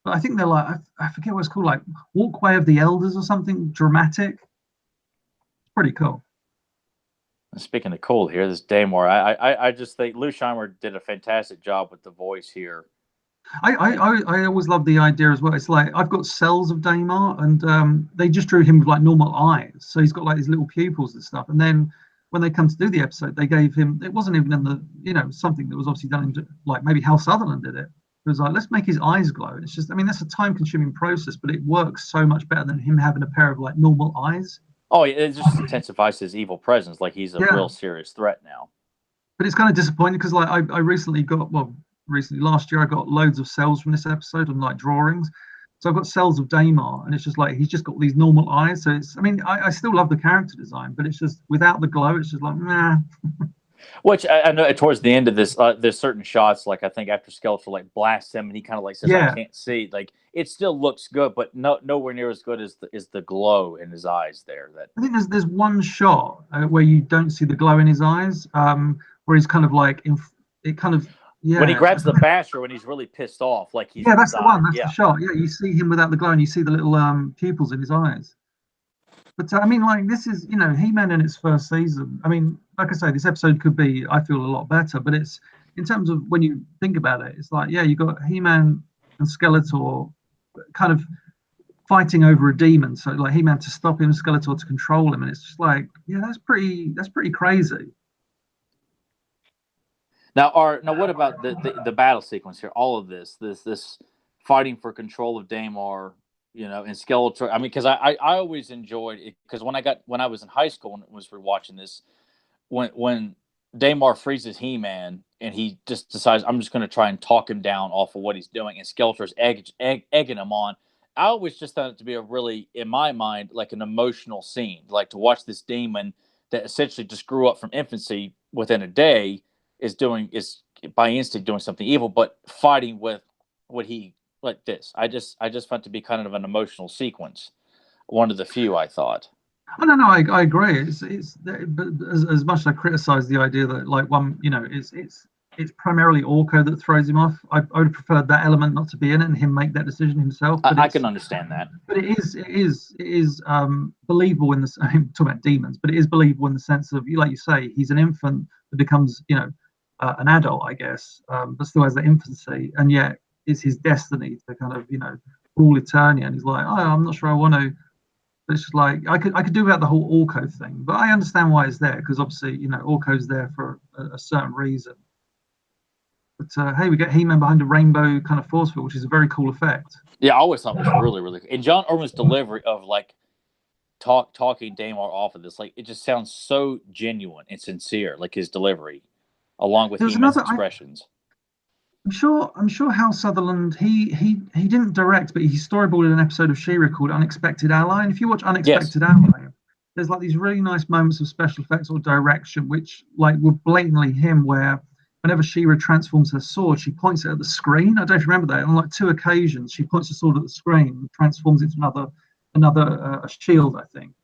But I think they're like, I forget what it's called, like Walkway of the Elders or something dramatic. It's pretty cool. Speaking of cool here, this Daimar, I just think Lou Scheimer did a fantastic job with the voice here. I always love the idea as well. It's like I've got cells of Daimar, and they just drew him with like normal eyes, so he's got like these little pupils and stuff. And then when they come to do the episode, they gave him, it wasn't even in the something that was obviously done in, like maybe Hal Sutherland did it. It was like, let's make his eyes glow. It's just, I mean, that's a time-consuming process, but it works so much better than him having a pair of like normal eyes. Oh, it just intensifies his evil presence, like he's a real serious threat now. But it's kind of disappointing because like I recently last year I got loads of cells from this episode and like drawings. So I've got cells of Daimar, and it's just like he's just got these normal eyes. So it's, I mean, I still love the character design, but it's just without the glow, it's just like nah. Which I know towards the end of this, there's certain shots, like I think after Skeletor like blasts him and he kind of like says, "I can't see." Like it still looks good, but nowhere near as good as the glow in his eyes there. That I think there's one shot where you don't see the glow in his eyes, where he's kind of like when he grabs the basher when he's really pissed off, like he's that's the one. That's the shot. Yeah, you see him without the glow, and you see the little pupils in his eyes. But I mean, like this is He-Man in its first season. I mean, like I say, this episode could be, I feel, a lot better. But it's in terms of when you think about it, it's like you got He-Man and Skeletor kind of fighting over a demon. So like He-Man to stop him, Skeletor to control him, and it's just like that's pretty crazy. Now, what about the battle sequence here? All of this fighting for control of Daimar, and Skeletor. I mean, because I always enjoyed it, because when I was in high school and was rewatching this, when Daimar freezes He-Man and he just decides, I'm just going to try and talk him down off of what he's doing, and Skeletor's egging him on. I always just thought it to be a really, in my mind, like an emotional scene, like to watch this demon that essentially just grew up from infancy within a day is by instinct doing something evil, but fighting with what he like this. I just found it to be kind of an emotional sequence. One of the few, I thought. Oh no, I agree. But as much as I criticize the idea that like it's primarily Orko that throws him off. I would have preferred that element not to be in it and him make that decision himself. But I can understand that. But it is believable in the I'm talking about demons, but it is believable in the sense of, like you say, he's an infant that becomes an adult, I guess, but still has that infancy, and yet it's his destiny to kind of rule Eternia, and he's like, oh, I'm not sure I want to. But it's just like I could do without the whole Orko thing, but I understand why it's there, because obviously Orko's there for a certain reason. But hey, we get He-Man behind a rainbow kind of force field, which is a very cool effect. Yeah, I always thought it was really, really cool. And John Irwin's delivery of like talking Daimar off of this, like it just sounds so genuine and sincere, like his delivery, along with He-Man's expressions. I'm sure Hal Sutherland, he didn't direct, but he storyboarded an episode of She-Ra called Unexpected Ally. And if you watch Unexpected Ally, there's like these really nice moments of special effects or direction, which like were blatantly him, where whenever She-Ra transforms her sword, she points it at the screen. I don't know if you remember that. On like 2 occasions, she points the sword at the screen and transforms it to another shield, I think.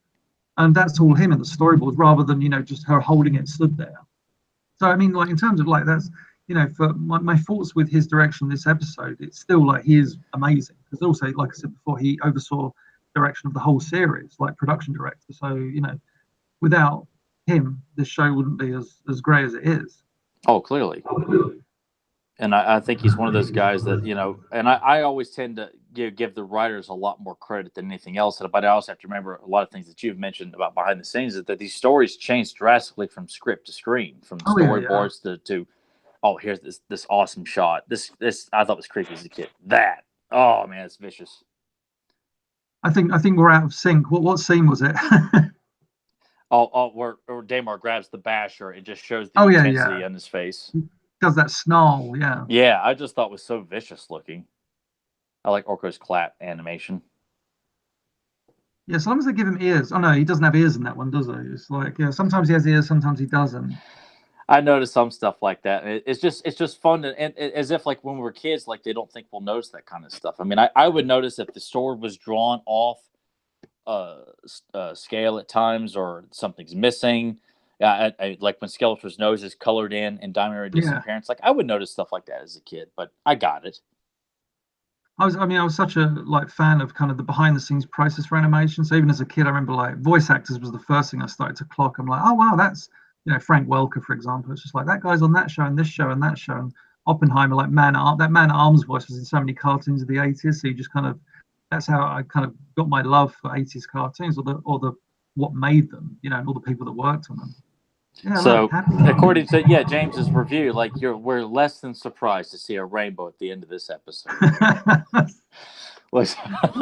And that's all him in the storyboard, rather than just her holding it stood there. So I mean, like in terms of like that's for my thoughts with his direction this episode, it's still like he is amazing, because also, like I said before, he oversaw direction of the whole series, like production director. So without him, this show wouldn't be as great as it is. Oh, clearly. And I think he's one of those guys that, and I always tend to give the writers a lot more credit than anything else. But I also have to remember a lot of things that you've mentioned about behind the scenes, is that these stories change drastically from script to screen, from storyboards to here's this awesome shot. This I thought was creepy as a kid. That, oh man, it's vicious. I think we're out of sync. What scene was it? Where Daimar grabs the basher, it just shows the intensity on his face. Does that snarl, yeah. Yeah, I just thought it was so vicious looking. I like Orko's clap animation. Yeah, as long as they give him ears. Oh no, he doesn't have ears in that one, does he? It's like, sometimes he has ears, sometimes he doesn't. I noticed some stuff like that. It's just fun, and as if like when we were kids, like they don't think we'll notice that kind of stuff. I mean, I would notice if the sword was drawn off scale at times, or something's missing. Yeah, like when Skeletor's nose is colored in Daimar The Disappearance. Like I would notice stuff like that as a kid, but I got it. I was such a fan of kind of the behind the scenes process for animation. So even as a kid, I remember like voice actors was the first thing I started to clock. I'm like, oh wow, that's Frank Welker, for example. It's just like that guy's on that show and this show and that show. And Oppenheimer, like that Man at Arms voice was in so many cartoons of the 80s. So you just kind of, that's how I kind of got my love for 80s cartoons, or the what made them, and all the people that worked on them. Yeah, so, according to James's review, like we're less than surprised to see a rainbow at the end of this episode. The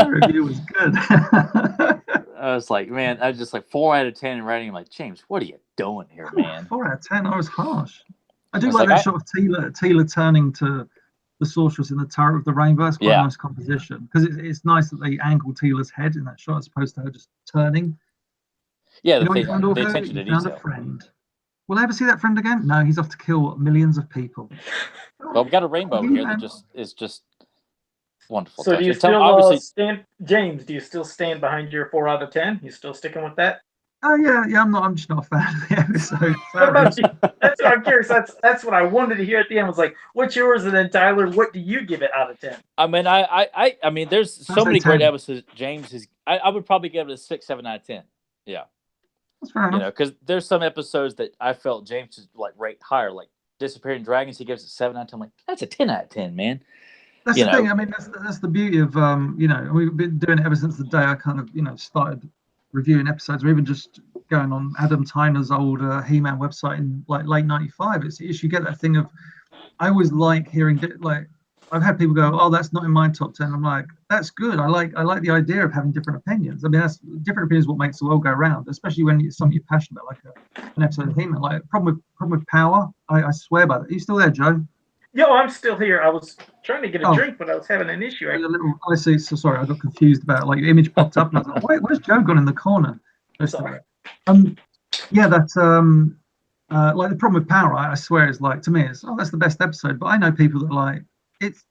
review was good. I was like, man, I was just like 4 out of 10 in rating. I'm like, James, what are you doing here, man? 4 out of 10. I was harsh. I do like that shot of Teela turning to the sorceress in the turret of the rainbow. It's quite a nice composition, because it's nice that they angle Teela's head in that shot as opposed to her just turning. Yeah, the attention to detail. Found a friend. Will I ever see that friend again? No, he's off to kill millions of people. Well, we got a rainbow here that is just wonderful. So do you still stand, James? Do you still stand behind your 4 out of 10? You still sticking with that? Oh yeah. I'm just not a fan of the episode. What about you? That's what I'm curious. That's what I wanted to hear at the end. Was like, what's yours? And then Tyler, what do you give it out of 10? I mean, I mean, there's so many great episodes. James is. I would probably give it a 6, 7 out of 10. Yeah. Because there's some episodes that I felt James is like rate higher, like Disappearing Dragons. He gives it 7 out of 10. I'm like, that's a 10 out of 10, man. That's the thing. I mean, that's the beauty of we've been doing it ever since the day I kind of started reviewing episodes, or even just going on Adam Tyner's old He-Man website in like late '95. It's you get that thing of, I always like hearing I've had people go, oh, that's not in my top 10. I'm like, that's good. I like the idea of having different opinions. I mean, that's different opinions. What makes the world go round, especially when it's something you're passionate about, like an episode of He-Man. Like problem with power. I swear by that. Are you still there, Joe? Yo, I'm still here. I was trying to get a drink, but I was having an issue. I see. So sorry, I got confused about your image popped up, and I was like, wait, where's Joe gone in the corner? Sorry. Yeah, that's like the problem with power. I swear is like, to me, it's that's the best episode. But I know people that like it's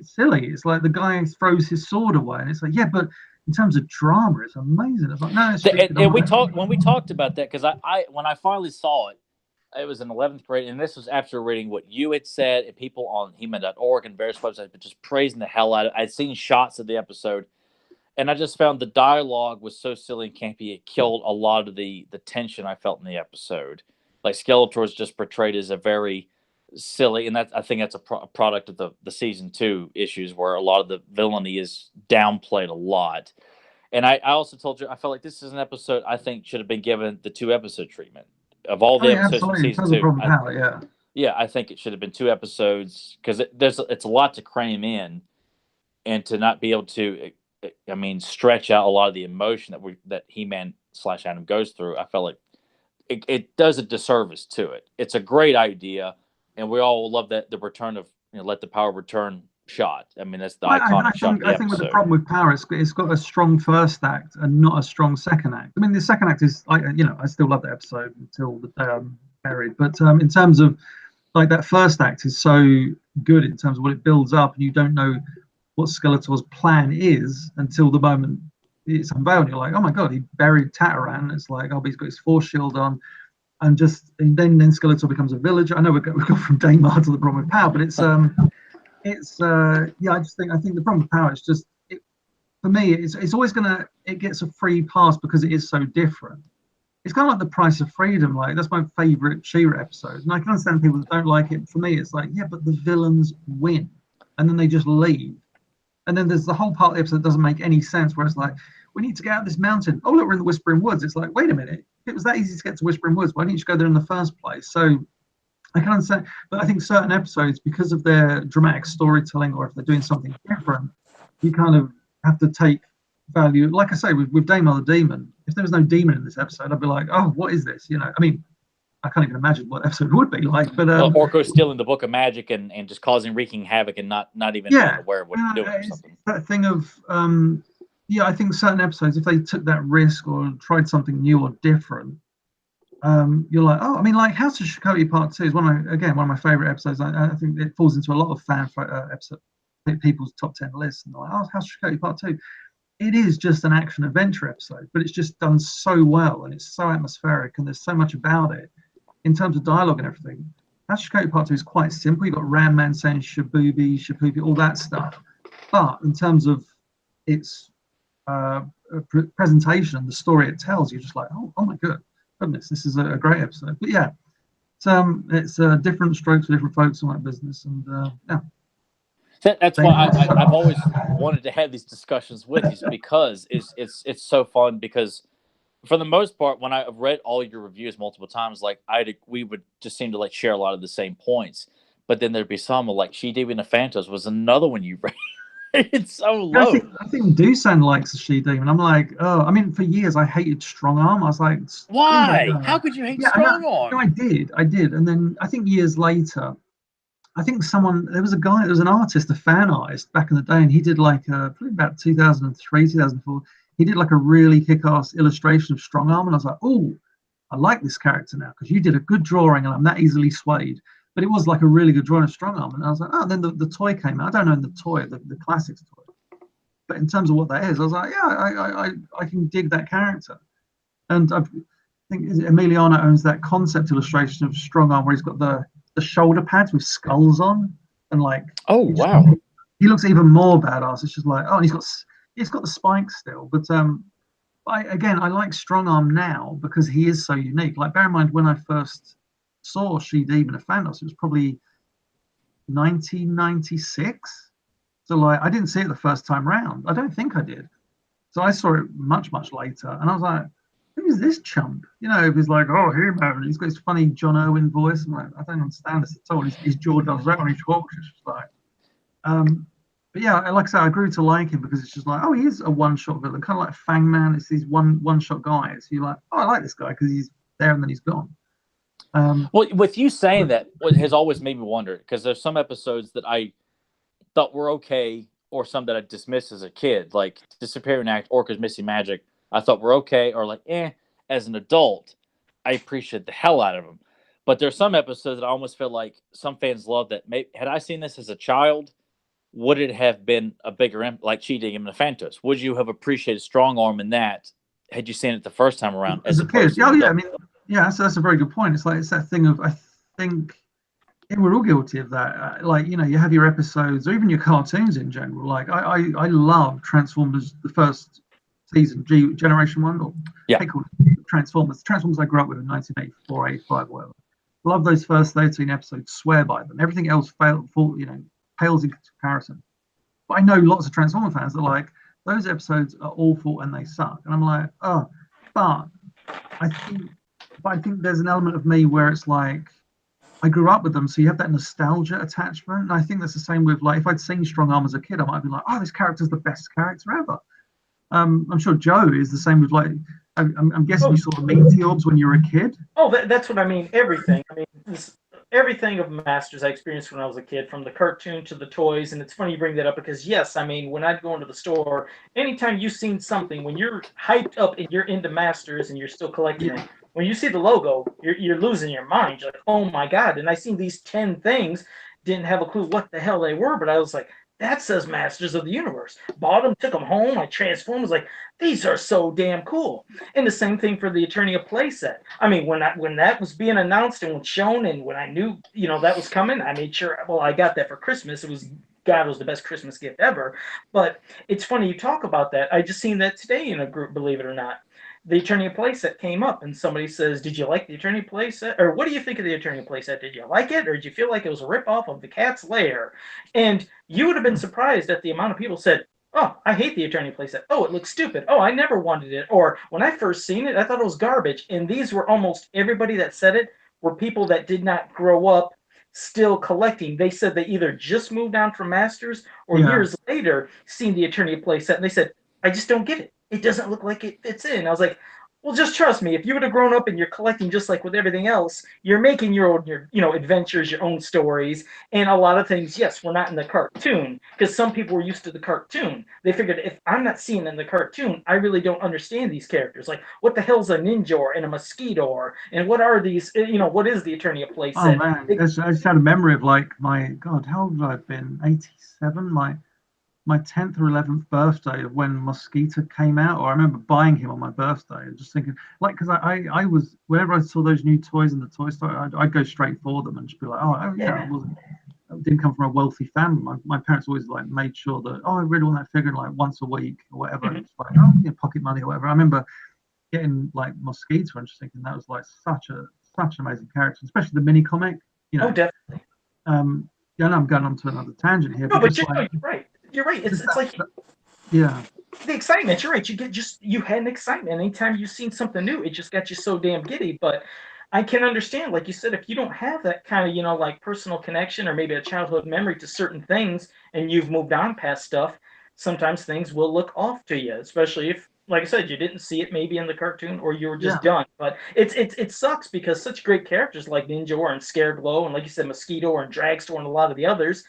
silly. It's like the guy throws his sword away, and it's like, yeah, but in terms of drama, it's amazing. It's like, no, it's and we talked about that, because I when I finally saw it. It was in 11th grade, and this was after reading what you had said, and people on He-Man.org and various websites, but just praising the hell out of it. I'd seen shots of the episode, and I just found the dialogue was so silly and campy, it killed a lot of the tension I felt in the episode. Like, Skeletor is just portrayed as a very silly, and I think that's a product of the season 2 issues, where a lot of the villainy is downplayed a lot. And I also told you, I felt like this is an episode I think should have been given the 2-episode treatment. Of all the episodes from season 2, I think it should have been 2 episodes, because it's a lot to cram in, and to not be able to, I mean, stretch out a lot of the emotion that He-Man / Adam goes through. I felt like it does a disservice to it. It's a great idea, and we all love that the return of Let the Power Return shot. I mean, that's the iconic shot of the episode. I think with the problem with Power, it's got a strong first act and not a strong second act. I mean, the second act is, I still love that episode until the day I'm buried. But in terms of, like, that first act is so good in terms of what it builds up, and you don't know what Skeletor's plan is until the moment it's unveiled. You're like, oh my god, he buried Tataran. It's like, oh, but he's got his force shield on. And then Skeletor becomes a villager. I know we've gone from Daimar to the problem with Power, but I think the problem with Power is just, for me, it's always it gets a free pass because it is so different. It's kind of like The Price of Freedom. Like, that's my favorite She-Ra episode, and I can understand people that don't like it. For me, it's like, yeah, but the villains win, and then they just leave, and then there's the whole part of the episode that doesn't make any sense, where it's like, we need to get out of this mountain. Oh look, we're in the Whispering Woods. It's like, wait a minute, if it was that easy to get to Whispering Woods, why didn't you just go there in the first place? So I can understand, but I think certain episodes, because of their dramatic storytelling, or if they're doing something different, you kind of have to take value. Like I say, with Daimar the Demon, if there was no demon in this episode, I'd be like, oh, what is this? I mean, I can't even imagine what episode would be like. But Orko stealing the Book of Magic and just wreaking havoc and not even being aware of what he's doing or something. That thing of I think certain episodes, if they took that risk or tried something new or different, you're like, oh, I mean, like House of Shikoti Part 2 is one of my favorite episodes. I think it falls into a lot of people's top 10 lists. And they're like, oh, House of Shikoti Part 2. It is just an action adventure episode, but it's just done so well and it's so atmospheric and there's so much about it in terms of dialogue and everything. House of Shikoti Part 2 is quite simple. You've got Ram Man saying shapoopy, all that stuff. But in terms of its presentation and the story it tells, you're just like, oh my goodness, this is a great episode. But yeah, it's different strokes for different folks in that business, and yeah. That's why I've always wanted to have these discussions with you, because it's so fun. Because for the most part, when I've read all your reviews multiple times, like we would just seem to like share a lot of the same points. But then there'd be some like She-Demon and Phantos was another one you read. It's so low. I think Doosan likes the She-Demon. I'm like, oh, I mean, for years I hated Strong Arm. I was like, why? How could you hate Strong Arm? No, I did. And then I think years later, I think there was an artist, a fan artist back in the day, and he did like probably about 2003, 2004. He did like a really kick-ass illustration of Strong Arm, and I was like, oh, I like this character now because you did a good drawing, and I'm that easily swayed. But it was like a really good drawing of Strong Arm, and I was like, oh. Then the toy came out. I don't know the toy, the classics toy, but in terms of what that is, I was like, yeah, I can dig that character, and I think Emiliano owns that concept illustration of Strong Arm where he's got the shoulder pads with skulls on, and like, oh wow, he looks even more badass. It's just like, oh, and he's got the spikes still, but I like Strong Arm now because he is so unique. Like, bear in mind, when I first saw She-Demon and Phantos, it was probably 1996. So like, I didn't see it the first time round. I don't think I did. So I saw it much later, and I was like, who's this chump? You know, he's like, oh, here, man. He's got his funny John Owen voice. I'm like, I don't understand this at all. His jaw does that when he talks. It's just like, but yeah, like I said, I grew to like him because it's just like, oh, he is a one-shot villain, kind of like Fang Man. It's these one-shot guys. So you're like, oh, I like this guy because he's there and then he's gone. Well, with you saying that, what has always made me wonder, because there's some episodes that I thought were okay, or some that I dismissed as a kid, like Disappearing Act, Orca's Missing Magic. I thought were okay, or like, as an adult, I appreciate the hell out of them. But there's some episodes that I almost feel like some fans love that. Maybe, had I seen this as a child, would it have been a bigger like She-Demon and Phantos? Would you have appreciated Strong Arm in that had you seen it the first time around? As a kid, yeah, I mean, yeah, so that's a very good point. It's like, it's that thing of, I think, we're all guilty of that. Like, you know, you have your episodes or even your cartoons in general. Like, I love Transformers, the first season, Generation 1, or Transformers. Transformers I grew up with in 1984, 85, whatever. Love those first 13 episodes, swear by them. Everything else pales in comparison. But I know lots of Transformer fans that are like, those episodes are awful and they suck. And I'm like, oh, but I think there's an element of me where it's like, I grew up with them, so you have that nostalgia attachment. And I think that's the same with, like, if I'd seen Strong Arm as a kid, I might be like, oh, this character's the best character ever. I'm sure Joe is the same with, like, I'm guessing you saw the Meaty Orbs when you were a kid. Oh, that's what I mean. Everything. I mean, everything of Masters I experienced when I was a kid, from the cartoon to the toys. And it's funny you bring that up because, yes, I mean, when I'd go into the store, anytime you've seen something, when you're hyped up and you're into Masters and you're still collecting it, when you see the logo, you're losing your mind. You're like, oh my God. And I seen these 10 things, didn't have a clue what the hell they were, but I was like, that says Masters of the Universe. Bought them, took them home. I transformed. Was like, these are so damn cool. And the same thing for the Eternia playset. I mean, when that was being announced and was shown, and when I knew, that was coming, I made sure. Well, I got that for Christmas. It was the best Christmas gift ever. But it's funny you talk about that. I just seen that today in a group, believe it or not. The Eternia playset came up, and somebody says, "Did you like the Eternia playset? Or what do you think of the Eternia playset? Did you like it, or did you feel like it was a ripoff of the Cat's Lair?" And you would have been surprised at the amount of people said, "Oh, I hate the Eternia playset. Oh, it looks stupid. Oh, I never wanted it." Or, "When I first seen it, I thought it was garbage." And these were almost everybody that said it were people that did not grow up still collecting. They said they either just moved on from Masters or years later seen the Eternia playset, and they said, "I just don't get it. It doesn't look like it fits in." I was like, Well, just trust me. If you would have grown up and you're collecting just like with everything else, you're making your own, adventures, your own stories, and a lot of things. Yes, we're not in the cartoon because some people were used to the cartoon. They figured if I'm not seeing in the cartoon, I really don't understand these characters. Like, what the hell's a ninja and a mosquito, and what are these? What is the Attorney of Oh Playset? man, I just had a memory of like my God, how old have I been? 87. My 10th or 11th birthday of when Mosquito came out, or I remember buying him on my birthday and just thinking, like, because I was, whenever I saw those new toys in the toy store, I'd go straight for them and just be like, oh yeah, I didn't come from a wealthy family. My parents always like made sure that, oh, I really want that figure like once a week or whatever. Mhm. And it's like, oh, yeah, pocket money or whatever. I remember getting like Mosquito and just thinking that was like such an amazing character, especially the mini comic, Oh, definitely. Yeah, and I'm going on to another tangent here, No, but but just like, you're right. You're right. It's like yeah. the excitement. You're right. You had an excitement. Anytime you've seen something new, it just got you so damn giddy. But I can understand, like you said, if you don't have that kind of, like personal connection or maybe a childhood memory to certain things and you've moved on past stuff, sometimes things will look off to you, especially if, like I said, you didn't see it maybe in the cartoon or you were just done. But it sucks because such great characters like Ninja and Scareglow and like you said, Mosquito and Dragstore and a lot of the others,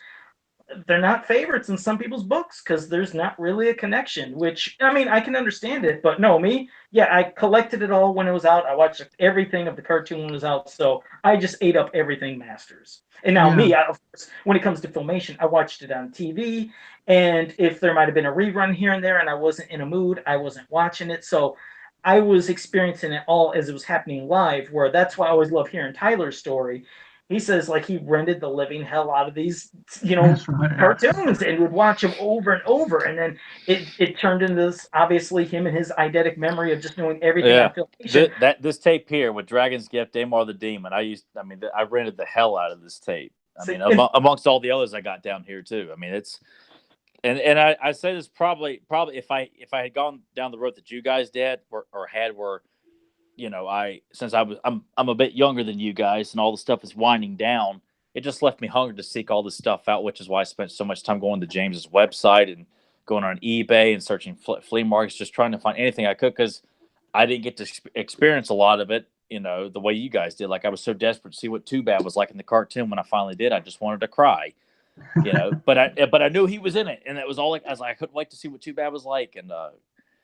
they're not favorites in some people's books because there's not really a connection, which I mean I can understand it, but no, me, yeah, I collected it all when it was out. I watched everything of the cartoon when it was out, so I just ate up everything Masters. And now Yeah. of course, when it comes to Filmation, I watched it on TV, and if there might have been a rerun here and there and I wasn't in a mood, I wasn't watching it. So I was experiencing it all as it was happening live, where that's why I always love hearing Tyler's story. He says like he rented the living hell out of these, That's right, yeah. cartoons and would watch them over and over. And then it turned into this, obviously him and his eidetic memory of just knowing everything on Filmation. This tape here with Dragon's Gift, Daimar the Demon. I rented the hell out of this tape. Amongst all the others I got down here too. I mean, it's and I say this probably if I had gone down the road that you guys did or had where I'm a bit younger than you guys and all the stuff is winding down, it just left me hungry to seek all this stuff out, which is why I spent so much time going to James's website and going on eBay and searching flea markets, just trying to find anything I could because I didn't get to experience a lot of it, the way you guys did. Like I was so desperate to see what Too Bad was like in the cartoon. When I finally did, I just wanted to cry, but I knew he was in it, and it was all like I couldn't wait to see what Too Bad was like, and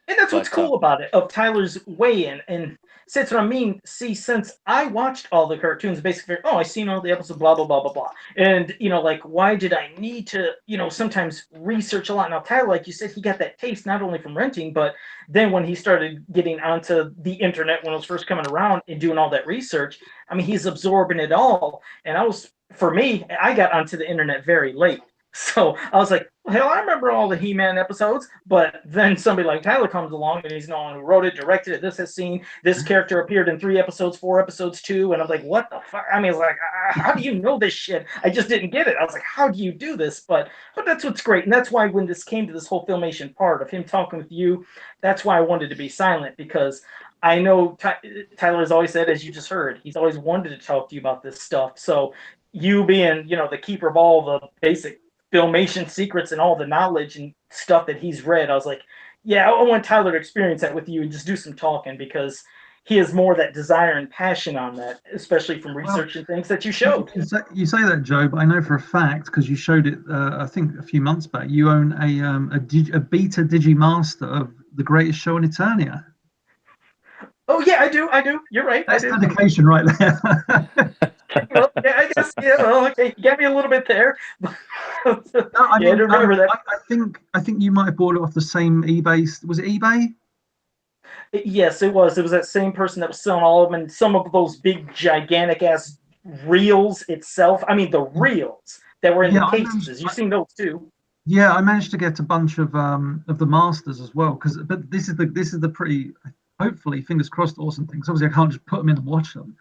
that's what's cool about it, of Tyler's weigh-in. And that's what I mean. See, since I watched all the cartoons, basically, I've seen all the episodes, blah, blah, blah, blah, blah. And, like, why did I need to, sometimes research a lot? Now, Tyler, like you said, he got that taste not only from renting, but then when he started getting onto the internet when it was first coming around and doing all that research, I mean, he's absorbing it all. And for me, I got onto the internet very late. So I was like, well, hell, I remember all the He-Man episodes, but then somebody like Tyler comes along and he's the one who wrote it, directed it. This character appeared in 3 episodes, 4 episodes, 2, and I'm like, what the fuck? I mean, it's like, how do you know this shit? I just didn't get it. I was like, how do you do this? But that's what's great, and that's why when this came to this whole Filmation part of him talking with you, that's why I wanted to be silent, because I know Tyler has always said, as you just heard, he's always wanted to talk to you about this stuff. So you being, the keeper of all the basic Filmation secrets and all the knowledge and stuff that he's read, I was like, yeah, I want Tyler to experience that with you and just do some talking, because he has more of that desire and passion on that, especially from researching things that you showed. You say that, Joe, but I know for a fact, because you showed it, I think a few months back, you own a beta Digimaster of The Greatest Show on Eternia. Oh yeah, I do. You're right. That's dedication right there. Well, yeah, I guess. Yeah. Well, okay, you got me a little bit there. No, I remember that. I think you might have bought it off the same eBay. Was it eBay? Yes, it was. It was that same person that was selling all of them, and some of those big, gigantic ass reels itself. I mean, the reels that were in the cases. You've seen those too. Yeah, I managed to get a bunch of the masters as well. But this is the pretty, hopefully, fingers crossed, awesome things. Obviously, I can't just put them in and watch them.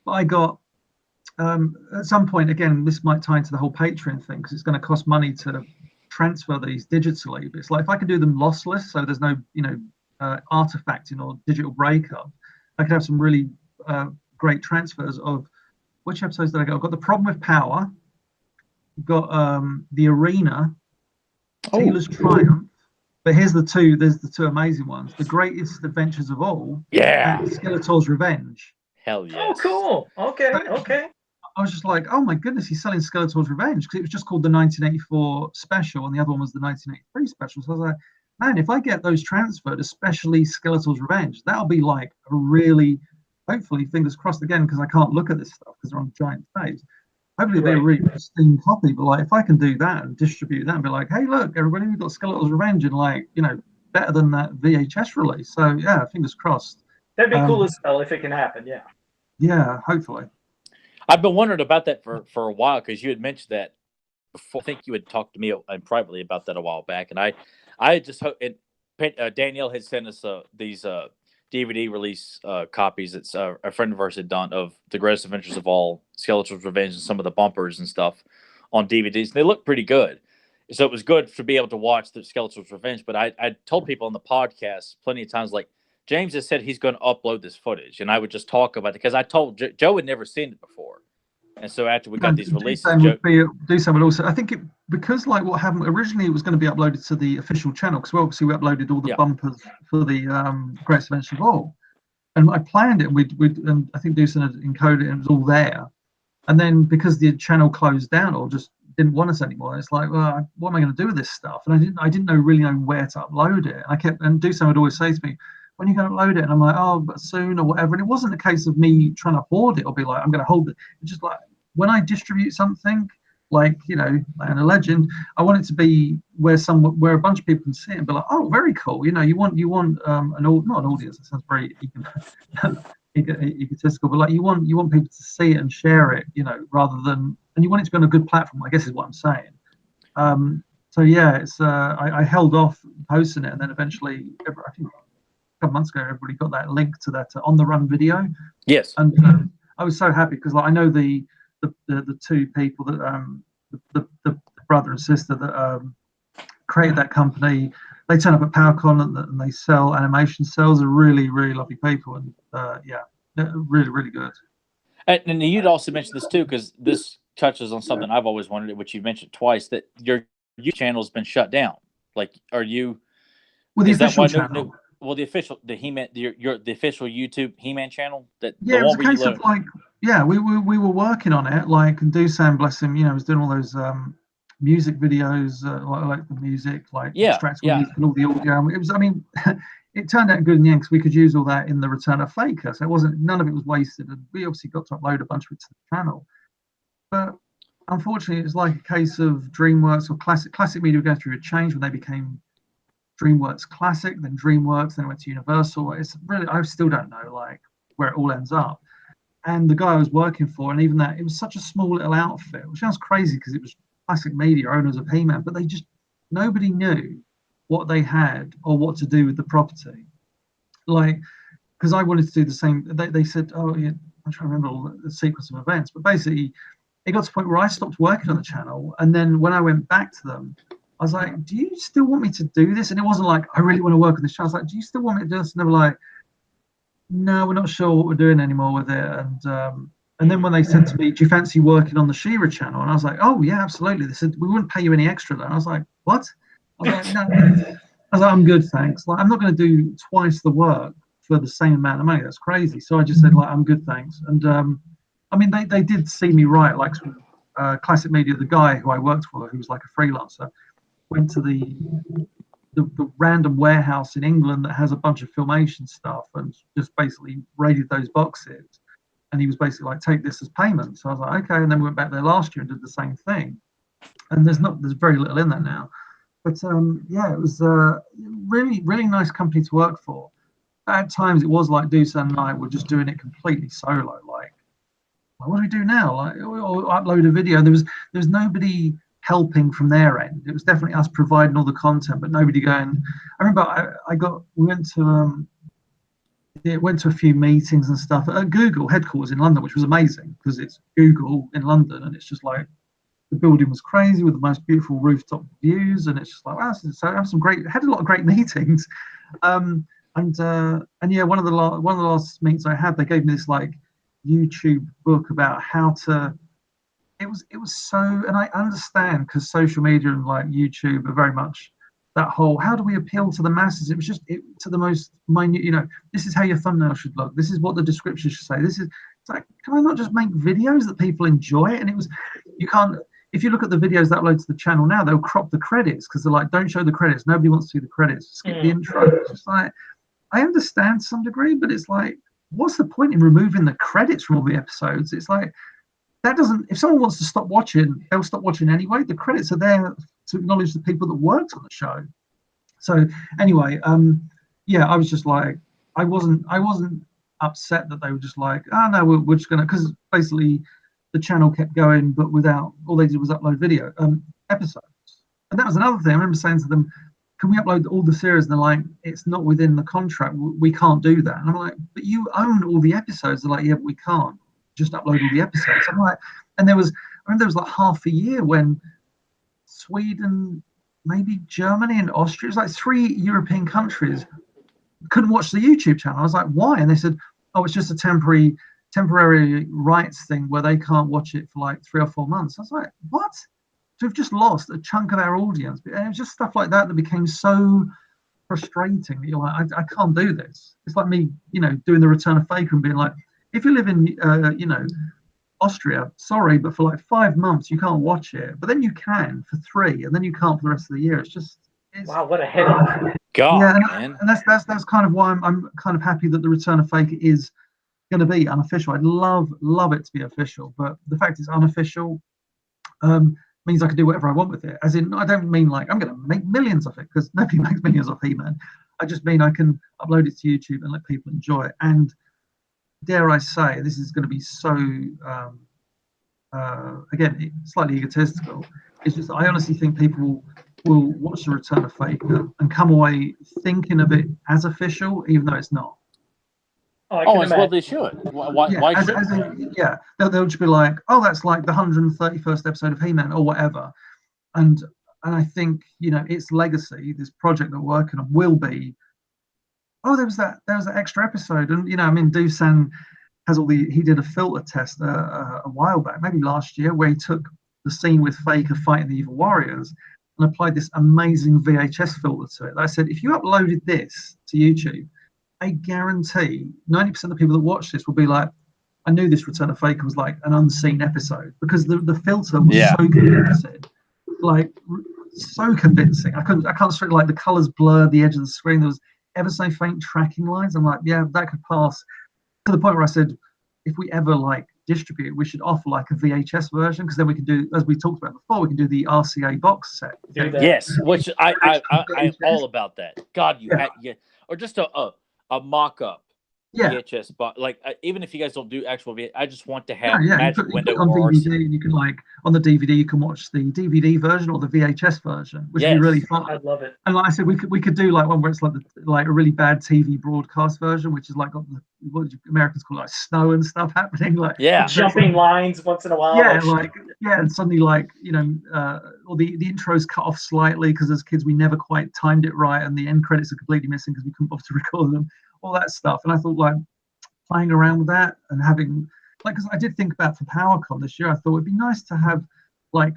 But I got at some point, again, this might tie into the whole Patreon thing, because it's going to cost money to transfer these digitally. But it's like if I could do them lossless, so there's no artifacting or digital breakup, I could have some really great transfers of which episodes did I go? I've got The Problem with Power, I've got The Arena, Teela's Triumph, But here's the two. There's the two amazing ones: The Greatest Adventures of All, Yeah. and Skeletor's Revenge. Hell yes. Oh, cool. Okay. Okay. I was just like, oh my goodness, he's selling Skeletor's Revenge, because it was just called the 1984 special, and the other one was the 1983 special. So I was like, man, if I get those transferred, especially Skeletor's Revenge, that'll be like a really, hopefully, fingers crossed again, because I can't look at this stuff because they're on giant tapes. Hopefully, it'll be a really pristine copy. But like, if I can do that and distribute that and be like, hey, look, everybody, we've got Skeletor's Revenge, and like, you know, better than that VHS release. So yeah, fingers crossed. That'd be cool as hell if it can happen. Yeah. Yeah, hopefully. I've been wondering about that for a while, because you had mentioned that before. I think you had talked to me privately about that a while back, and I had just Danielle had sent us these DVD release copies that a friend of ours had done of The Greatest Adventures of All, Skeletor's Revenge, and some of the bumpers and stuff on DVDs. And they look pretty good. So it was good to be able to watch the Skeletor's Revenge. But I told people on the podcast plenty of times, like, James has said he's going to upload this footage, and I would just talk about it, because I told Joe had never seen it before. And so after we got these releases, do something also. I think because like what happened originally, it was going to be uploaded to the official channel, because obviously we uploaded all the bumpers for the Greatest Adventure of All, and I planned it. And I think Doosan had encoded it, and it was all there. And then because the channel closed down or just didn't want us anymore, it's like, well, what am I going to do with this stuff? And I didn't really know where to upload it. And Doosan would always say to me, when are you going to upload it? And I'm like, oh, but soon or whatever. And it wasn't a case of me trying to hoard it or be like, I'm going to hold it. It's just like, when I distribute something, like, you know, and a legend, I want it to be where a bunch of people can see it and be like, oh, very cool. You know, you want not an audience. It sounds very egotistical, but like you want people to see it and share it, you know, rather than, and you want it to be on a good platform, I guess is what I'm saying. So yeah, it's I held off posting it, and then eventually, I think a couple months ago, everybody got that link to that On the Run video. Yes. And I was so happy, because like I know the two people that the brother and sister that created that company. They turn up at PowerCon and they sell animation cells. Are really, really lovely people, and yeah, really, really good. And you'd also mentioned this too, because this touches on something I've always wondered, which you've mentioned twice, that your YouTube channel's been shut down. Like, are you? Well, the official channel. The He-Man, the official YouTube He-Man channel. It was a case of like, yeah, we were working on it. Like, and Doosan, bless him, you know, was doing all those music videos, like the music, like extracting music and all the audio. It was, I mean, it turned out good in the end, because we could use all that in the Return of Faker, so none of it was wasted, and we obviously got to upload a bunch of it to the channel. But unfortunately, it's like a case of DreamWorks or classic media were going through a change when they became DreamWorks Classic, then DreamWorks, then it went to Universal. It's really, I still don't know like where it all ends up. And the guy I was working for, and even that, it was such a small little outfit, which sounds crazy because it was Classic Media, owners of He-Man, but nobody knew what they had or what to do with the property. Like, because I wanted to do the same. They said, oh, yeah, I'm trying to remember all the sequence of events, but basically, it got to the point where I stopped working on the channel, and then when I went back to them, I was like, do you still want me to do this? And it wasn't like, I really want to work on this channel. I was like, do you still want me to do this? And they were like, no, we're not sure what we're doing anymore with it. And then when they said to me, do you fancy working on the She-Ra channel? And I was like, oh, yeah, absolutely. They said, we wouldn't pay you any extra though. And I was like, what? I was like, no. I was like, I'm good, thanks. Like, I'm not going to do twice the work for the same amount of money. That's crazy. So I just said, like, I'm good, thanks. And I mean, they did see me write, like, Classic Media, the guy who I worked for, who was like a freelancer, went to the random warehouse in England that has a bunch of filmation stuff and just basically raided those boxes. And he was basically like, take this as payment. So I was like, okay. And then we went back there last year and did the same thing. And there's very little in that now. But yeah, it was a really, really nice company to work for. At times it was like Doosan and I were just doing it completely solo. Like, what do we do now? Like, we'll upload a video. There was nobody helping from their end. It was definitely us providing all the content, but nobody going. I remember we went to a few meetings and stuff at Google headquarters in London, which was amazing because it's Google in London, and it's just like the building was crazy with the most beautiful rooftop views, and it's just like, wow, so I had a lot of great meetings. And yeah, one of the last meetings I had, they gave me this like YouTube book about how to. It was so, and I understand because social media and like YouTube are very much that whole, how do we appeal to the masses? It was just to the most minute, this is how your thumbnail should look. This is what the description should say. It's like, can I not just make videos that people enjoy? And you can't, if you look at the videos that upload to the channel now, they'll crop the credits because they're like, don't show the credits. Nobody wants to see the credits. Skip the intro. It's just like, I understand to some degree, but it's like, what's the point in removing the credits from all the episodes? It's like, that doesn't, if someone wants to stop watching, they'll stop watching anyway. The credits are there to acknowledge the people that worked on the show. So anyway, I was just like, I wasn't upset that they were just like, oh no, we're just gonna, because basically the channel kept going, but without, all they did was upload video episodes. And that was another thing. I remember saying to them, can we upload all the series? And they're like, it's not within the contract. We can't do that. And I'm like, but you own all the episodes. They're like, yeah, but we can't just upload all the episodes. I'm like, and I remember there was like half a year when Sweden, maybe Germany and Austria, it was like 3 European countries couldn't watch the YouTube channel. I was like, why? And they said, oh, it's just a temporary rights thing where they can't watch it for like 3 or 4 months. I was like, what? So we've just lost a chunk of our audience. And it was just stuff like that became so frustrating that you're like, I can't do this. It's like me, doing the Return of Faker and being like, if you live in, Austria, sorry, but for like 5 months you can't watch it, but then you can for 3, and then you can't for the rest of the year. It's wow, what a headache! God, yeah, man. and that's kind of why I'm kind of happy that the Return of Faker is going to be unofficial. I'd love it to be official, but the fact it's unofficial means I can do whatever I want with it. As in, I don't mean like I'm going to make millions of it, because nobody makes millions of He-Man. I just mean I can upload it to YouTube and let people enjoy it. And dare I say, this is going to be so, again, slightly egotistical. It's just I honestly think people will watch the Return of Faker and come away thinking of it as official, even though it's not. Oh, it's what they should. Why shouldn't they? Yeah, they'll just be like, oh, that's like the 131st episode of He-Man or whatever. And I think, its legacy, this project they're working on, will be, oh, there was that extra episode. And, Doosan has he did a filter test a while back, maybe last year, where he took the scene with Faker fighting the Evil Warriors and applied this amazing VHS filter to it. I said, if you uploaded this to YouTube, I guarantee 90% of the people that watch this will be like, I knew this Return of Faker was like an unseen episode, because the filter was so convincing, like so convincing. I can't straight, like the colors blurred the edge of the screen. There was ever so faint tracking lines. I'm like, yeah, that could pass, to the point where I said, if we ever like distribute, we should offer like a VHS version, because then we can do, as we talked about before, we can do the RCA box set. Yes, which I'm all about that. God, or just a mock-up VHS box. Like, even if you guys don't do actual VHS, I just want to have Magic Window on or DVD, and you can on the DVD you can watch the DVD version or the VHS version, which would be really fun. I'd love it. And like I said, we could do like one where it's like a really bad TV broadcast version, which is like got what Americans call like snow and stuff happening, like jumping lines once in a while. And suddenly or the intro's cut off slightly because as kids we never quite timed it right, and the end credits are completely missing because we couldn't bother to record them. All that stuff. And I thought, like, playing around with that and having, like, because I did think about for PowerCon this year, I thought it'd be nice to have, like,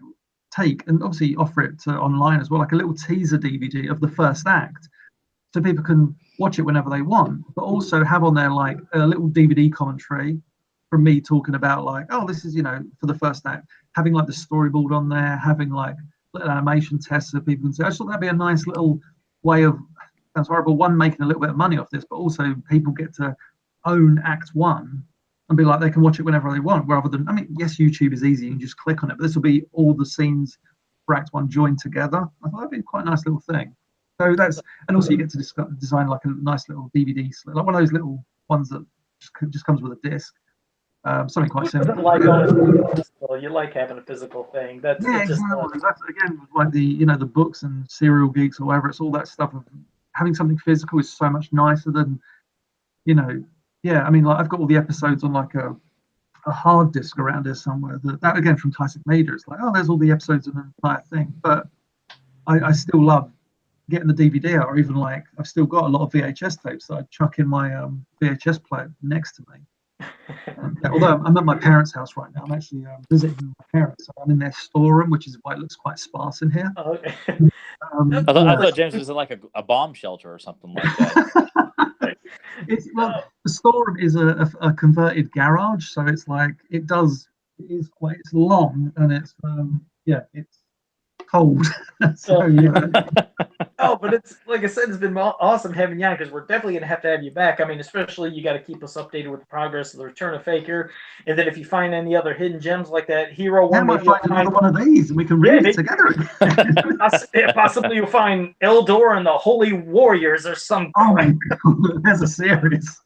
and obviously offer it to online as well, like a little teaser DVD of the first act, so people can watch it whenever they want, but also have on there, like, a little DVD commentary from me talking about, like, oh, this is, for the first act, having, like, the storyboard on there, having, like, little animation tests so people can see. I just thought that'd be a nice little way of, sounds horrible, one, making a little bit of money off this, but also people get to own Act 1 and be like, they can watch it whenever they want, rather than, yes, YouTube is easy, you can just click on it, but this will be all the scenes for Act 1 joined together. I thought that'd be quite a nice little thing. So that's, and also you get to design like a nice little DVD, like one of those little ones that just comes with a disc. Something quite simple. You like having a physical thing. That's exactly. That's again like the the books and Serial Geeks or whatever. It's all that stuff of having something physical is so much nicer than like I've got all the episodes on like a hard disk around here somewhere. That again from Tysic Media. It's like, oh, there's all the episodes of the entire thing. But I still love getting the DVD out, or even like I've still got a lot of VHS tapes that I chuck in my VHS player next to me. Yeah, although I'm at my parents' house right now, I'm actually visiting my parents. So I'm in their storeroom, which is why it looks quite sparse in here. Okay. I thought James was in like a bomb shelter or something like that. Well, the storeroom is a converted garage, so it's like it's long and it's it's cold. So yeah. Oh, but it's like I said, it's been awesome having you on because we're definitely gonna have to have you back. I mean, especially you got to keep us updated with the progress of the Return of Faker, and then if you find any other hidden gems like that hero one, I might find another one of these, and we can read it together. Possibly you'll find Eldor and the Holy Warriors or some. Oh my god, there's a series.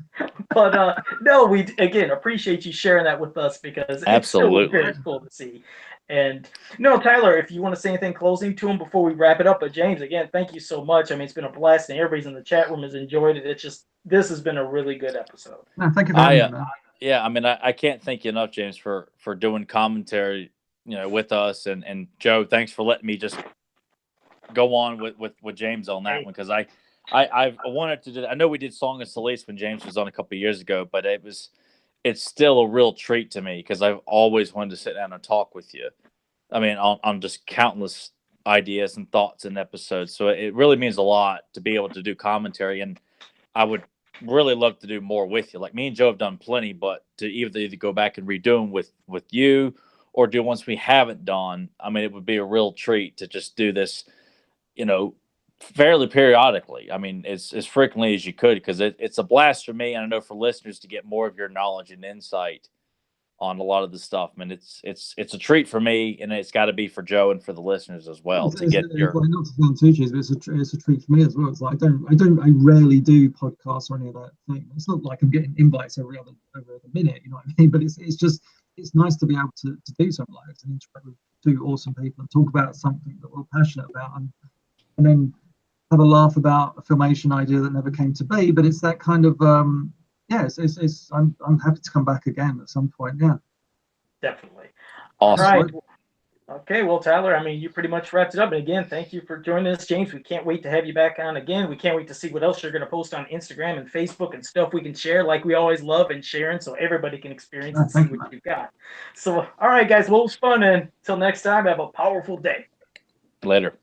But no, we again appreciate you sharing that with us because it's still very cool to see. And no, Tyler, if you want to say anything closing to him before we wrap it up, but James, again, thank you so much. I mean, it's been a blast, and everybody's in the chat room has enjoyed it. It's just this has been a really good episode. No, thank you for having me. Yeah, I mean, I can't thank you enough, James, for doing commentary, with us, and Joe, thanks for letting me just go on with James on that one because I wanted to do. I know we did Song of Solace when James was on a couple of years ago, but it's still a real treat to me because I've always wanted to sit down and talk with you. I mean, on just countless ideas and thoughts and episodes. So it really means a lot to be able to do commentary, and I would really love to do more with you. Like me and Joe have done plenty, but to either go back and redo them with you or do ones we haven't done. I mean, it would be a real treat to just do this, fairly periodically. I mean, as frequently as you could, because it's a blast for me, and I know for listeners to get more of your knowledge and insight on a lot of the stuff. I mean, it's a treat for me, and it's got to be for Joe and for the listeners as well to get your. Well, not to sound too cheesy, but it's a treat for me as well. It's like I rarely do podcasts or any of that thing. It's not like I'm getting invites every other minute, you know what I mean? But it's nice to be able to do something like this and interact with two awesome people and talk about something that we're passionate about, and then have a laugh about a filmation idea that never came to be. But it's that kind of I'm happy to come back again at some point. Yeah, definitely. Awesome. All right. Okay, well, Tyler, I mean, you pretty much wrapped it up. And again, thank you for joining us, James. We can't wait to have you back on again. We can't wait to see what else you're going to post on Instagram and Facebook and stuff we can share, like we always love and sharing, so everybody can experience and see what you've got. So, all right, guys, well, it was fun. And until next time, have a powerful day. Later.